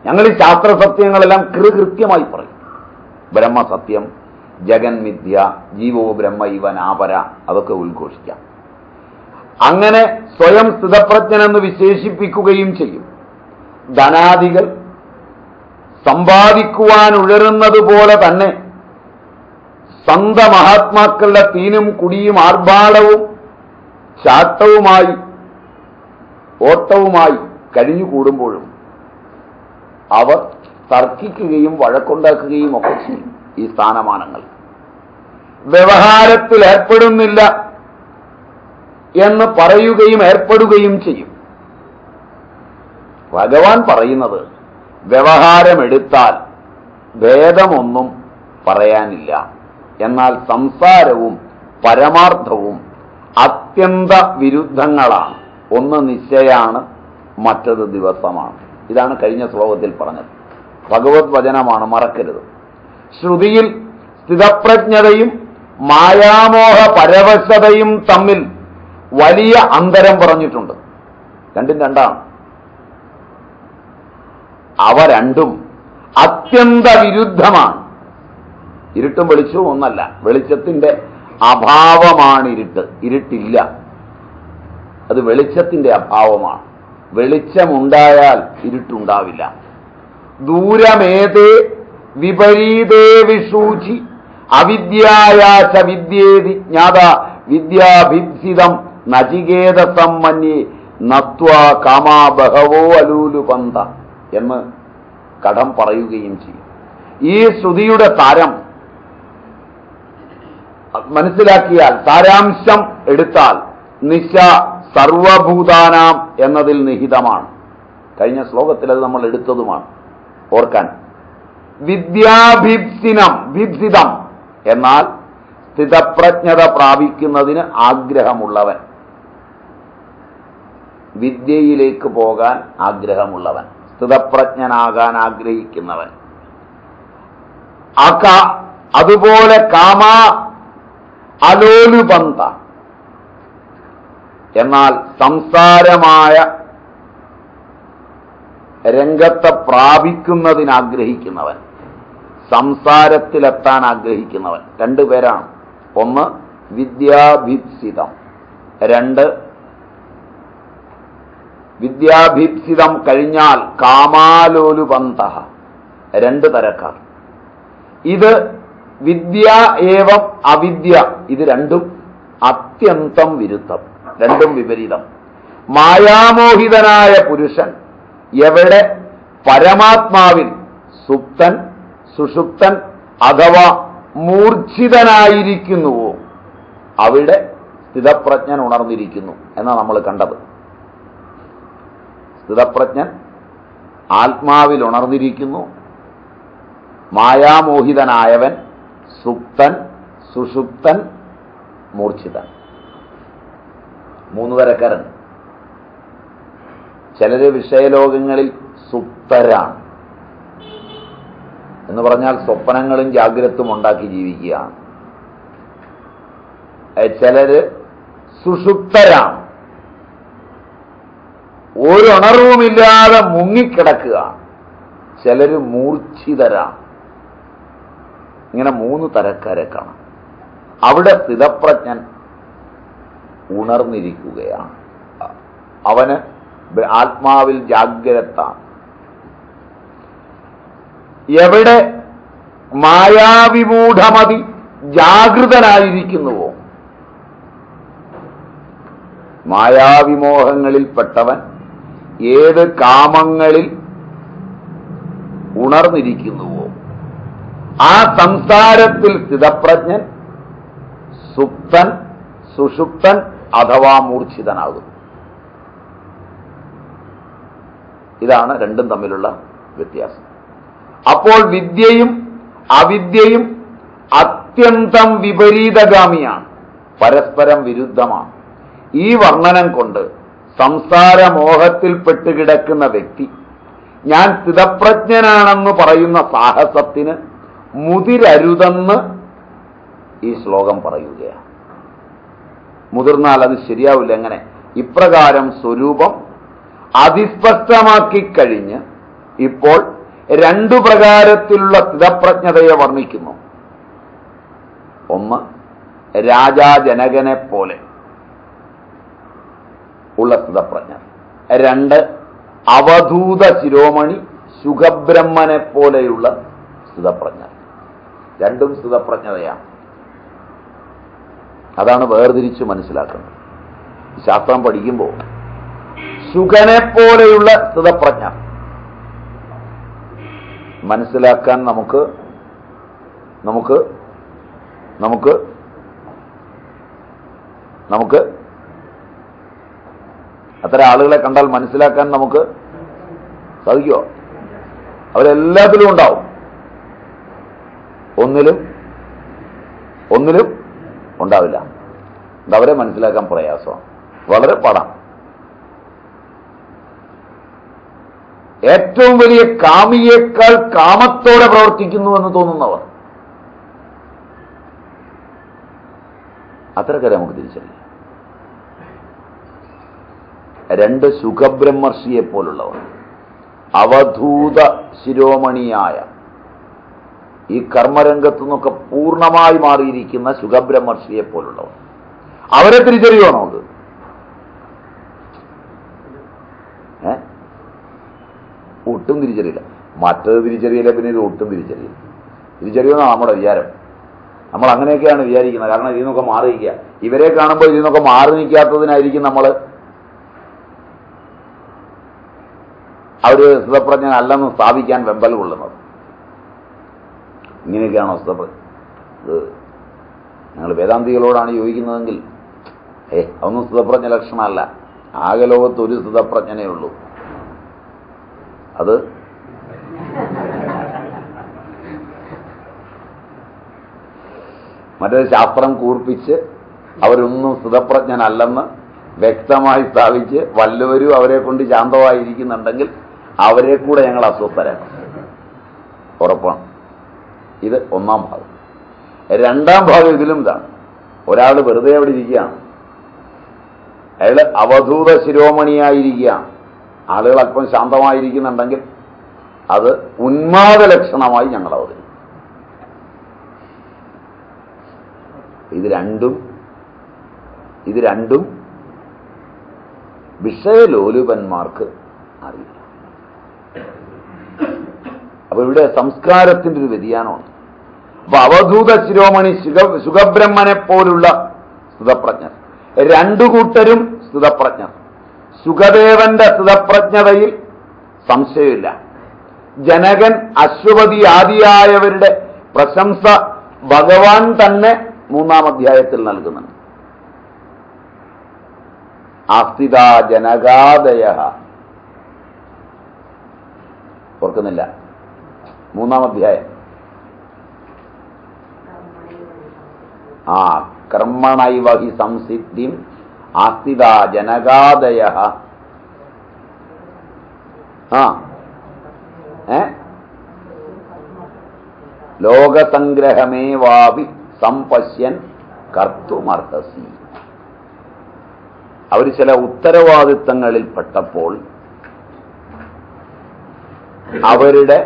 ഞങ്ങൾ ഈ ശാസ്ത്രസത്യങ്ങളെല്ലാം കൃത്യമായി പറയും. ബ്രഹ്മസത്യം, ജഗന്മിഥ്യ, ജീവോ ബ്രഹ്മ ഇവ നാപര, അതൊക്കെ ഉദ്ഘോഷിക്കാം. അങ്ങനെ സ്വയം സ്ഥിതപ്രജ്ഞനെന്ന് വിശേഷിപ്പിക്കുകയും ചെയ്യും. ധനാദികൾ സമ്പാദിക്കുവാൻ ഉഴറുന്നത് പോലെ തന്നെ സന്ത മഹാത്മാക്കളുടെ തീനും കുടിയും ആർഭാടവും ചാട്ടവുമായി ഓട്ടവുമായി കഴിഞ്ഞുകൂടുമ്പോഴും അവർ തർക്കിക്കുകയും വഴക്കുണ്ടാക്കുകയും ഒക്കെ ചെയ്യും. ഈ സ്ഥാനമാനങ്ങൾ വ്യവഹാരത്തിൽ ഏർപ്പെടുന്നില്ല എന്ന് പറയുകയും ഏർപ്പെടുകയും ചെയ്യും. ഭഗവാൻ പറയുന്നത് വ്യവഹാരമെടുത്താൽ ഭേദമൊന്നും പറയാനില്ല, എന്നാൽ സംസാരവും പരമാർത്ഥവും അത്യന്ത വിരുദ്ധങ്ങളാണ്. ഒന്ന് നിശ്ചയാണ്, മറ്റത് ദിവസമാണ്. ഇതാണ് കഴിഞ്ഞ ശ്ലോകത്തിൽ പറഞ്ഞത്. ഭഗവത് വചനമാണ്, മറക്കരുത്. ശ്രുതിയിൽ സ്ഥിതപ്രജ്ഞതയും മായാമോഹ പരവശതയും തമ്മിൽ വലിയ അന്തരം പറഞ്ഞിട്ടുണ്ട്. രണ്ടും രണ്ടാണ്. അവ രണ്ടും അത്യന്ത വിരുദ്ധമാണ്. ഇരുട്ടും വെളിച്ചവും ഒന്നല്ല. വെളിച്ചത്തിന്റെ അഭാവമാണ് ഇരുട്ട്. ഇരുട്ടില്ല, അത് വെളിച്ചത്തിന്റെ അഭാവമാണ്. വെളിച്ചമുണ്ടായാൽ ഇരുട്ടുണ്ടാവില്ല. ദൂരമേതേ വിപരീതേ വിഷൂചി അവിദ്യായാച വിദ്യേതി ജ്ഞാത വിദ്യാഭിപ്സിതം നചികേതസം മന്യേ നത്വാ കാമാ ബഹവോ അലൂലുപന്ത എന്ന് കടം പറയുകയും ചെയ്യും. ഈ ശ്രുതിയുടെ സാരം മനസ്സിലാക്കിയാൽ, സാരാംശം എടുത്താൽ നിശ സർവഭൂതാനാം എന്നതിൽ നിഹിതമാണ്. കഴിഞ്ഞ ശ്ലോകത്തിൽ അത് നമ്മൾ എടുത്തതുമാണ്, ഓർക്കാൻ. വിദ്യാഭിപ്സിനം, ഭിപ്സിതം എന്നാൽ സ്ഥിതപ്രജ്ഞത പ്രാപിക്കുന്നതിന് ആഗ്രഹമുള്ളവൻ, വിദ്യയിലേക്ക് പോകാൻ ആഗ്രഹമുള്ളവൻ, സ്ഥിതപ്രജ്ഞനാകാൻ ആഗ്രഹിക്കുന്നവൻ. അതുപോലെ കാമ അലോലുപന്ത, എന്നാൽ സംസാരമായ രംഗത്തെ പ്രാപിക്കുന്നതിനാഗ്രഹിക്കുന്നവൻ, സംസാരത്തിലെത്താൻ ആഗ്രഹിക്കുന്നവൻ. രണ്ടുപേരാണ്. ഒന്ന് വിദ്യാഭീപ്സിതം, രണ്ട് വിദ്യാഭീപ്സിതം കഴിഞ്ഞാൽ കാമാലോലുപന്ത. രണ്ട് തരക്കാർ. ഇത് വിദ്യ ഏവം അവിദ്യ, ഇത് രണ്ടും അത്യന്തം വിരുദ്ധം, രണ്ടും വിപരീതം. മായാമോഹിതനായ പുരുഷൻ എവിടെ പരമാത്മാവിൽ സുപ്തൻ, സുഷുപ്തൻ അഥവാ മൂർച്ഛിതനായിരിക്കുന്നുവോ അവിടെ സ്ഥിതപ്രജ്ഞൻ ഉണർന്നിരിക്കുന്നു എന്നാണ് നമ്മൾ കണ്ടത്. സ്ഥിതപ്രജ്ഞൻ ആത്മാവിൽ ഉണർന്നിരിക്കുന്നു. മായാമോഹിതനായവൻ സുപ്തൻ, സുഷുപ്തൻ, മൂർച്ഛിതൻ. മൂന്ന് തരക്കാരൻ. ചിലര് വിഷയലോകങ്ങളിൽ സുപ്തരാണ് എന്ന് പറഞ്ഞാൽ സ്വപ്നങ്ങളും ജാഗ്രതും ഉണ്ടാക്കി ജീവിക്കുകയാണ്. ചിലര് സുഷുപ്തരാണ്, ഒരുണർവുമില്ലാതെ മുങ്ങിക്കിടക്കുക. ചിലര് മൂർച്ഛിതരാണ്. ഇങ്ങനെ മൂന്ന് തരക്കാരെ കാണാം. അവിടെ സ്ഥിതപ്രജ്ഞൻ ഉണർന്നിരിക്കുകയാണ്. അവന് ആത്മാവിൽ ജാഗ്രതാണ്. എവിടെ മായാവിമൂഢമതി ജാഗൃതനായിരിക്കുന്നുവോ, മായാവിമോഹങ്ങളിൽപ്പെട്ടവൻ ഏത് കാമങ്ങളിൽ ഉണർന്നിരിക്കുന്നുവോ ആ സംസാരത്തിൽ സ്ഥിതപ്രജ്ഞൻ സുപ്തൻ, സുഷുപ്തൻ അഥവാ മൂർച്ഛിതനാകും. ഇതാണ് രണ്ടും തമ്മിലുള്ള വ്യത്യാസം. അപ്പോൾ വിദ്യയും അവിദ്യയും അത്യന്തം വിപരീതഗാമിയാണ്, പരസ്പരം വിരുദ്ധമാണ്. ഈ വർണ്ണനം കൊണ്ട് സംസാരമോഹത്തിൽപ്പെട്ട് കിടക്കുന്ന വ്യക്തി ഞാൻ സ്ഥിതപ്രജ്ഞനാണെന്ന് പറയുന്ന സാഹസത്തിന് മുതിരരുതെന്ന് ഈ ശ്ലോകം പറയുകയാണ്. മുതിർന്നാൽ അത് ശരിയാവില്ല. എങ്ങനെ? ഇപ്രകാരം സ്വരൂപം അതിസ്പഷ്ടമാക്കി കഴിഞ്ഞ് ഇപ്പോൾ രണ്ടു പ്രകാരത്തിലുള്ള സ്ഥിതപ്രജ്ഞതയെ വർണ്ണിക്കുന്നു. ഒന്ന് രാജാജനകനെ പോലെ ഉള്ള സ്ഥിതപ്രജ്ഞ, രണ്ട് അവധൂത ശിരോമണി സുഖബ്രഹ്മനെ പോലെയുള്ള സ്ഥിതപ്രജ്ഞ. രണ്ടും സ്ഥിതപ്രജ്ഞതയാണ്. അതാണ് വേർതിരിച്ച് മനസ്സിലാക്കുന്നത്. ശാസ്ത്രം പഠിക്കുമ്പോൾ സുഖനെ പോലെയുള്ള സ്ഥിതപ്രജ്ഞ മനസ്സിലാക്കാൻ നമുക്ക് നമുക്ക് നമുക്ക് നമുക്ക് അത്തരം ആളുകളെ കണ്ടാൽ മനസ്സിലാക്കാൻ നമുക്ക് സാധിക്കുമോ? അവരെല്ലാത്തിലും ഉണ്ടാവും. ഒന്നിലും ഉണ്ടാവില്ല. അവരെ മനസ്സിലാക്കാൻ പ്രയാസമാണ്, വളരെ പാടാണ്. ഏറ്റവും വലിയ കാമിയേക്കാൾ കാമത്തോടെ പ്രവർത്തിക്കുന്നുവെന്ന് തോന്നുന്നവർ, അത്തരക്കാരെ നമുക്ക് തിരിച്ചറിയാം. രണ്ട് സുഖബ്രഹ്മർഷിയെ പോലുള്ളവർ, അവധൂത ശിരോമണിയായ ഈ കർമ്മരംഗത്തു നിന്നൊക്കെ പൂർണ്ണമായി മാറിയിരിക്കുന്ന സുഖബ്രഹ്മർഷിയെ പോലുള്ളവർ, അവരെ തിരിച്ചറിയുവാണോ അത്? ഒട്ടും തിരിച്ചറിയില്ല. മറ്റത് തിരിച്ചറിയില്ല, പിന്നെ ഇത് ഒട്ടും തിരിച്ചറിയുമെന്നാണ് നമ്മുടെ വിചാരം. നമ്മൾ അങ്ങനെയൊക്കെയാണ് വിചാരിക്കുന്നത്. കാരണം ഇതിൽ നിന്നൊക്കെ മാറി നിൽക്കുക. ഇവരെ കാണുമ്പോൾ ഇതിൽ നിന്നൊക്കെ മാറി നിൽക്കാത്തതിനായിരിക്കും നമ്മൾ സ്ഥിതപ്രജ്ഞൻ അല്ലെന്ന് സ്ഥാപിക്കാൻ വെമ്പൽ കൊള്ളുന്നത്. ഇങ്ങനെയൊക്കെയാണോ സ്ഥിതപ്രജ്ഞ? ഇത് ഞങ്ങൾ വേദാന്തികളോടാണ് യോജിക്കുന്നതെങ്കിൽ അതൊന്നും സ്ഥിതപ്രജ്ഞ ലക്ഷണമല്ല. ആകെ ലോകത്ത് ഒരു സ്ഥിതപ്രജ്ഞനേ ഉള്ളൂ. അത് മറ്റൊരു ശാസ്ത്രം കൂർപ്പിച്ച് അവരൊന്നും സ്ഥിതപ്രജ്ഞനല്ലെന്ന് വ്യക്തമായി സ്ഥാപിച്ച് വല്ലവരും അവരെ കൊണ്ട് ശാന്തമായിരിക്കുന്നുണ്ടെങ്കിൽ അവരെ കൂടെ ഞങ്ങൾ അസ്വസ്ഥരാണ്. ഉറപ്പാണ്. ഇത് ഒന്നാം ഭാഗം. രണ്ടാം ഭാഗം ഇതിലും ഇതാണ്. ഒരാൾ വെറുതെ അവിടെ ഇരിക്കുകയാണ്, അയാൾ അവധൂത ശിരോമണിയായിരിക്കുകയാണ്. ആളുകൾ അല്പം ശാന്തമായിരിക്കുന്നുണ്ടെങ്കിൽ അത് ഉന്മാദ ലക്ഷണമായി ഞങ്ങൾ അവതരിക്കും. ഇത് രണ്ടും വിഷയലോലുപന്മാർക്ക് അറിയില്ല. അപ്പൊ ഇവിടെ സംസ്കാരത്തിന്റെ ഒരു വ്യതിയാനമാണ്. അപ്പൊ അവധൂത ശിരോമണി സുഖബ്രഹ്മനെ പോലുള്ള സ്ഥിതപ്രജ്ഞർ, രണ്ടു കൂട്ടരും സ്ഥിതപ്രജ്ഞർ. സുഖദേവന്റെ സ്ഥിതപ്രജ്ഞതയിൽ സംശയമില്ല. ജനകൻ, അശ്വപതി ആദിയായവരുടെ പ്രശംസ ഭഗവാൻ തന്നെ 3-ാം അധ്യായത്തിൽ നൽകുന്നുണ്ട്. ആസ്ഥിത ജനകാദയ, ഓർക്കുന്നില്ല? 3-ാം അധ്യായം. കർമ്മണൈവ ഹി സംസിദ്ധിം ആസ്ഥിത ജനകാദയ. ലോകസംഗ്രഹമേവാപി സംപശ്യൻ കർത്തുമർഹസി. അവർ ചില ഉത്തരവാദിത്തങ്ങളിൽ പെട്ടപ്പോൾ അവരുടെ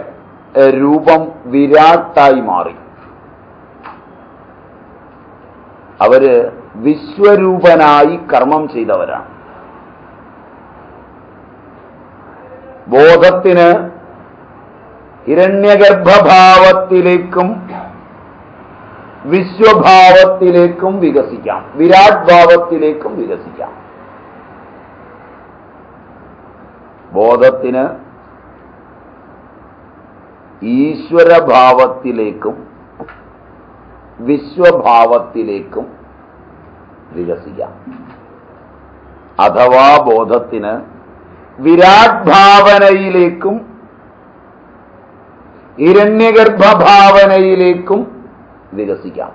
രൂപം വിരാട്ടായി മാറി. അവര് വിശ്വരൂപനായി കർമ്മം ചെയ്തവരാണ്. ബോധത്തിന് ഹിരണ്യഗർഭഭാവത്തിലേക്കും വിശ്വഭാവത്തിലേക്കും വികസിക്കാം, വിരാട് ഭാവത്തിലേക്കും വികസിക്കാം. ബോധത്തിന് ഈശ്വരഭാവത്തിലേക്കും വിശ്വഭാവത്തിലേക്കും വികസിക്കാം. അഥവാ ബോധത്തിന് വിരാട് ഭാവനയിലേക്കും ഹിരണ്യഗർഭഭാവനയിലേക്കും വികസിക്കാം.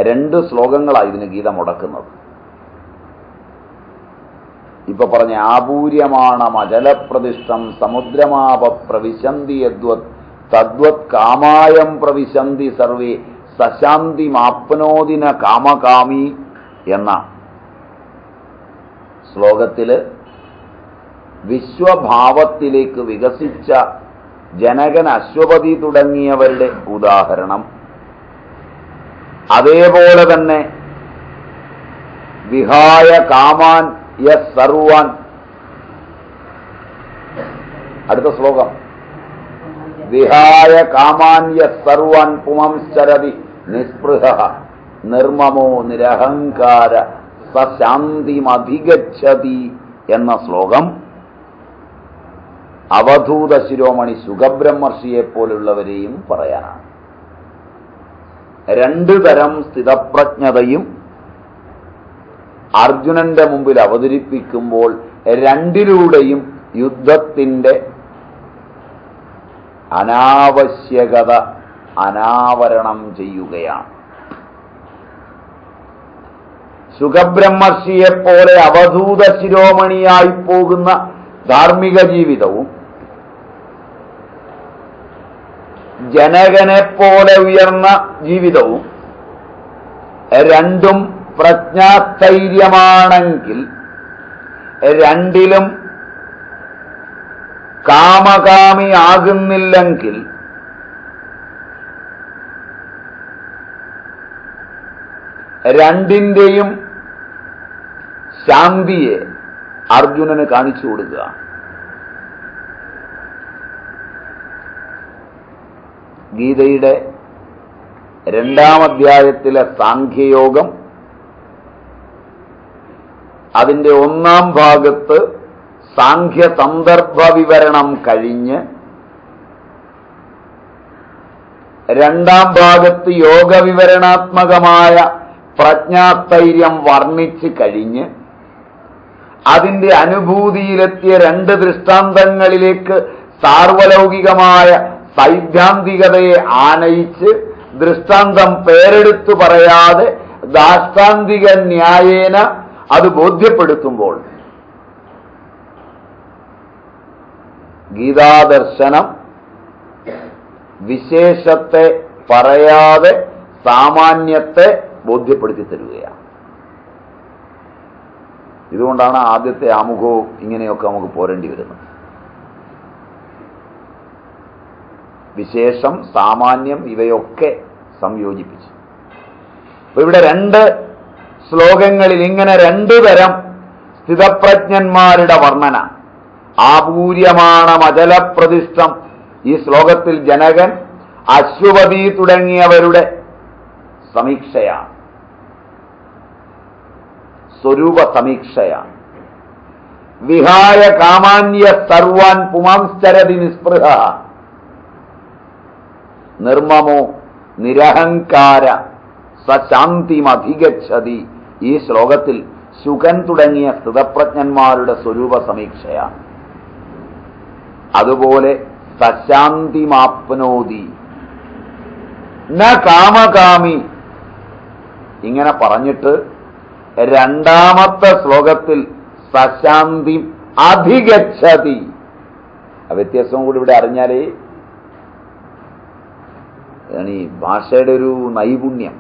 2 ശ്ലോകങ്ങളാണ് ഇതിന് ഗീത മുടക്കുന്നത്. ഇപ്പൊ പറഞ്ഞ ആപൂര്യമാണമചലപ്രതിഷ്ഠം സമുദ്രമാപ പ്രവിശന്തി യദ്വത് തദ്വത് കാമായം പ്രവിശന്തി സർവേ സശാന്തിമാപ്നോദിന കാമകാമി എന്ന ശ്ലോകത്തില് വിശ്വഭാവത്തിലേക്ക് വികസിച്ച ജനകൻ, അശ്വപതി തുടങ്ങിയവരുടെ ഉദാഹരണം, അതേപോലെ തന്നെ വിഹായ കാമാൻ യസ് സർവാൻ. അടുത്ത ശ്ലോകം, വിഹായ കാമാൻ യസ് സർവാൻ പുമംശ്ചരതി നിസ്പൃഹഃ നിർമ്മമോ നിരഹങ്കാര സശാന്തിമധിഗച്ഛതി എന്ന ശ്ലോകം അവധൂത ശിരോമണി സുഖബ്രഹ്മർഷിയെ പോലുള്ളവരെയും പറയാനാണ്. 2 തരം സ്ഥിതപ്രജ്ഞതയും അർജുനന്റെ മുമ്പിൽ അവതരിപ്പിക്കുമ്പോൾ 2ിലൂടെയും യുദ്ധത്തിന്റെ അനാവശ്യകത അനാവരണം ചെയ്യുകയാണ്. സുഖബ്രഹ്മർഷിയെപ്പോലെ അവധൂത ശിരോമണിയായി പോകുന്ന ധാർമ്മിക ജീവിതവും ജനകനെപ്പോലെ ഉയർന്ന ജീവിതവും രണ്ടും പ്രജ്ഞാസ്ഥൈര്യമാണെങ്കിൽ 2ിലും കാമകാമി ആകുന്നില്ലെങ്കിൽ രണ്ടിന്റെയും ശാന്തിയെ അർജുനന് കാണിച്ചു കൊടുക്കുക. ഗീതയുടെ 2-ാം അധ്യായത്തിലെ സാഖ്യയോഗം അതിന്റെ 1-ാം ഭാഗത്ത് സാഖ്യ സന്ദർഭ വിവരണം കഴിഞ്ഞ് 2-ാം ഭാഗത്ത് യോഗവിവരണാത്മകമായ പ്രജ്ഞാസ്ഥൈര്യം വർണ്ണിച്ച് കഴിഞ്ഞ് അതിന്റെ അനുഭൂതിയിലെത്തിയ 2 ദൃഷ്ടാന്തങ്ങളിലേക്ക് സാർവലൗകികമായ സൈദ്ധാന്തികതയെ ആനയിച്ച് ദൃഷ്ടാന്തം പേരെടുത്തു പറയാതെ ദാഷ്ടാന്തിക ന്യായേന അത് ബോധ്യപ്പെടുത്തുമ്പോൾ ഗീതാദർശനം വിശേഷത്തെ പറയാതെ സാമാന്യത്തെ ബോധ്യപ്പെടുത്തി തരികയാണ്. ഇതുകൊണ്ടാണ് ആദ്യത്തെ ആമുഖവും ഇങ്ങനെയൊക്കെ നമുക്ക് പോരേണ്ടി വരുന്നത്. വിശേഷം, സാമാന്യം ഇവയൊക്കെ സംയോജിപ്പിച്ചു. അപ്പൊ ഇവിടെ 2 ശ്ലോകങ്ങളിൽ ഇങ്ങനെ 2 തരം സ്ഥിതപ്രജ്ഞന്മാരുടെ വർണ്ണന. ആപൂര്യമാണമചലപ്രതിഷ്ഠം, ഈ ശ്ലോകത്തിൽ ജനകൻ, അശ്വപതി തുടങ്ങിയവരുടെ സമീക്ഷയാണ്, സ്വരൂപ സമീക്ഷയാണ്. വിഹായ കാമാന്യ സർവാൻ പുമാംശ്ചരതി നിസ്പൃഹ നിർമ്മമോ നിരഹങ്കാര സശാന്തിമധിഗച്ഛതി. ഈ ശ്ലോകത്തിൽ ശുകൻ തുടങ്ങിയ സ്ഥിതപ്രജ്ഞന്മാരുടെ സ്വരൂപ സമീക്ഷയാണ്. അതുപോലെ സശാന്തിമാപ്നോതി ന കാമകാമി ഇങ്ങനെ പറഞ്ഞിട്ട് രണ്ടാമത്തെ ശ്ലോകത്തിൽ സശാന്തി അധിഗച്ഛതി. ആ വ്യത്യാസവും കൂടി ഇവിടെ അറിഞ്ഞാലേ ഈ ഭാഷയുടെ ഒരു നൈപുണ്യം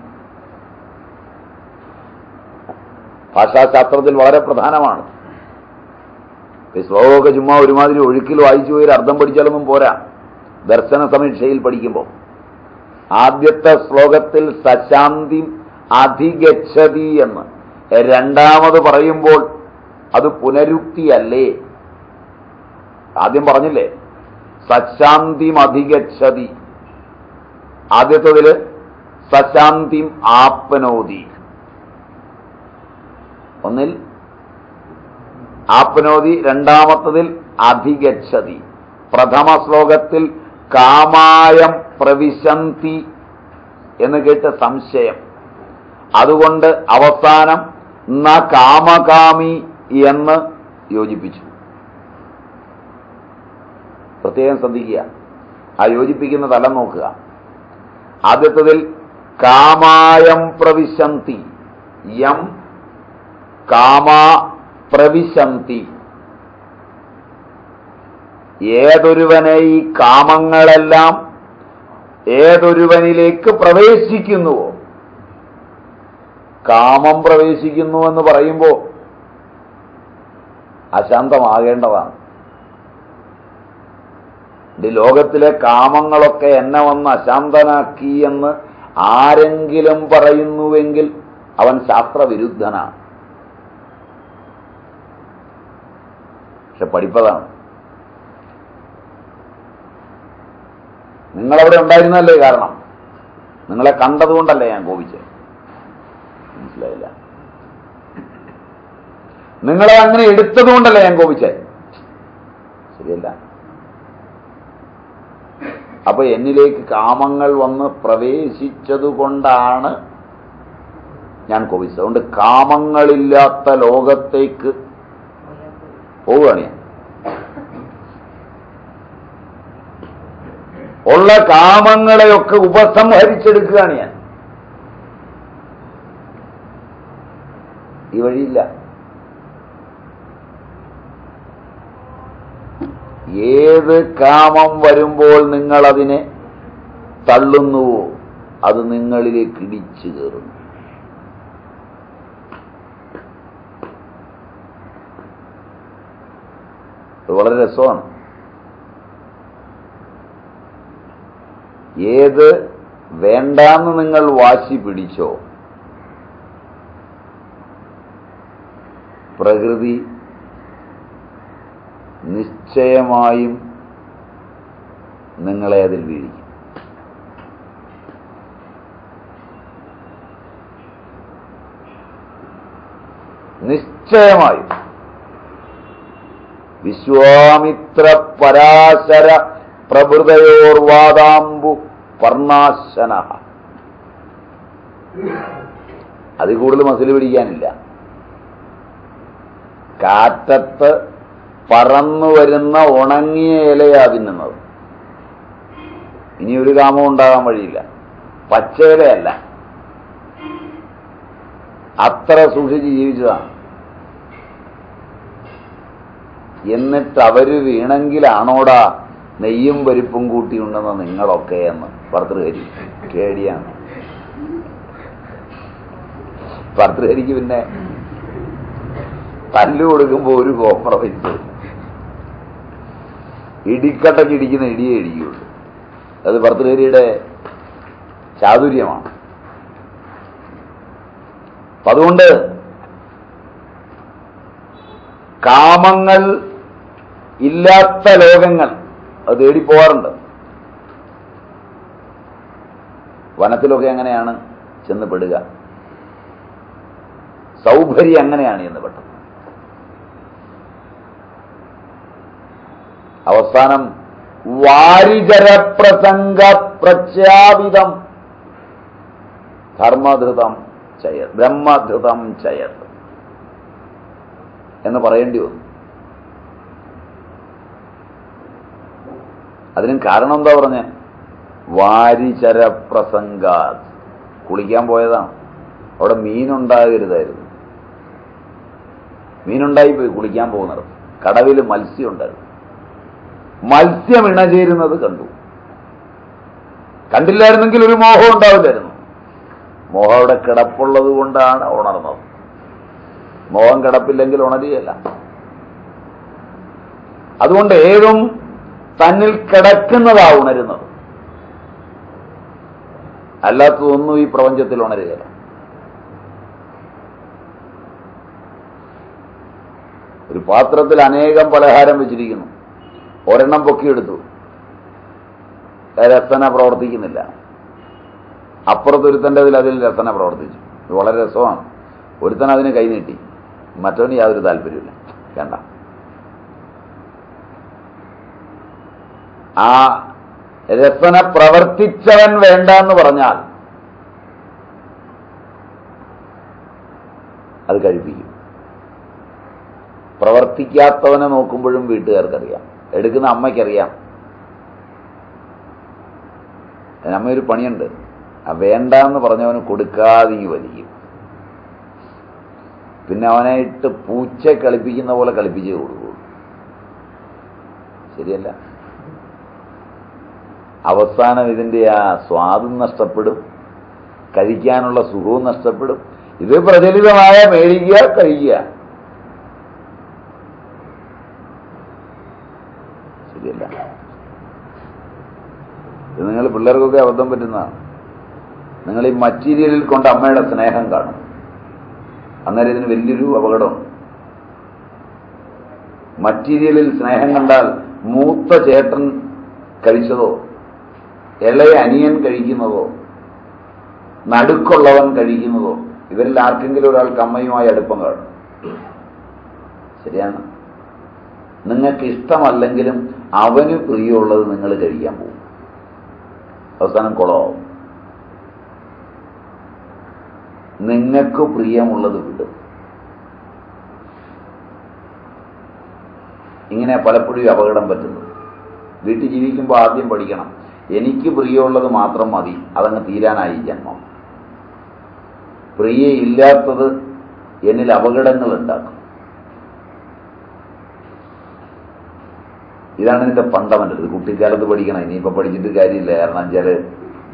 ഭാഷാശാസ്ത്രത്തിൽ വളരെ പ്രധാനമാണ്. ഈ ശ്ലോകമൊക്കെ ചുമ്മാ ഒരുമാതിരി ഒഴുക്കിൽ വായിച്ചു പോയി അർത്ഥം പഠിച്ചാലൊന്നും പോരാ. ദർശന സമീക്ഷയിൽ പഠിക്കുമ്പോൾ ആദ്യത്തെ ശ്ലോകത്തിൽ സശാന്തി അധിഗച്ഛതി എന്ന് രണ്ടാമത് പറയുമ്പോൾ അത് പുനരുക്തിയല്ലേ? ആദ്യം പറഞ്ഞില്ലേ സശാന്തിം അധിഗച്ഛതി, ആദ്യത്തതില് സശാന്തിം ആപ്നോതി. ഒന്നിൽ ആപ്നോതി, രണ്ടാമത്തതിൽ അധിഗച്ഛതി. പ്രഥമ ശ്ലോകത്തിൽ കാമായം പ്രവിശന്തി എന്ന് കേട്ട് സംശയം, അതുകൊണ്ട് അവസാനം ന കാമകാമി എന്ന് യോജിപ്പിച്ചു. പ്രത്യേകം ശ്രദ്ധിക്കുക, ആ യോജിപ്പിക്കുന്ന തലം നോക്കുക. ആദ്യത്തതിൽ കാമായം പ്രവിശന്തി, യം കാമാ പ്രവിശന്തി. ഏതൊരുവനെ ഈ കാമങ്ങളെല്ലാം ഏതൊരുവനിലേക്ക് പ്രവേശിക്കുന്നുവോ, കാമം പ്രവേശിക്കുന്നു എന്ന് പറയുമ്പോൾ അശാന്തമാകേണ്ടതാണ്. ഈ ലോകത്തിലെ കാമങ്ങളൊക്കെ എന്നെ വന്ന് അശാന്തനാക്കി എന്ന് ആരെങ്കിലും പറയുന്നുവെങ്കിൽ അവൻ ശാസ്ത്രവിരുദ്ധനാണ്. പക്ഷെ പഠിപ്പതാണ്. നിങ്ങളവിടെ ഉണ്ടായിരുന്നല്ലേ കാരണം, നിങ്ങളെ കണ്ടതുകൊണ്ടല്ലേ ഞാൻ കോപിച്ചത്. മനസ്സിലായില്ല? നിങ്ങളെ അങ്ങനെ എടുത്തതുകൊണ്ടല്ലേ ഞാൻ കോപിച്ചേ. ശരിയല്ല? അപ്പൊ എന്നിലേക്ക് കാമങ്ങൾ വന്ന് പ്രവേശിച്ചതുകൊണ്ടാണ് ഞാൻ കോപിച്ചത്. അതുകൊണ്ട് കാമങ്ങളില്ലാത്ത ലോകത്തേക്ക് പോവുകയാണ് ഞാൻ. ഉള്ള കാമങ്ങളെയൊക്കെ ഉപസംഹരിച്ചെടുക്കുകയാണ് ഞാൻ. ഈ വഴിയില്ല. ഏത് കാമം വരുമ്പോൾ നിങ്ങൾ അതിനെ തള്ളുന്നുവോ അത് നിങ്ങളിലേക്ക് ഇടിച്ചു കയറുന്നു. അത് വളരെ രസമാണ്. ഏത് വേണ്ടാന്ന് നിങ്ങൾ വാശി പിടിച്ചോ പ്രകൃതി നിശ്ചയമായും നിങ്ങളെ അതിൽ വീഴിക്കും. നിശ്ചയമായും. വിശ്വാമിത്ര പരാശര പ്രഭൃതയോർവാദാംബു പർണാശന. അതിൽ കൂടുതൽ മസിൽ പിടിക്കാനില്ല. കാറ്റത്ത് പറന്നു വരുന്ന ഉണങ്ങിയ ഇലയാ തിന്നുന്നത്. ഇനി ഒരു കാമം ഉണ്ടാകാൻ വഴിയില്ല. പച്ചയിലയല്ല. അത്ര സൂക്ഷിച്ച് ജീവിച്ചതാണ്. എന്നിട്ട് അവര് വീണെങ്കിലാണോടാ നെയ്യും പരിപ്പും കൂട്ടിയുണ്ടെന്ന് നിങ്ങളൊക്കെ എന്ന് ഭർതൃഹരി കേടിയാണ്. ഭർതൃഹരിക്ക് പിന്നെ തല്ലു കൊടുക്കുമ്പോ ഒരു കോംപ്രമൈസ്, ഇടിക്കട്ടയ്ക്ക് ഇടിക്കുന്ന ഇടിയേ ഇടിക്കുള്ളൂ. അത് ഭർതൃഹരിയുടെ ചാതുര്യമാണ്. അതുകൊണ്ട് കാമങ്ങൾ ഇല്ലാത്ത ലോകങ്ങൾ അത് തേടിപ്പോവാറുണ്ട്. വനത്തിലൊക്കെ അങ്ങനെയാണ് ചെന്ന് പെടുക. സൗഭര്യം അങ്ങനെയാണ് ചെന്ന് പെട്ടത്. അവസാനം വാരിചരപ്രസംഗ പ്രഖ്യാപിതം ധർമ്മധൃതം ചയത് ബ്രഹ്മധൃതം ചയത് എന്ന് പറയേണ്ടി വന്നു. അതിനും കാരണം എന്താ പറഞ്ഞ? വാരിചരപ്രസംഗ. കുളിക്കാൻ പോയതാണ്, അവിടെ മീനുണ്ടാകരുതായിരുന്നു. മീനുണ്ടായിപ്പോയി കുളിക്കാൻ പോകുന്നത്. കടവിൽ മത്സ്യം ഉണ്ടായിരുന്നു. മത്സ്യം ഇണചേരുന്നത് കണ്ടു. കണ്ടില്ലായിരുന്നെങ്കിൽ ഒരു മോഹം ഉണ്ടാവില്ലായിരുന്നു. മോഹം അവിടെ കിടപ്പുള്ളത് കൊണ്ടാണ് ഉണർന്നത്. മോഹം കിടപ്പില്ലെങ്കിൽ ഉണരുകയല്ല. അതുകൊണ്ട് ഏതും തന്നിൽ കിടക്കുന്നതാ ഉണരുന്നത്, അല്ലാത്തതൊന്നും ഈ പ്രപഞ്ചത്തിൽ ഉണരുകയില്ല. ഒരു പാത്രത്തിൽ അനേകം പലഹാരം വെച്ചിരിക്കുന്നു. ഒരെണ്ണം പൊക്കിയെടുത്തു, രസന പ്രവർത്തിക്കുന്നില്ല. അപ്പുറത്തൊരുത്തൻ്റെ അതിൽ രസന പ്രവർത്തിച്ചു. ഇത് വളരെ രസമാണ്. ഒരുത്തൻ അതിന് കൈനീട്ടി, മറ്റവന് യാതൊരു താല്പര്യമില്ല, വേണ്ട. ആ രസന പ്രവർത്തിച്ചവൻ വേണ്ട എന്ന് പറഞ്ഞാൽ അത് കഴിപ്പിക്കും. പ്രവർത്തിക്കാത്തവനെ നോക്കുമ്പോഴും വീട്ടുകാർക്കറിയാം, എടുക്കുന്ന അമ്മയ്ക്കറിയാം. അമ്മയൊരു പണിയുണ്ട്, ആ വേണ്ട എന്ന് പറഞ്ഞവന് കൊടുക്കാതെ വലിക്കും. പിന്നെ അവനായിട്ട് പൂച്ച കളിപ്പിക്കുന്ന പോലെ കളിപ്പിച്ചേ കൊടുക്കൂ. ശരിയല്ല? അവസാനം ഇതിൻ്റെ ആ സ്വാദും നഷ്ടപ്പെടും, കഴിക്കാനുള്ള സുഖവും നഷ്ടപ്പെടും. ഇത് പ്രചലിതമായ മേടിക്കുക, കഴിക്കുക. ശരിയല്ല? ഇത് നിങ്ങൾ പിള്ളേർക്കൊക്കെ അബദ്ധം പറ്റുന്നതാണ്. നിങ്ങൾ ഈ മറ്റീരിയലിൽ കൊണ്ട് അമ്മയുടെ സ്നേഹം കാണും. അന്നേരം ഇതിന് വലിയൊരു അപകടമാണ്. മറ്റീരിയലിൽ സ്നേഹം കണ്ടാൽ മൂത്ത ചേട്ടൻ കഴിച്ചതോ, ഇളയ അനിയൻ കഴിക്കുന്നതോ, നടുക്കുള്ളവൻ കഴിക്കുന്നതോ, ഇവരിൽ ആർക്കെങ്കിലും ഒരാൾക്ക് അമ്മയുമായി അടുപ്പം കാണും. ശരിയാണ്? നിങ്ങൾക്ക് ഇഷ്ടമല്ലെങ്കിലും അവന് പ്രിയമുള്ളത് നിങ്ങൾ കഴിക്കാൻ പോകും. അവസാനം കുളമാവും. നിങ്ങൾക്ക് പ്രിയമുള്ളത് വിടും. ഇങ്ങനെ പലപ്പോഴും അപകടം പറ്റുന്നു. വീട്ടിൽ ജീവിക്കുമ്പോൾ ആദ്യം പഠിക്കണം, എനിക്ക് പ്രിയമുള്ളത് മാത്രം മതി, അതങ്ങ് തീരാനായി ജന്മം. പ്രിയയില്ലാത്തത് എന്നിൽ അപകടങ്ങൾ ഉണ്ടാക്കും. ഇതാണ് ഇതിന്റെ ഫണ്ടമെന്റൽ. ഇത് കുട്ടിക്കാലത്ത് പഠിക്കണം. ഇനിയിപ്പോൾ പഠിച്ചിട്ട് കാര്യമില്ല. കാരണം വെച്ചാൽ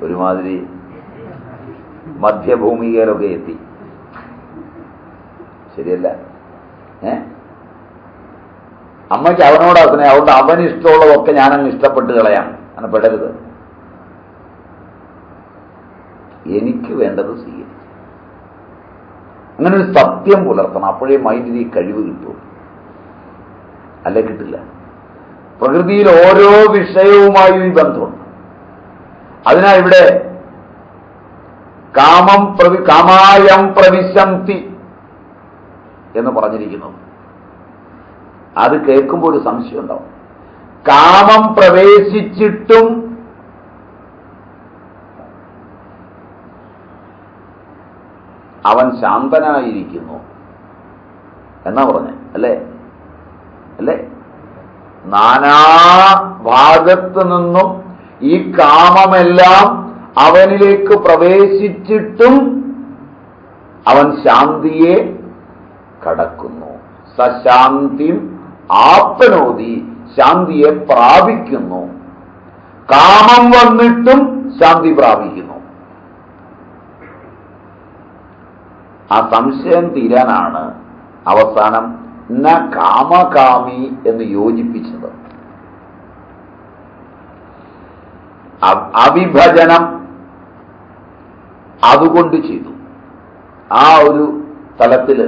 ഒരുമാതിരി മധ്യഭൂമികയിലൊക്കെ എത്തി. ശരിയല്ല? അമ്മയ്ക്ക് അവനോട് സ്നേഹം, അതുകൊണ്ട് അവന് ഇഷ്ടമുള്ളതൊക്കെ ഞാനങ്ങ് ഇഷ്ടപ്പെട്ട് കളയാം. അങ്ങനെ പെടരുത്. എനിക്ക് വേണ്ടത് സ്വീകരിക്കും. അങ്ങനെ ഒരു സത്യം പുലർത്തണം. അപ്പോഴേ മൈൻഡിന് ഈ കഴിവ് കിട്ടും, അല്ലെ കിട്ടില്ല. പ്രകൃതിയിൽ ഓരോ വിഷയവുമായും ഈ ബന്ധമുണ്ട്. അതിനാ ഇവിടെ കാമായം പ്രവിശന്തി എന്ന് പറഞ്ഞിരിക്കുന്നത്. അത് കേൾക്കുമ്പോൾ ഒരു സംശയം ഉണ്ടാവും. കാമം പ്രവേശിച്ചിട്ടും അവൻ ശാന്തനായിരിക്കുന്നു എന്നാ പറഞ്ഞേ, അല്ലേ? അല്ലേ? നാനാ ഭാഗത്തു നിന്നും ഈ കാമമെല്ലാം അവനിലേക്ക് പ്രവേശിച്ചിട്ടും അവൻ ശാന്തിയെ കടക്കുന്നു. സശാന്തിം ആപ്നോതി, ശാന്തിയെ പ്രാപിക്കുന്നു. കാമം വന്നിട്ടും ശാന്തി പ്രാപിക്കുന്നു. ആ സംശയം തീരാനാണ് അവസാനം ന കാമകാമി എന്ന് യോജിപ്പിച്ചത്. അവിഭജനം അതുകൊണ്ട് ചെയ്തു. ആ ഒരു തലത്തില്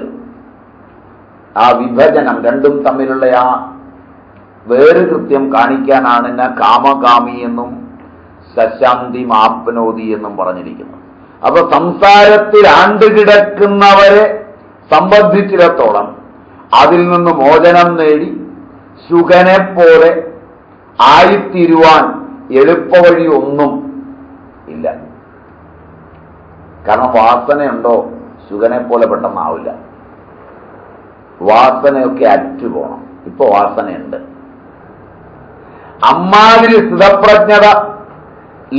ആ വിഭജനം രണ്ടും തമ്മിലുള്ള ആ വേറുകൃത്യം കാണിക്കാനാണ് ന കാമകാമി എന്നും സശാന്തി ആപ്നോതി എന്നും പറഞ്ഞിരിക്കുന്നത്. അപ്പൊ സംസാരത്തിൽ ആണ്ടുകിടക്കുന്നവരെ സംബന്ധിച്ചിടത്തോളം അതിൽ നിന്ന് മോചനം നേടി ശുഗനെ പോലെ ആയിത്തീരുവാൻ എളുപ്പവഴി ഒന്നും ഇല്ല. കാരണം വാസനയുണ്ടോ ശുഗനെ പോലെ പെട്ടെന്നാവില്ല. വാസനയൊക്കെ അറ്റുപോകണം. ഇപ്പൊ വാസനയുണ്ട്. അമ്മാതിരി സ്ഥിതപ്രജ്ഞത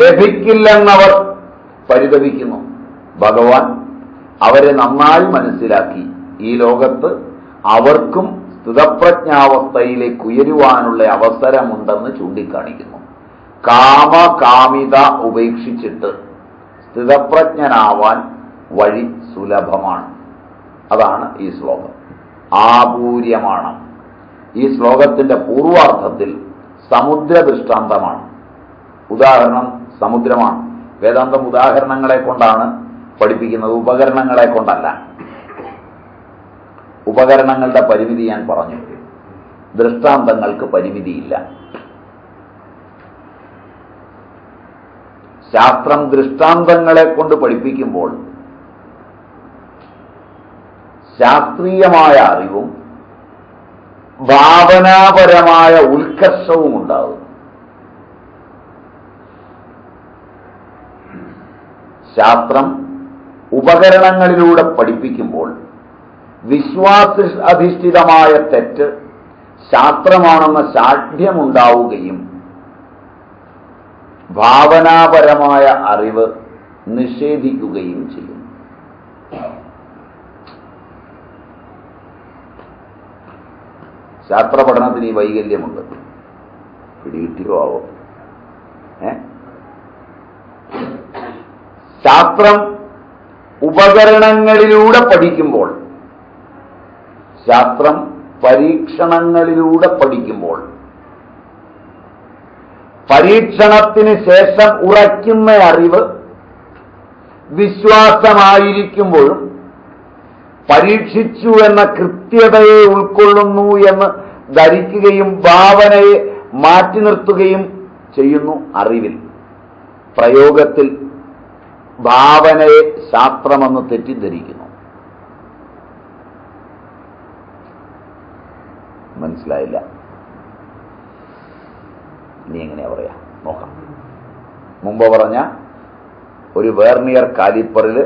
ലഭിക്കില്ലെന്നവർ പരിതപിക്കുന്നു. ഭഗവാൻ അവരെ നന്നായി മനസ്സിലാക്കി ഈ ലോകത്ത് അവർക്കും സ്ഥിതപ്രജ്ഞാവസ്ഥയിലേക്ക് ഉയരുവാനുള്ള അവസരമുണ്ടെന്ന് ചൂണ്ടിക്കാണിക്കുന്നു. കാമകാമിത ഉപേക്ഷിച്ചിട്ട് സ്ഥിതപ്രജ്ഞനാവാൻ വഴി സുലഭമാണ്. അതാണ് ഈ ശ്ലോകം. ആപൂര്യമാണ്. ഈ ശ്ലോകത്തിന്റെ പൂർവാർത്ഥത്തിൽ സമുദ്ര ദൃഷ്ടാന്തമാണ്. ഉദാഹരണം സമുദ്രമാണ്. വേദാന്തം ഉദാഹരണങ്ങളെ കൊണ്ടാണ് പഠിപ്പിക്കുന്നത്, ഉപകരണങ്ങളെ കൊണ്ടല്ല. ഉപകരണങ്ങളുടെ പരിമിതി ഞാൻ പറഞ്ഞു. ദൃഷ്ടാന്തങ്ങൾക്ക് പരിമിതിയില്ല. ശാസ്ത്രം ദൃഷ്ടാന്തങ്ങളെ കൊണ്ട് പഠിപ്പിക്കുമ്പോൾ ശാസ്ത്രീയമായ അറിവും ഭാവനാപരമായ ഉത്കർഷവും ഉണ്ടാകും. ശാസ്ത്രം ഉപകരണങ്ങളിലൂടെ പഠിപ്പിക്കുമ്പോൾ വിശ്വാസ അധിഷ്ഠിതമായ തെറ്റ് ശാസ്ത്രമാണെന്ന ശാഠ്യമുണ്ടാവുകയും ഭാവനാപരമായ അറിവ് നിഷേധിക്കുകയും ചെയ്യും. ശാസ്ത്ര പഠനത്തിന് ഈ വൈകല്യമുണ്ട്. പിടികിട്ടിയോ ആവോ? ശാസ്ത്രം ഉപകരണങ്ങളിലൂടെ പഠിക്കുമ്പോൾ, ശാസ്ത്രം പരീക്ഷണങ്ങളിലൂടെ പഠിക്കുമ്പോൾ, പരീക്ഷണത്തിന് ശേഷം ഉറയ്ക്കുന്ന അറിവ് വിശ്വാസമായിരിക്കുമ്പോഴും പരീക്ഷിച്ചു എന്ന കൃത്യതയെ ഉൾക്കൊള്ളുന്നു എന്ന് ധരിക്കുകയും ഭാവനയെ മാറ്റി നിർത്തുകയും ചെയ്യുന്നു അറിവിൽ. പ്രയോഗത്തിൽ ഭാവനയെ ശാസ്ത്രമെന്ന് തെറ്റിദ്ധരിക്കുന്നു. മനസ്സിലായില്ല? ഇനി എങ്ങനെയാ പറയാ നോക്കാം. മുമ്പ് പറഞ്ഞ ഒരു വേർനിയർ കാലിപ്പറിൽ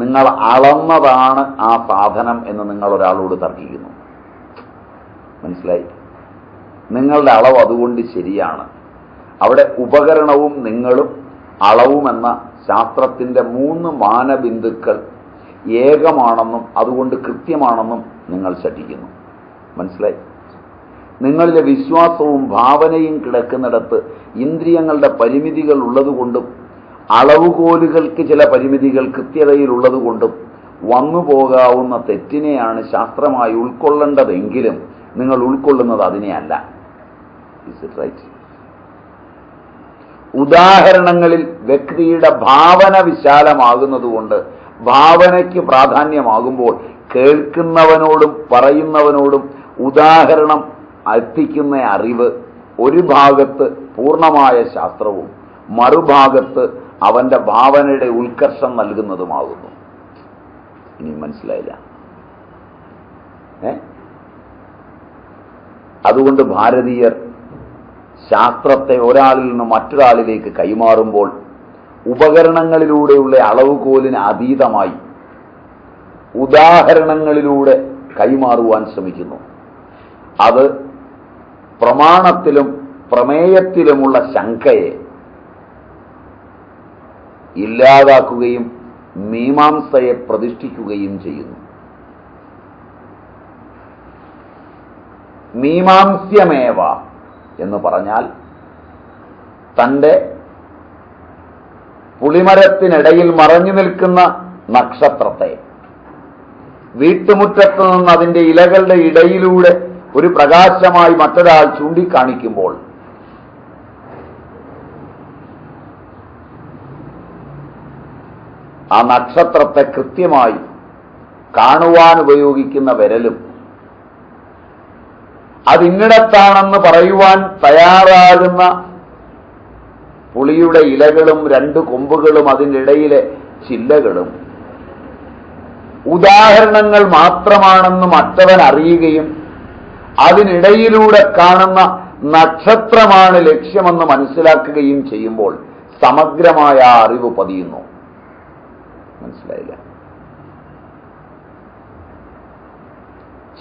നിങ്ങൾ അളന്നതാണ് ആ സാധനം എന്ന് നിങ്ങൾ ഒരാളോട് തർക്കിക്കുന്നു. മനസ്സിലായി? നിങ്ങളുടെ അളവ് അതുകൊണ്ട് ശരിയാണ്. അവിടെ ഉപകരണവും നിങ്ങളും അളവുമെന്ന ശാസ്ത്രത്തിന്റെ 3 മാനബിന്ദുക്കൾ ഏകമാണെന്നും അതുകൊണ്ട് കൃത്യമാണെന്നും നിങ്ങൾ ശഠിക്കുന്നു. മനസ്സിലായി? നിങ്ങളിലെ വിശ്വാസവും ഭാവനയും കിടക്കുന്നിടത്ത് ഇന്ദ്രിയങ്ങളുടെ പരിമിതികൾ ഉള്ളതുകൊണ്ടും അളവുകോലുകൾക്ക് ചില പരിമിതികൾ കൃത്യതയിൽ ഉള്ളതുകൊണ്ടും വന്നു പോകാവുന്ന തെറ്റിനെയാണ് ശാസ്ത്രമായി ഉൾക്കൊള്ളേണ്ടതെങ്കിലും നിങ്ങൾ ഉൾക്കൊള്ളുന്നത് അതിനെയല്ല. Is it right? ഉദാഹരണങ്ങളിൽ വ്യക്തിയുടെ ഭാവന വിശാലമാകുന്നതുകൊണ്ട് ഭാവനയ്ക്ക് പ്രാധാന്യമാകുമ്പോൾ കേൾക്കുന്നവനോടും പറയുന്നവനോടും ഉദാഹരണം എത്തിക്കുന്ന അറിവ് ഒരു ഭാഗത്ത് പൂർണ്ണമായ ശാസ്ത്രവും മറുഭാഗത്ത് അവന്റെ ഭാവനയുടെ ഉത്കർഷം നൽകുന്നതുമാകുന്നു. ഇനി മനസ്സിലായില്ല? അതുകൊണ്ട് ഭാരതീയർ ശാസ്ത്രത്തെ ഒരാളിൽ നിന്ന് മറ്റൊരാളിലേക്ക് കൈമാറുമ്പോൾ ഉപകരണങ്ങളിലൂടെയുള്ള അളവുകോലിന് അതീതമായി ഉദാഹരണങ്ങളിലൂടെ കൈമാറുവാൻ ശ്രമിക്കുന്നു. അത് പ്രമാണത്തിലും പ്രമേയത്തിലുമുള്ള ശങ്കയെ ഇല്ലാതാക്കുകയും മീമാംസയെ പ്രതിഷ്ഠിക്കുകയും ചെയ്യുന്നു. മീമാംസ്യമേവ എന്ന് പറഞ്ഞാൽ തൻ്റെ പുളിമരത്തിനിടയിൽ മറഞ്ഞു നിൽക്കുന്ന നക്ഷത്രത്തെ വീട്ടുമുറ്റത്ത് നിന്ന് അതിൻ്റെ ഇലകളുടെ ഇടയിലൂടെ ഒരു പ്രകാശമായി മറ്റൊരാൾ ചൂണ്ടിക്കാണിക്കുമ്പോൾ ആ നക്ഷത്രത്തെ കൃത്യമായി കാണുവാൻ ഉപയോഗിക്കുന്ന വിരലും അതിന്നിടത്താണെന്ന് പറയുവാൻ തയ്യാറാകുന്ന പുളിയുടെ ഇലകളും രണ്ട് കൊമ്പുകളും അതിൻ്റെ ഇടയിലെ ചില്ലകളും ഉദാഹരണങ്ങൾ മാത്രമാണെന്ന് മറ്റവൻ അറിയുകയും അതിനിടയിലൂടെ കാണുന്ന നക്ഷത്രമാണ് ലക്ഷ്യമെന്ന് മനസ്സിലാക്കുകയും ചെയ്യുമ്പോൾ സമഗ്രമായ അറിവ് പതിയുന്നു. മനസ്സിലായില്ല?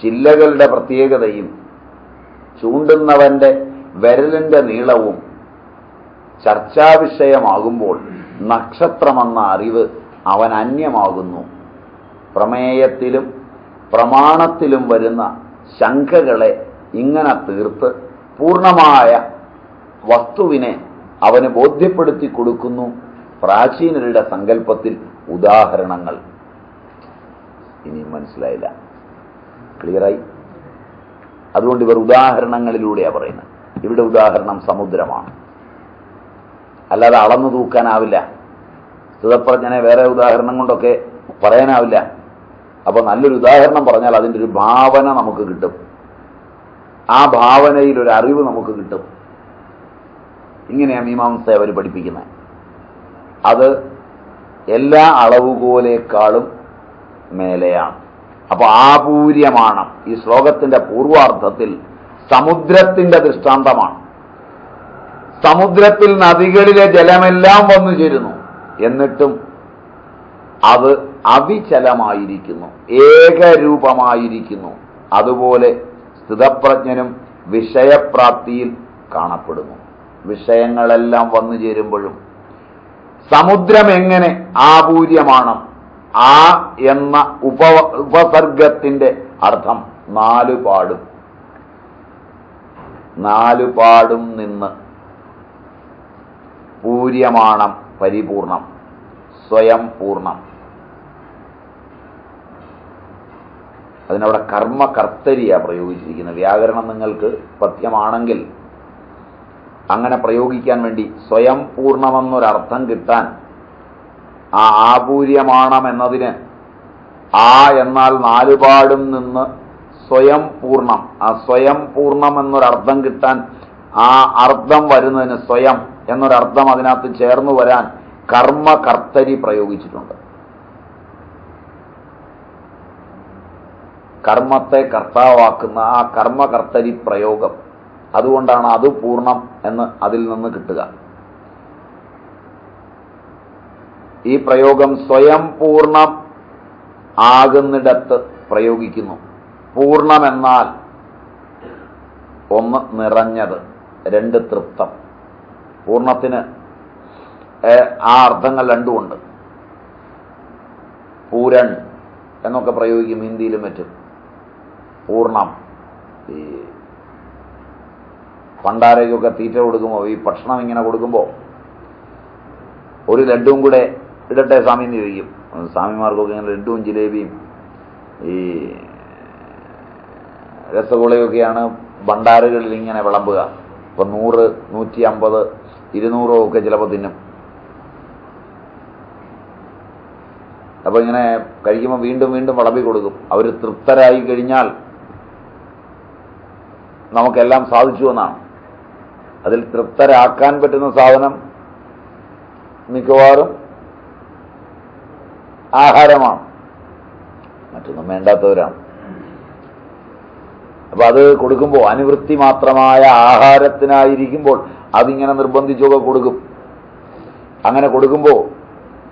ചില്ലകളുടെ പ്രത്യേകതയും ചൂണ്ടുന്നവന്റെ വിരലിന്റെ നീളവും ചർച്ചാവിഷയമാകുമ്പോൾ നക്ഷത്രമെന്ന അറിവ് അവൻ അന്യമാകുന്നു. പ്രമേയത്തിലും പ്രമാണത്തിലും വരുന്ന ശങ്കകളെ ഇങ്ങനെ തീർത്ത് പൂർണ്ണമായ വസ്തുവിനെ അവന് ബോധ്യപ്പെടുത്തി കൊടുക്കുന്നു പ്രാചീനരുടെ സങ്കല്പത്തിൽ ഉദാഹരണങ്ങൾ. ഇനി മനസ്സിലായില്ല? ക്ലിയറായി? അതുകൊണ്ട് ഇവർ ഉദാഹരണങ്ങളിലൂടെയാണ് പറയുന്നത്. ഇവിടെ ഉദാഹരണം സമുദ്രമാണ്, അല്ലാതെ അളന്നു തൂക്കാനാവില്ല. സ്ഥിതപ്രജ്ഞനെ വേറെ ഉദാഹരണം കൊണ്ടൊക്കെ പറയാനാവില്ല. അപ്പോൾ നല്ലൊരു ഉദാഹരണം പറഞ്ഞാൽ അതിൻ്റെ ഒരു ഭാവന നമുക്ക് കിട്ടും. ആ ഭാവനയിൽ ഒരു അറിവ് നമുക്ക് കിട്ടും. ഇങ്ങനെയാണ് മീമാംസ അവർ പഠിപ്പിക്കുന്നത്. അത് എല്ലാ അളവുകോലേക്കാളും മേലെയാണ്. അപ്പോൾ ആപൂര്യമാണ് ഈ ശ്ലോകത്തിന്റെ പൂർവാർത്ഥത്തിൽ സമുദ്രത്തിന്റെ ദൃഷ്ടാന്തമാണ്. സമുദ്രത്തിൽ നദികളിലെ ജലമെല്ലാം വന്നു ചേരുന്നു, എന്നിട്ടും അത് അവിചലമായിരിക്കുന്നു, ഏകരൂപമായിരിക്കുന്നു. അതുപോലെ സ്ഥിതപ്രജ്ഞനും വിഷയപ്രാപ്തിയിൽ കാണപ്പെടുന്നു. വിഷയങ്ങളെല്ലാം വന്നു ചേരുമ്പോഴും സമുദ്രം എങ്ങനെ ആപൂര്യമാണ്? ആ എന്ന ഉപസർഗത്തിന്റെ അർത്ഥം നാലുപാടും. നാലുപാടും നിന്ന് പൂര്യമാണം പരിപൂർണം, സ്വയം പൂർണ്ണം. അതിനവിടെ കർമ്മകർത്തരിയാണ് പ്രയോഗിച്ചിരിക്കുന്നത്. വ്യാകരണം നിങ്ങൾക്ക് പഥ്യമാണെങ്കിൽ അങ്ങനെ പ്രയോഗിക്കാൻ വേണ്ടി സ്വയം പൂർണ്ണമെന്നൊരർത്ഥം കിട്ടാൻ ആ ആപൂര്യമാണം എന്നതിന് ആ എന്നാൽ നാലുപാടും നിന്ന് സ്വയം പൂർണ്ണം, ആ സ്വയം പൂർണ്ണം എന്നൊരർത്ഥം കിട്ടാൻ ആ അർത്ഥം വരുന്നതിന് സ്വയം എന്നൊരർത്ഥം അതിനകത്ത് ചേർന്നു വരാൻ കർമ്മകർത്തരി പ്രയോഗിച്ചിട്ടുണ്ട്. കർമ്മത്തെ കർത്താവാക്കുന്ന ആ കർമ്മകർത്തരി പ്രയോഗം, അതുകൊണ്ടാണ് അത് പൂർണ്ണം എന്ന് അതിൽ നിന്ന് കിട്ടുക. ഈ പ്രയോഗം സ്വയം പൂർണ്ണം ആകുന്നിടത്ത് പ്രയോഗിക്കുന്നു. പൂർണ്ണമെന്നാൽ ഒന്ന് നിറഞ്ഞത്, രണ്ട് തൃപ്തം. പൂർണ്ണത്തിന് ആ അർത്ഥങ്ങൾ രണ്ടുമുണ്ട്. പൂരൺ എന്നൊക്കെ പ്രയോഗിക്കും ഹിന്ദിയിലും മറ്റും. പൂർണ്ണം, ഈ പണ്ടാരയ്ക്കൊക്കെ തീറ്റ കൊടുക്കുമ്പോൾ, ഈ ഭക്ഷണം ഇങ്ങനെ കൊടുക്കുമ്പോൾ ഒരു ലഡുവും കൂടെ ഇടട്ടെ സ്വാമി എന്ന് ചോദിക്കും. സ്വാമിമാർക്കൊക്കെ ഇങ്ങനെ ലഡുവും ജിലേബിയും ഈ രസഗുളയൊക്കെയാണ് ഭണ്ഡാരകളിൽ ഇങ്ങനെ വിളമ്പുക. ഇപ്പം 100, 150, 200 ഒക്കെ ചിലപ്പോൾ തിന്നും. അപ്പോൾ ഇങ്ങനെ കഴിക്കുമ്പോൾ വീണ്ടും വീണ്ടും വിളമ്പി കൊടുക്കും. അവർ തൃപ്തരായി കഴിഞ്ഞാൽ നമുക്കെല്ലാം സാധിച്ചു എന്നാണ്. അതിൽ തൃപ്തരാക്കാൻ പറ്റുന്ന സാധനം മിക്കവാറും ആഹാരമാണ്, മറ്റൊന്നും വേണ്ടാത്തവരാണ്. അപ്പൊ അത് കൊടുക്കുമ്പോൾ അനുവൃത്തി മാത്രമായ ആഹാരത്തിനായിരിക്കുമ്പോൾ അതിങ്ങനെ നിർബന്ധിച്ചൊക്കെ കൊടുക്കും. അങ്ങനെ കൊടുക്കുമ്പോൾ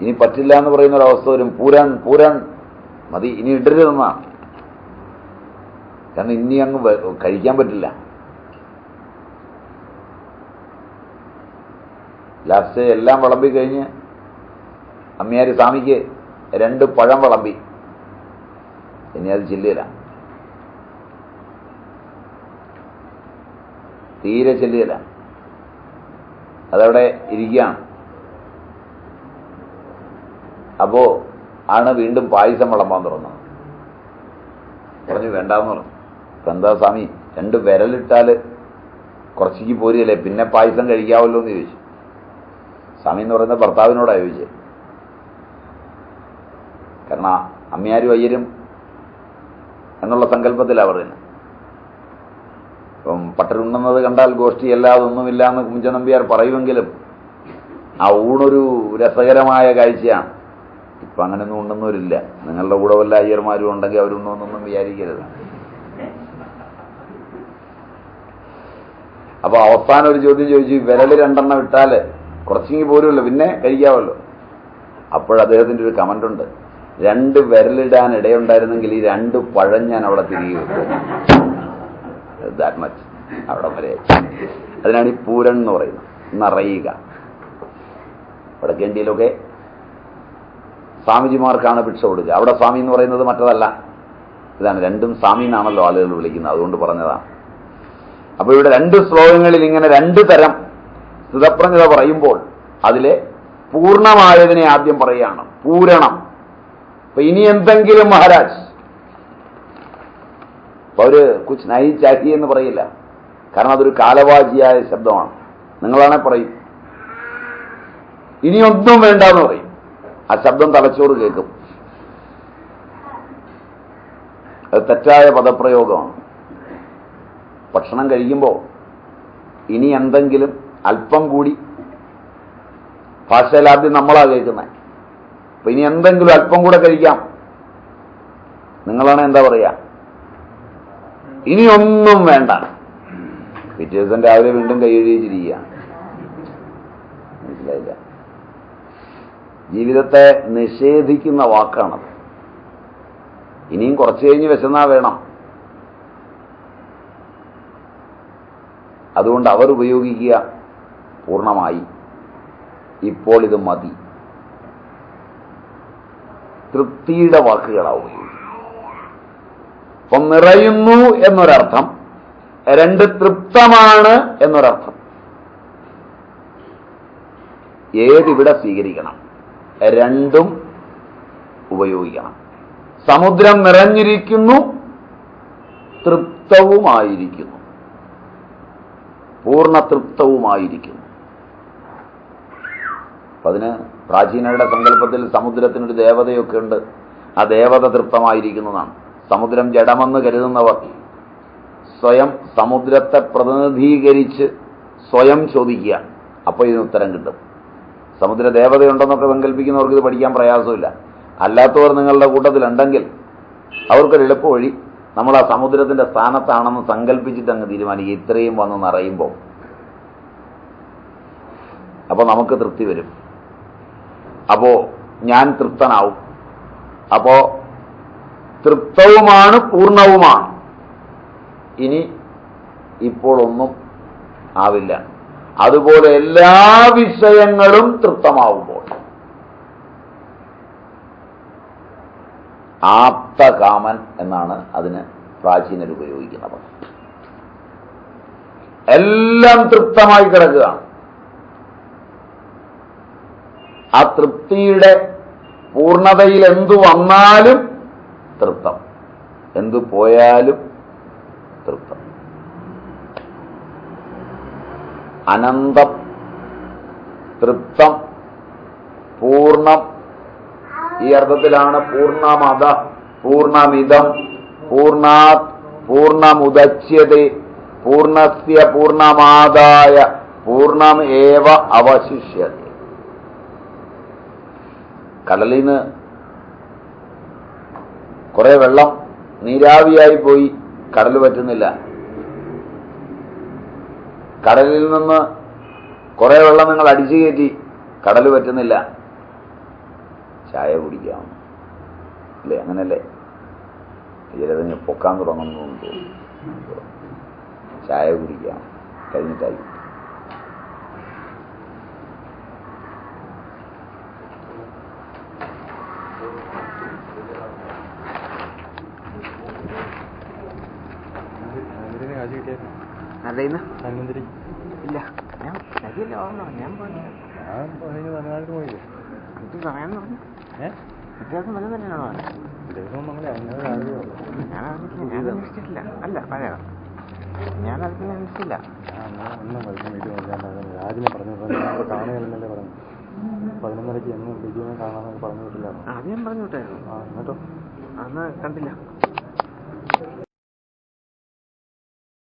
ഇനി പറ്റില്ല എന്ന് പറയുന്ന ഒരവസ്ഥ വരും. പൂരാൻ പൂരാൻ മതി, ഇനി ഇടരുതെന്നാണ്. കാരണം ഇനി അങ്ങ് കഴിക്കാൻ പറ്റില്ല. ലാസ്റ്റ് എല്ലാം വിളമ്പി കഴിഞ്ഞ് അമ്മയാര് സ്വാമിക്ക് 2 പഴം വിളമ്പി. ഇനി അത് ചെല്ലില്ല, തീരെ ചെല്ലില്ല, അതവിടെ ഇരിക്കുകയാണ്. അപ്പോ ആണ് വീണ്ടും പായസം വിളമ്പാൻ തുറന്നത്. പറഞ്ഞു വേണ്ടാന്ന് പറഞ്ഞു. എന്താ സ്വാമി, 2 വിരലിട്ടാൽ കുറച്ചേക്ക് പോരുകയല്ലേ, പിന്നെ പായസം കഴിക്കാമല്ലോ എന്ന് ചോദിച്ചു. സ്വാമി എന്ന് പറയുന്ന ഭർത്താവിനോടാണ് ചോദിച്ചത്. കാരണം അമ്മയാരും അയ്യരും എന്നുള്ള സങ്കല്പത്തിലാണ് പറയുന്നത്. ഇപ്പം പട്ടരുണ്ണുന്നത് കണ്ടാൽ ഗോഷ്ഠിയല്ല, അതൊന്നുമില്ല എന്ന് കുഞ്ചൻ നമ്പ്യാർ പറയുമെങ്കിലും ആ ഊണൊരു രസകരമായ കാഴ്ചയാണ്. ഇപ്പം അങ്ങനെയൊന്നും ഉണ്ടെന്നവരില്ല. നിങ്ങളുടെ കൂടെ വല്ല അയ്യർമാരും ഉണ്ടെങ്കിൽ അവരുണ്ടോന്നൊന്നും വിചാരിക്കരുത്. അപ്പൊ അവസാനം ഒരു ചോദ്യം ചോദിച്ചു, വിരൽ 2 ഇട്ടാൽ കുറച്ചെങ്കിൽ പോരുമല്ലോ, പിന്നെ കഴിക്കാമല്ലോ. അപ്പോഴദ്ദേഹത്തിൻ്റെ ഒരു കമന്റ് ഉണ്ട്, 2 വിരലിടാൻ ഇടയുണ്ടായിരുന്നെങ്കിൽ ഈ 2 പഴം ഞാൻ അവിടെ തിരികെ വെക്കും. ദാറ്റ് മച്ച് അവിടെ വരെ. അതിനാണ് ഈ പൂരൺ എന്ന് പറയുന്നത്, നിറയുക. വടക്കേന്ത്യയിലൊക്കെ സ്വാമിജിമാർക്കാണ് ഭിക്ഷ കൊടുക്കുക. അവിടെ സ്വാമി എന്ന് പറയുന്നത് മറ്റതല്ല, ഇതാണ്. രണ്ടും സ്വാമി എന്നാണല്ലോ ആളുകൾ വിളിക്കുന്നത്, അതുകൊണ്ട് പറഞ്ഞതാണ്. അപ്പൊ ഇവിടെ 2 ശ്ലോകങ്ങളിൽ ഇങ്ങനെ 2 തരം സ്ഥിതപ്രജ്ഞത പറയുമ്പോൾ അതിലെ പൂർണ്ണമായതിനെ ആദ്യം പറയുകയാണ്, പൂരണം. അപ്പൊ ഇനി എന്തെങ്കിലും മഹാരാജ്, അപ്പൊ അവര് കുച്ച് നൈ ചാഹി എന്ന് പറയില്ല, കാരണം അതൊരു കാലവാചിയായ ശബ്ദമാണ്. നിങ്ങളാണെ പറയും ഇനിയൊന്നും വേണ്ടെന്ന് പറയും. ആ ശബ്ദം തലച്ചോറ് കേൾക്കും. അത് തെറ്റായ പദപ്രയോഗമാണ്. ഭക്ഷണം കഴിക്കുമ്പോൾ ഇനി എന്തെങ്കിലും അല്പം കൂടി, ഭാഷയിലാദ്യം നമ്മളാ കേൾക്കുന്നത്. അപ്പൊ ഇനി എന്തെങ്കിലും അല്പം കൂടെ കഴിക്കാം. നിങ്ങളാണ് എന്താ പറയാ, ഇനിയൊന്നും വേണ്ട. പിറ്റേ ദിവസം രാവിലെ വീണ്ടും കൈ എഴുതിയിരിക്കുക. മനസ്സിലായില്ല? ജീവിതത്തെ നിഷേധിക്കുന്ന വാക്കാണത്. ഇനിയും കുറച്ച് കഴിഞ്ഞ് വിശന്നാ വേണം. അതുകൊണ്ട് അവർ ഉപയോഗിക്കുക പൂർണ്ണമായി, ഇപ്പോൾ ഇത് മതി. തൃപ്തിയുടെ വാക്കുകളാണ് ഉപയോഗിക്കുക. അപ്പം നിറയുന്നു എന്നൊരർത്ഥം, 2 തൃപ്തമാണ് എന്നൊരർത്ഥം. ഏതിവിടെ സ്വീകരിക്കണം? 2ഉം ഉപയോഗിക്കണം. സമുദ്രം നിറഞ്ഞിരിക്കുന്നു, തൃപ്തവുമായിരിക്കുന്നു, പൂർണ്ണ തൃപ്തവുമായിരിക്കുന്നു. അപ്പം അതിന് പ്രാചീനരുടെ സങ്കല്പത്തിൽ സമുദ്രത്തിനൊരു ദേവതയൊക്കെ ഉണ്ട്. ആ ദേവത തൃപ്തമായിരിക്കുന്നതാണ്. സമുദ്രം ജഡമെന്ന് കരുതുന്നവർ സ്വയം സമുദ്രത്തെ പ്രതിനിധീകരിച്ച് സ്വയം ചോദിക്കുക, അപ്പോൾ ഇതിന് ഉത്തരം കിട്ടും. സമുദ്ര ദേവതയുണ്ടെന്നൊക്കെ സങ്കല്പിക്കുന്നവർക്ക് ഇത് പഠിക്കാൻ പ്രയാസമില്ല. അല്ലാത്തവർ നിങ്ങളുടെ കൂട്ടത്തിലുണ്ടെങ്കിൽ അവർക്കൊരു എളുപ്പ വഴി, നമ്മൾ ആ സമുദ്രത്തിന്റെ സ്ഥാനത്താണെന്ന് സങ്കല്പിച്ചിട്ട് അങ്ങ് തീരുമാനിക്കുക, ഇത്രയും വന്ന് നിറയുമ്പോൾ. അപ്പോൾ നമുക്ക് തൃപ്തി വരും. അപ്പോ ഞാൻ തൃപ്തനാവും. അപ്പോ തൃപ്തവുമാണ്, പൂർണ്ണവുമാണ്. ഇനി ഇപ്പോൾ ഒന്നും ആവില്ല. അതുപോലെ എല്ലാ വിഷയങ്ങളും തൃപ്തമാവുമ്പോൾ ആപ്തകാമൻ എന്നാണ് അതിന് പ്രാചീനർ ഉപയോഗിക്കുന്നത്. എല്ലാം തൃപ്തമായി കിടക്കുകയാണ്. ആ തൃപ്തിയുടെ പൂർണ്ണതയിൽ എന്തു വന്നാലും തൃപ്തം, എന്തു പോയാലും തൃപ്തം. അനന്തം, തൃപ്തം, പൂർണ്ണം. ഈ അർത്ഥത്തിലാണ് പൂർണ്ണമത, പൂർണ്ണമിതം, പൂർണ്ണാത് പൂർണ്ണമുദച്യതേ, പൂർണ്ണസ്യ പൂർണ്ണമാദായ പൂർണ്ണം ഏവ അവശിഷ്യത്തെ. കടലിൽ നിന്ന് കുറെ വെള്ളം നീരാവിയായി പോയി, കടൽ പറ്റുന്നില്ല. കടലിൽ നിന്ന് കുറെ വെള്ളം നിങ്ങൾ അടിച്ചു കയറ്റി, കടൽ പറ്റുന്നില്ല. ചായ കുടിക്കാം അല്ലേ? അങ്ങനല്ലേ? ചിലത് പൊക്കാൻ തുടങ്ങുന്നു. ചായ കുടിക്കാം കഴിഞ്ഞിട്ടായി. കാശ് കിട്ടിയത് അറിയുന്ന ധന്വന്തരി ഇല്ല. ഞാൻ ശരിയല്ല ഓർമ്മ. ഞാൻ പോയില്ല. ഞാൻ തമിഴ്നാട്ടിൽ പോയില്ലേ? ഇത് പറയാമെന്ന് പറഞ്ഞു. വ്യത്യാസം വല്ലതും തന്നെയാണോ പറഞ്ഞത്? ദിവസം നമ്മളെ അങ്ങനെ കാര്യമോ? ഞാൻ അന്വേഷിച്ചിട്ടില്ല. അല്ല പഴയ ഞാൻ അതിനെ അന്വേഷിച്ചില്ല. ഞാൻ ഒന്നും വൈകും വീട്ടിൽ നോക്കാൻ രാജിനെ പറഞ്ഞു കാണുകയല്ലെന്നല്ലേ പറഞ്ഞു. 11:30 എന്നും ബിജുവിനെ കാണാമെന്നൊക്കെ പറഞ്ഞു വിട്ടില്ലായിരുന്നു. അത് ഞാൻ പറഞ്ഞു വിട്ടായിരുന്നു. എന്നിട്ടോ? അന്ന് കണ്ടില്ല.